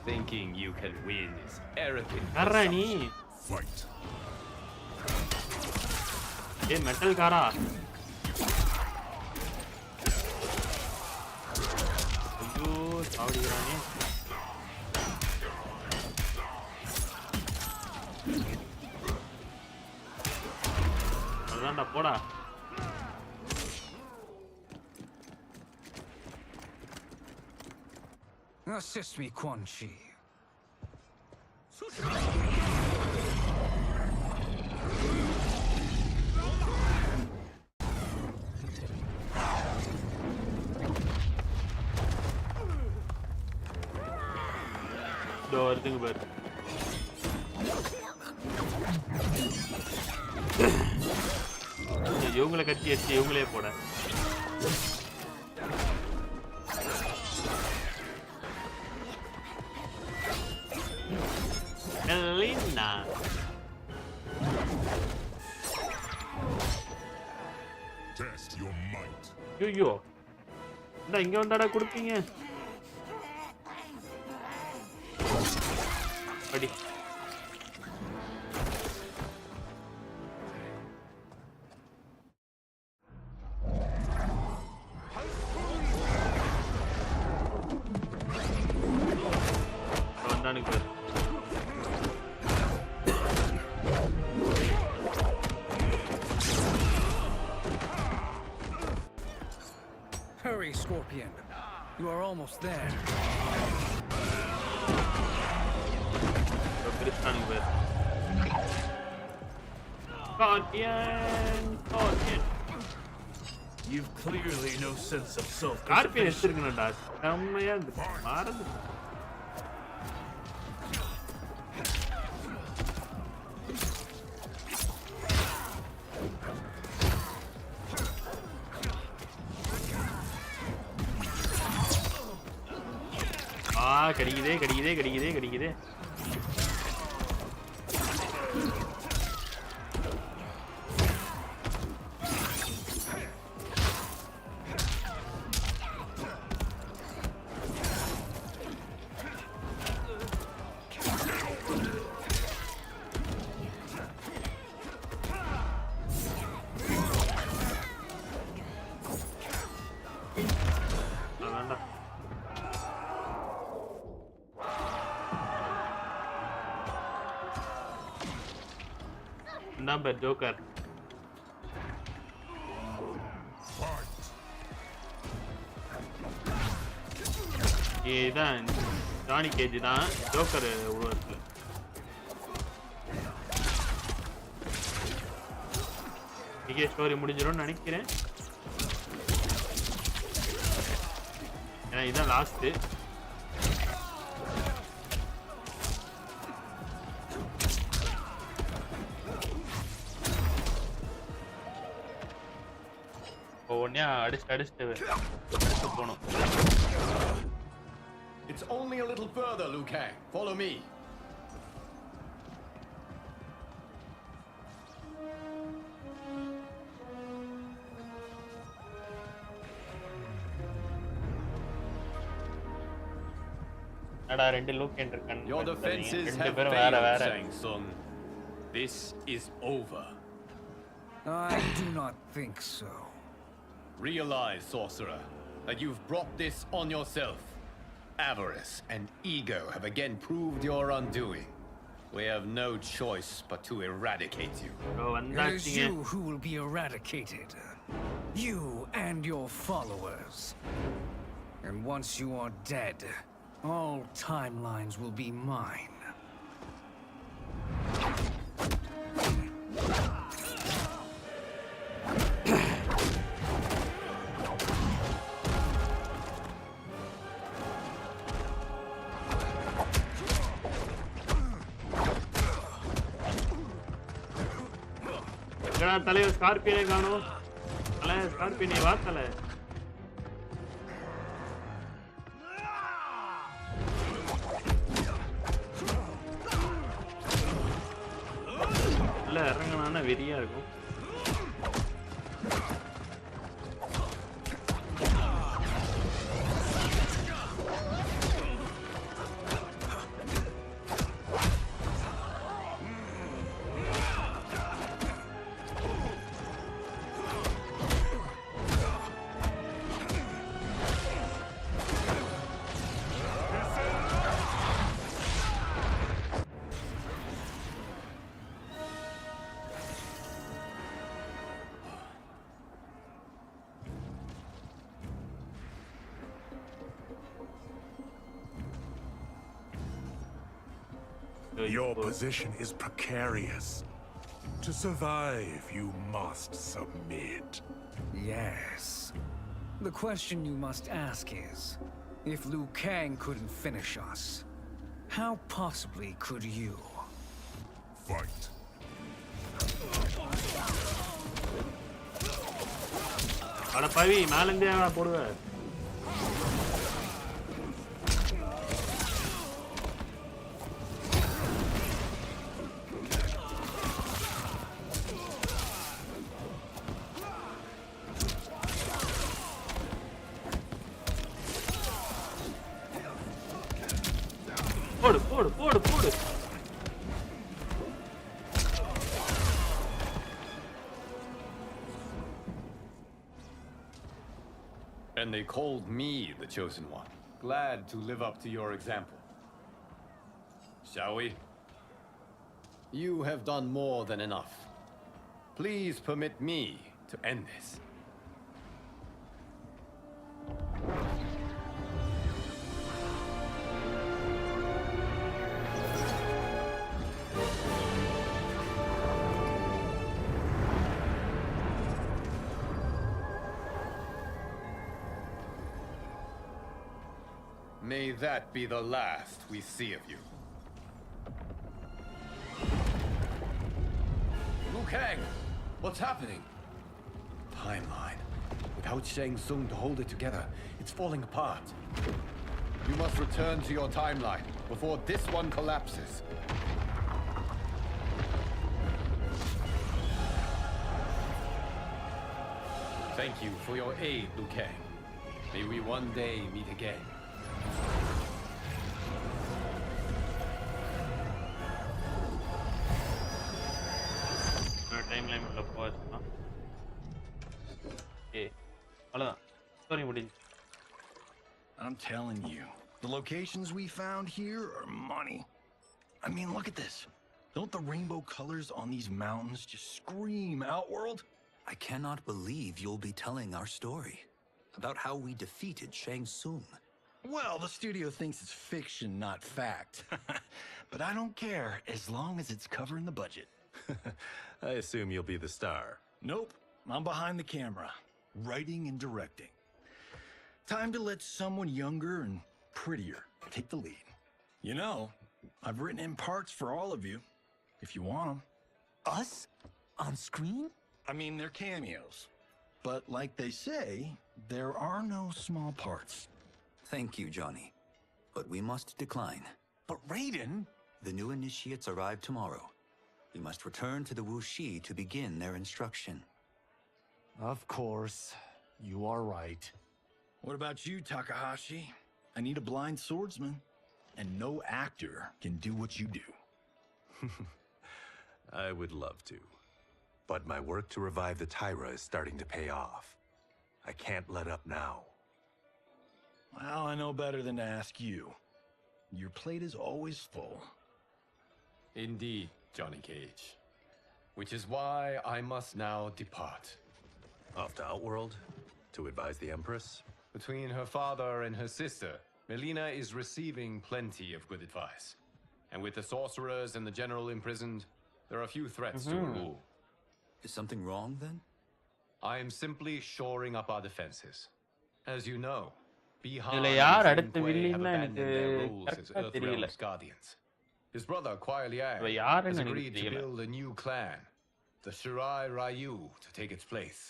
Thinking you can win is arrogant. கர்ராணி ஏ மெட்டல் காரா. ஐயோ சாவடிக்கிறானே. அதான்டா போடா. Assist me, Quan Chi. வருதுங்க பாரு. இவங்களை கட்டி வச்சு இவங்களே போட. பண்ணிடலாம். ஐயோ இந்த இங்க வந்தாடா குடுப்பீங்க. அடி வந்தானுக்கு Hurry, Scorpion. You are almost there. Scorpion. You've clearly no sense of Scorpion self-preservation. எடுத்துக்கணும்டா. செம்மையா இருக்கு. மாறுது. கடிக்குதே. Number Joker. இதுதான் ஜானி கேஜ் தான் ஜோக்கர் உருவத்தில். இங்கே ஸ்டோரி முடிஞ்சிடும்னு நினைக்கிறேன். ஏன்னா இதுதான் last. It's only a little further, Liu Kang. Follow me. Your defenses have failed, Shang Tsung. This is over. I do not think so. Realize, sorcerer, that you've brought this on yourself. Avarice and ego have again proved your undoing. We have no choice but to eradicate you. It is you who will be eradicated. You and your followers. And once you are dead, all timelines will be mine. தலைவர் ஸ்கார்பியனை காணோம். ஸ்கார்பியனை வா தலை. இல்ல இறங்கினா வெறியா இருக்கும். Your position is precarious. To survive, you must submit. Yes. The question you must ask is, if Liu Kang couldn't finish us, how possibly could you? Fight. அட பாவி மேலந்தே போடுவ. போடு போடு போடு போடு. And they called me the chosen one. Glad to live up to your example. Shall we? You have done more than enough. Please permit me to end this. May that be the last we see of you. Liu Kang! What's happening? Timeline. Without Shang Tsung to hold it together, it's falling apart. You must return to your timeline before this one collapses. Thank you for your aid, Liu Kang. May we one day meet again. Timeline உள்ள போச்சுனா அவ்வளோதான் story முடிஞ்சு. I'm telling you, the locations we found here are money. I mean, look at this. Don't the rainbow colors on these mountains just scream Outworld? I cannot believe you'll be telling our story about how we defeated Shang Tsung. Well, the studio thinks it's fiction, not fact. But I don't care, as long as it's covering the budget. I assume you'll be the star. Nope, I'm behind the camera, writing and directing. Time to let someone younger and prettier take the lead. You know, I've written in parts for all of you, if you want them. Us? On screen? I mean, they're cameos. But like they say, there are no small parts. Thank you, Johnny. But we must decline. But Raiden? The new initiates arrive tomorrow. We must return to the Wuxi to begin their instruction. Of course. You are right. What about you, Takahashi? I need a blind swordsman. And no actor can do what you do. I would love to. But my work to revive the Tyra is starting to pay off. I can't let up now. Well, I know better than to ask you. Your plate is always full. Indeed, Johnny Cage. Which is why I must now depart. Off to Outworld? To advise the Empress? Between her father and her sister, Melina is receiving plenty of good advice. And with the sorcerers and the general imprisoned, there are few threats to rule. Is something wrong, then? I am simply shoring up our defenses. As you know, Bihar இதுல and யார் Zheng அடுத்த Kui have வில்லின்னா abandoned எனக்கு their roles as கரெக்டா தெரியல. Earthrealm's guardians. His brother, Kuai Liang, இவ யாருன்னு has எனக்கு agreed to தெரியல. build a new clan, the Shirai Ryu, to take its place.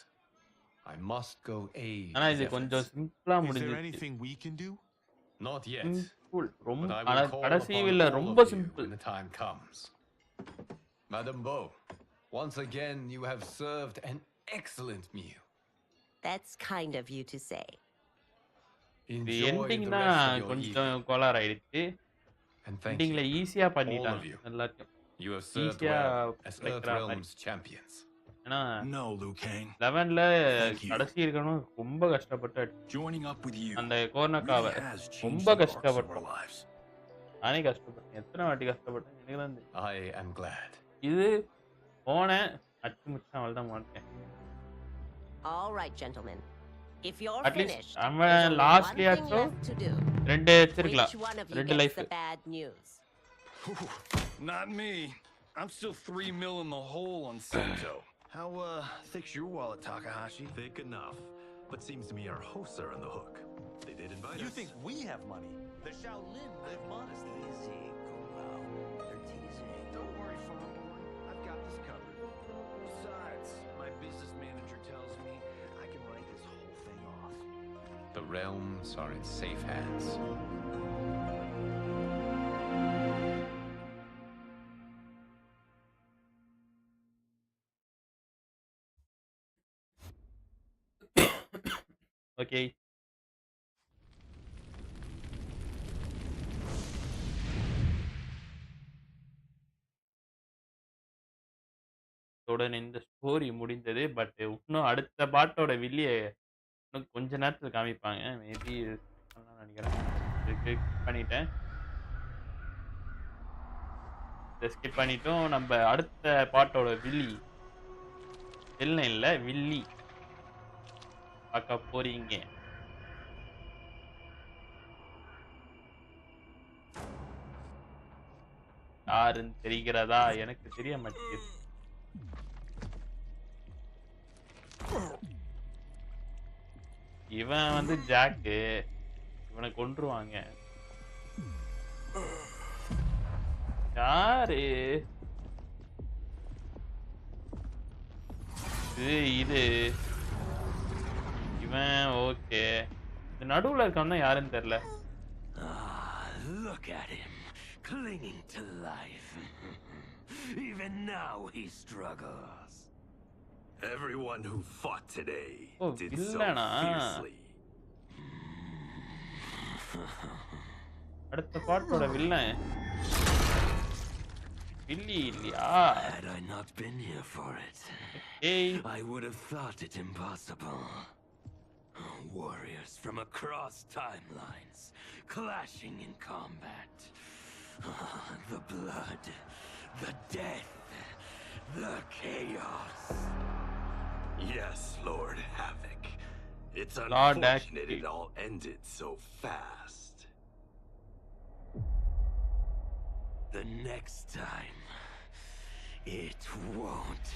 I must go aid ஆனா his இது efforts. கொஞ்சம் சிம்பிளா Is there முடிஞ்சிருச்சு. anything we can do? Not yet. Simple ரொம்ப But I ஆனா will call கடைசி upon வில்ல all ரொம்ப of you simple. when the time comes. Madame Bo, once again you have served an excellent meal. That's kind of you to say. இது Enjoy the ending rest தான் of your கொஞ்சம் evening. கோளாறு ஆயிடுச்சு. And thank எண்டிங்ல you, ஈஸியா all of பண்ணிட்டாங்க you. எல்லாத்தையும். You have served ஈஸியா well as கிடைக்கிற மாதிரி. Earthrealm's champions. ஏன்னா No, Liu Kang. 11ல Thank you. கடைசி இருக்கணும் ரொம்ப கஷ்டப்பட்டு அடிச்சு. Joining up with you அந்த கோர்னக்காவை really has changed ரொம்ப the course of our கஷ்டப்பட்டோம். lives. நானே கஷ்டப்பட்டேன். எத்தனை வாட்டி கஷ்டப்பட்டேன் எனக்கு தான் தெரியும். I am glad. இது போனேன் அடிச்சு முடிச்சு அவள் தான் மாட்டேன். All right, gentlemen. If you're at least finished, அவன் there's only one லாஸ்ட்லயாச்சும் thing left to do. 2 எடுத்துருக்கலாம். Which one of you 2 gets life. the bad news? Not me. I'm still 3 mil in the hole on Sento. How, thick's your wallet, Takahashi? Thick enough. But seems to me our hosts are on the hook. They did invite You us. think we have money? The Shaolin live modestly. Easy, cool out. They're teasing. Don't worry, farm boy. I've got this covered. Besides, my business manager tells me I can write this whole thing off. The realms are in safe hands. Okay. அத்துடன் இந்த story முடிந்தது. But இன்னும் அடுத்த பார்ட்டோட வில்லிய இன்னும் கொஞ்ச நேரத்துல காமிப்பாங்க. Maybe பண்ணலாம்னு நெனைக்கிறேன். ஸ்கிப் பண்ணிட்டேன். ஸ்கிப் பண்ணிட்டோம். நம்ம அடுத்த பார்ட்டோட வில்லன் இல்ல வில்லி பார்க்க போறீங்க. யாருன்னு தெரிகிறதா? எனக்கு தெரிய மாட்டேங்குது. இவன் வந்து ஜாக்கு. இவனை கொன்றுவாங்க. யாரு இது? இவன் ஓகே. இந்த நடுவுல இருக்கவன் தான் யாருன்னு தெரியல. Look at him, clinging to life. Even now he struggles. Everyone who fought today did so வில்லனா? fiercely. அடுத்த பார்ட்டோட வில்லன் வில்லி இல்லையா? Had I not been here for it, I would have thought it impossible. Warriors from across timelines, clashing in combat. The blood, the death, the chaos. Yes, Lord Havoc. It's Lord unfortunate it all ended so fast. The next time, it won't.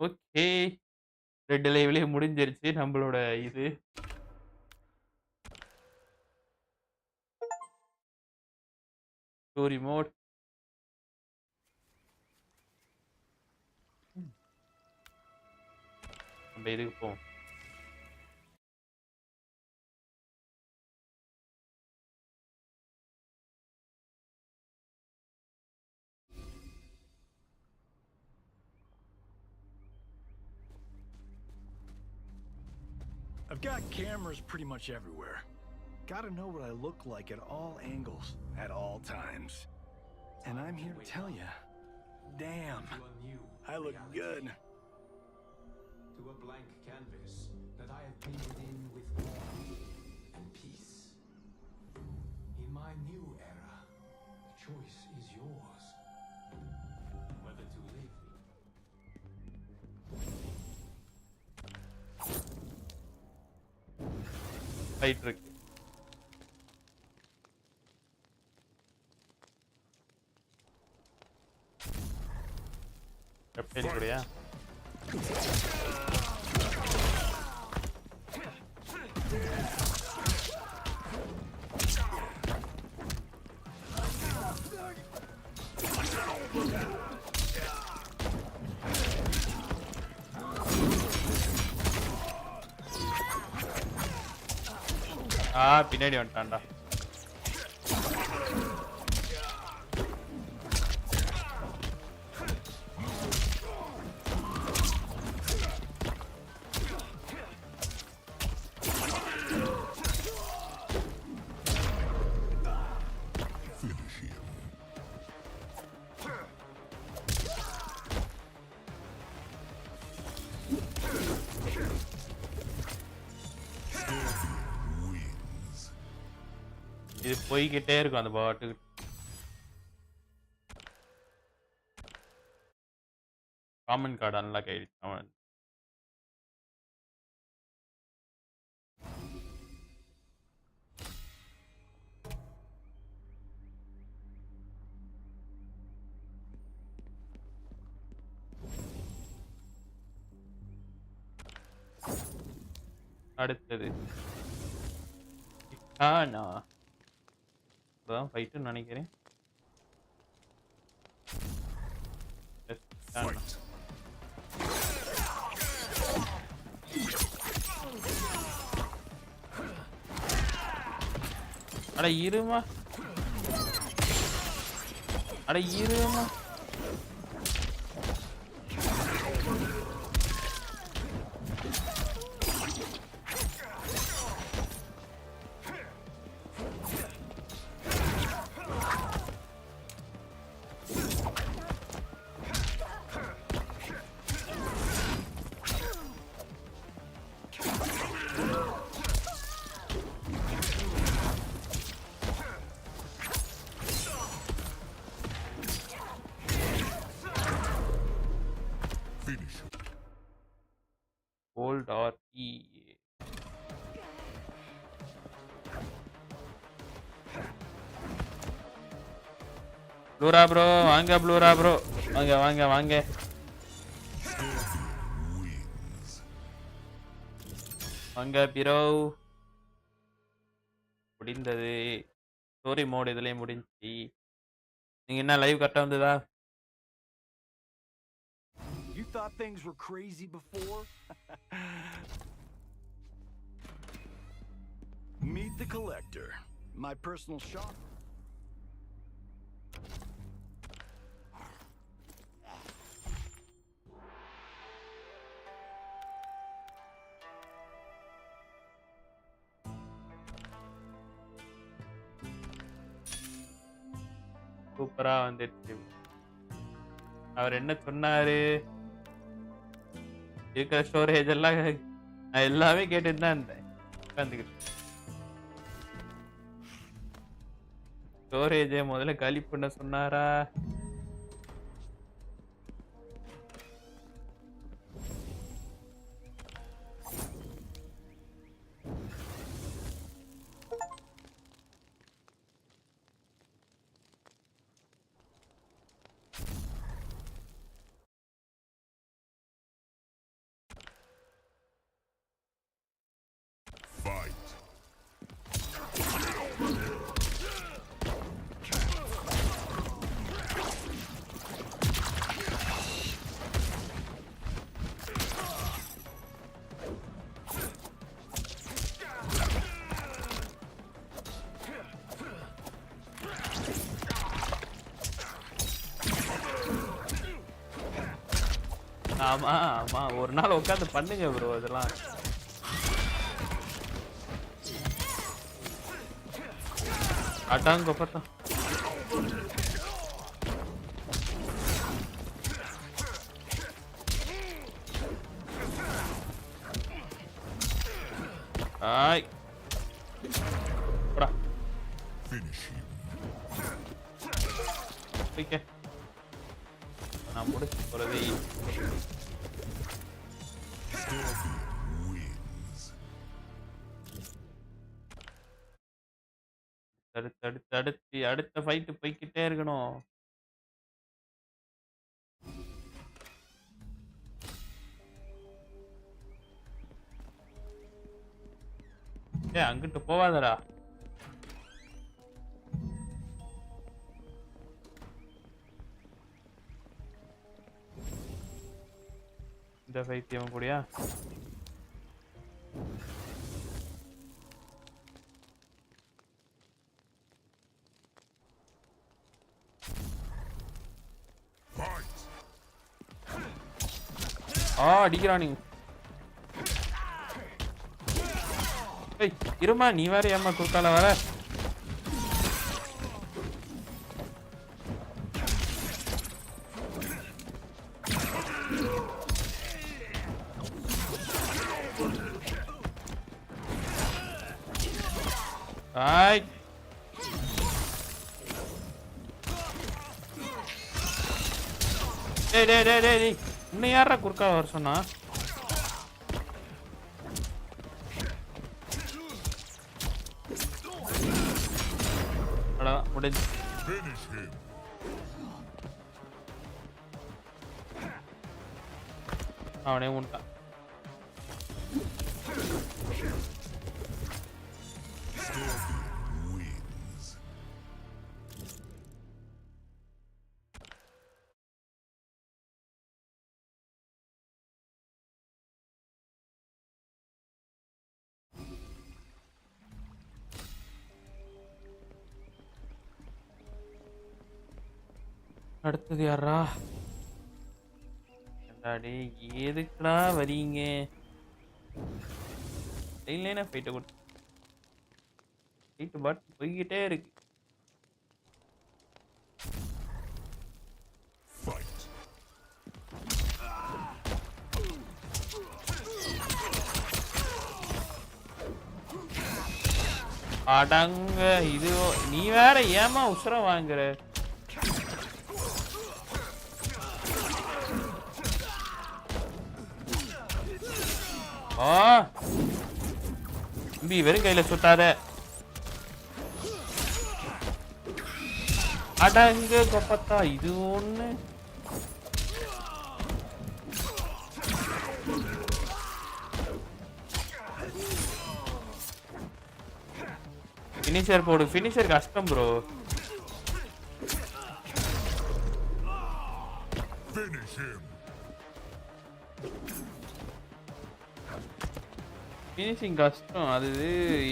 Okay. Red லைவ்லயே முடிஞ்சிருச்சு நம்மளோட இது. Story mode. நம்ம இதுக்கு போவோம். I've got cameras pretty much everywhere. Gotta know what I look like at all angles, at all times. And I'm here to tell you, damn, I look good. To a blank canvas that I have painted in with war and peace. In my new era, the choice is yours. Whether to live. Fight இருக்கு. Captain கூடயா? பின்னாடி வந்துட்டான்டா. இது போய்கிட்டே இருக்கும் அந்த பாட்டுக்கு. Common card unlock ஆயிடுச்சு. அவன் அடுத்தது இப்பதான் ஃபைட்டுன்னு நினைக்கிறேன். அட இருமா, அட இருமா. ப்ளூரா ப்ரோ வாங்க ப்ளூரா ப்ரோ வாங்க வாங்க வாங்க வாங்க ப்ரோ முடிந்தது ஸ்டோரி மோட் இதுலயே முடிஞ்சி நீங்க என்ன லைவ் கரெக்டா வந்ததா You thought things were crazy before? Meet the collector, my personal shop. சூப்பரா வந்துருச்சு அவர் என்ன சொன்னாரு இருக்கிற ஸ்டோரேஜ் எல்லாம் நான் எல்லாமே கேட்டுட்டு தான் இருந்தேன் உட்காந்துக்கிட்டு ஸ்டோரேஜை முதல்ல காலி பண்ண சொன்னாரா ஆமா ஆமா ஒரு நாள் உட்காந்து பண்ணுங்க ப்ரோ இதெல்லாம் அட்டாங்க பார்த்தா ஆய் போடா ஓகே நான் முடிச்சு போறதே அடுத்த ஃபைட் போய்கிட்டே இருக்கணும் அங்கிட்டு போவாதடா இந்த பைத்தியம் கூடயா அடிக்கிறான் நீ இருமா நீ வேற ஏமா குறுக்கால வர ஆய் டேய் இன்னும் யாரா குறுக்கா வர சொன்னா முடிஞ்சு அவனே உண்டான் அடுத்தது யாரா எதுக்குடா வரீங்க இல்லைன்னா போயிட்டு கொடு போயிட்டு பாட்டு போய்கிட்டே இருக்கு அடங்க இது நீ வேற ஏமா உசுரம் வாங்குற தம்பி வெறும் கையில சுட்டாத அடங்க கொப்பத்தா இது ஒண்ணு. ஃபினிஷர் போடு. ஃபினிஷர் கஷ்டம் ப்ரோ. ஃபினிஷிங் கஷ்டம். அது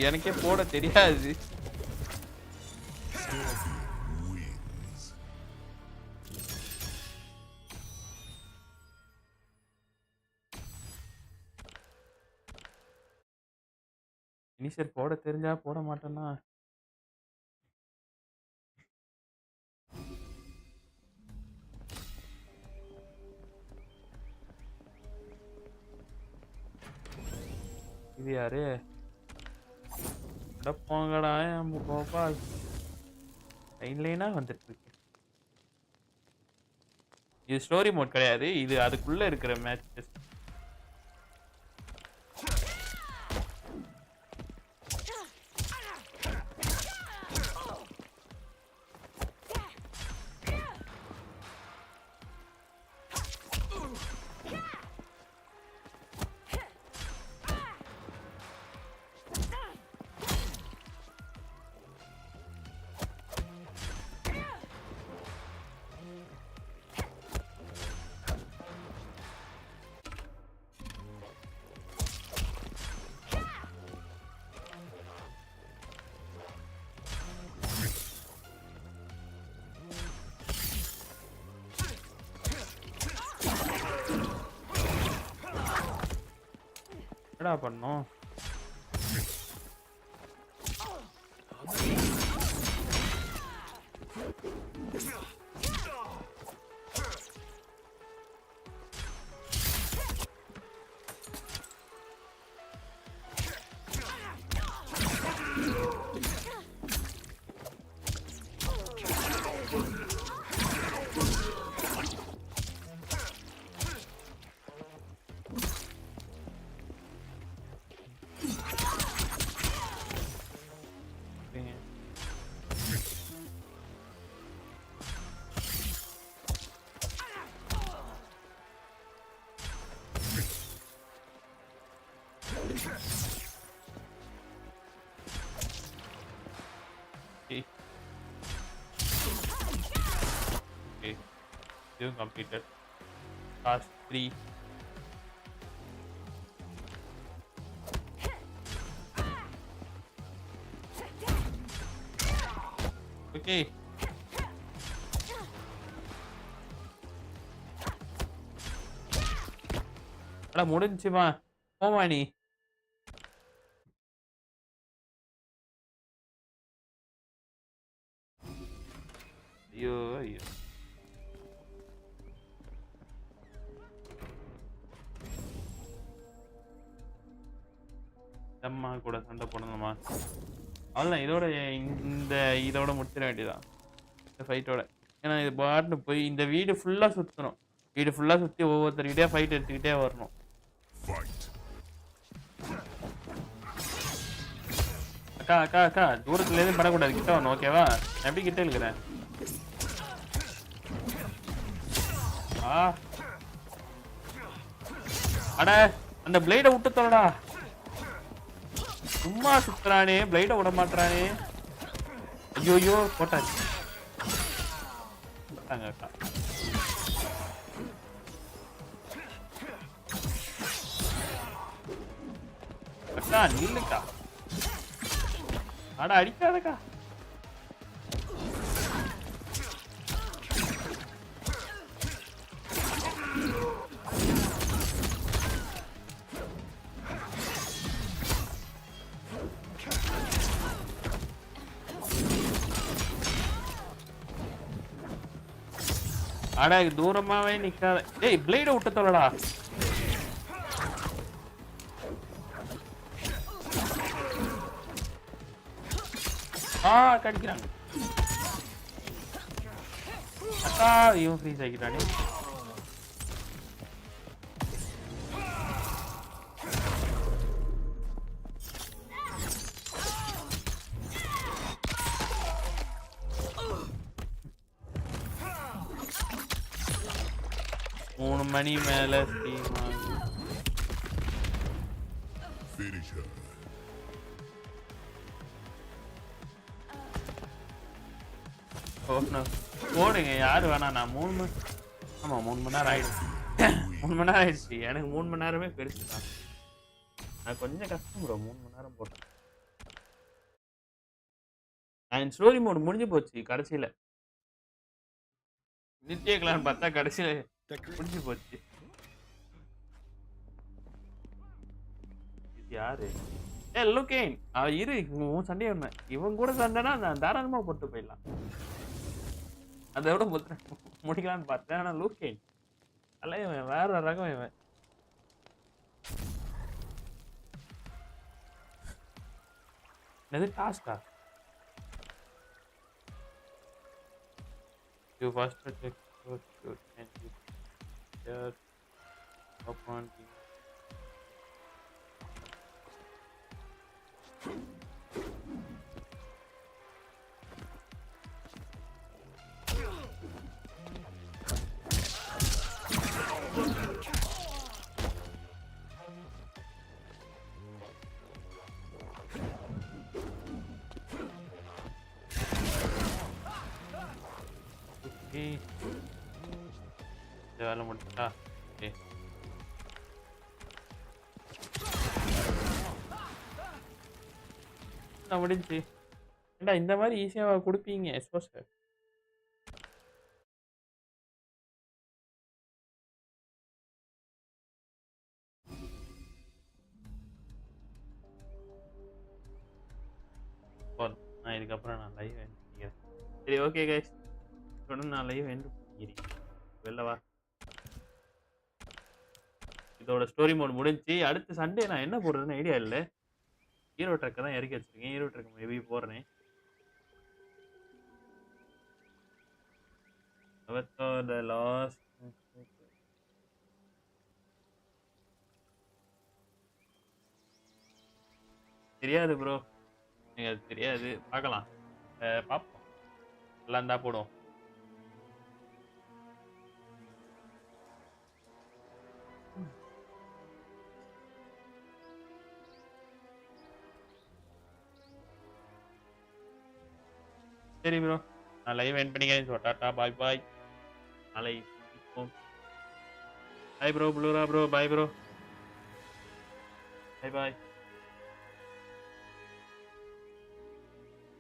எனக்கே போட தெரியாது. ஃபினிஷர் போட தெரிஞ்சா போட மாட்டேன்னா. இது யாரு? அட போங்கடா நம்ம கோபால். லைனா வந்துட்டு இருக்கு. இது ஸ்டோரி மோட் கிடையாது. இது அதுக்குள்ள இருக்கிற மேட்சஸ். என்னடா பண்ணோம்? Completed. Task 3. Okay. அட முடிஞ்சுமா போமா நீ. ஐயோ ஐயோ. அம்மா கூட சண்டை போடணுமா? அவ்வளோதான். இதோட முடிச்சிட வேண்டியதான் இந்த ஃபைட்டோட. ஏன்னா இது பாட்டுன்னு போய் இந்த வீடு ஃபுல்லாக சுற்றணும். வீடு ஃபுல்லாக சுற்றி ஒவ்வொருத்தர் வீடியோ ஃபைட் எடுத்துக்கிட்டே வரணும். அக்கா அக்கா அக்கா தூரத்துலேருந்து படக்கூடாது, கிட்ட வரணும். ஓகேவா? நான் எப்படி கிட்ட இருக்கிறேன்? அட அந்த பிளேடை விட்டு தரடா. சும்மா சுத்துறானே, பிளேட விட மாட்டானே. ஐயோ போட்டாச்சு. அக்கா அக்கா நில்லுக்கா. அட அடிக்காதக்கா. அட தூரமாவே நிக்காத. டேய் பிளேட விட்டு தொலைடா. கடிக்கிறாங்க. அக்கா இவன் ஃப்ரீஸ் ஆகிட்டானே. 3 மணி மேல ஸ்ட்ரீம் Finish her. போடுங்க யாரு வேணா நான் 3 மணி ஆமா 3 மணி நேரம் ஆயிடுச்சு 3 மணி நேரம் ஆயிடுச்சு எனக்கு 3 மணி நேரமே பெருசு தான் நான் கொஞ்சம் கஷ்டம் ப்ரோ 3 மணி நேரம் போட்டேன் நான் ஸ்டோரி மோட் முடிஞ்சு போச்சு கடைசியில நித்தியக்கலான்னு பார்த்தா கடைசியில முடிஞ்சு போச்சு இது யாரு லுக்கேன் இரு உன் சண்டே ஒண்ணு இவன் கூட சண்டைனா நான் தாராளமா போட்டு போயிடலாம் அதை விட முடிக்கலான்னு பார்த்தேன் ஆனா லுக்கேன் அல்ல இவன் வேற ரகம் இவன் என்னது டாஸ்கா you first check your shoot and you just upon the வேலை முடிச்சா ஓகே நான் முடிஞ்சு ஏண்டா இந்த மாதிரி ஈஸியாக கொடுப்பீங்க எஸ்ஓ சார் நான் இதுக்கப்புறம் நான் லைவ் எண்ட் பண்ணிக்கிறேன் சரி ஓகே கைஸ் தொடர்ந்து நான் லைவ் எண்ட் பண்ணிக்கிறேன் வெளில வா இதோட ஸ்டோரி மோட் முடிஞ்சு அடுத்த சண்டே நான் என்ன போடுறதுன்னு ஐடியா இல்லை ஹீரோ ட்ரக்கை தான் இறக்கி வச்சிருக்கேன் ஹீரோ ட்ரக் மேபி போடுறேன் the last தெரியாது ப்ரோ எனக்கு அது தெரியாது பார்க்கலாம் பார்ப்போம் எல்லாம் இருந்தால் போடுவோம் சரி ப்ரோ நான் லைவ் எண்ட் பண்ணிக்கிறேன் ஸோ டாட்டா பாய் பாய் நாளை பாய் ப்ரோ ப்ளூரா ப்ரோ பாய் ப்ரோ பாய் பாய்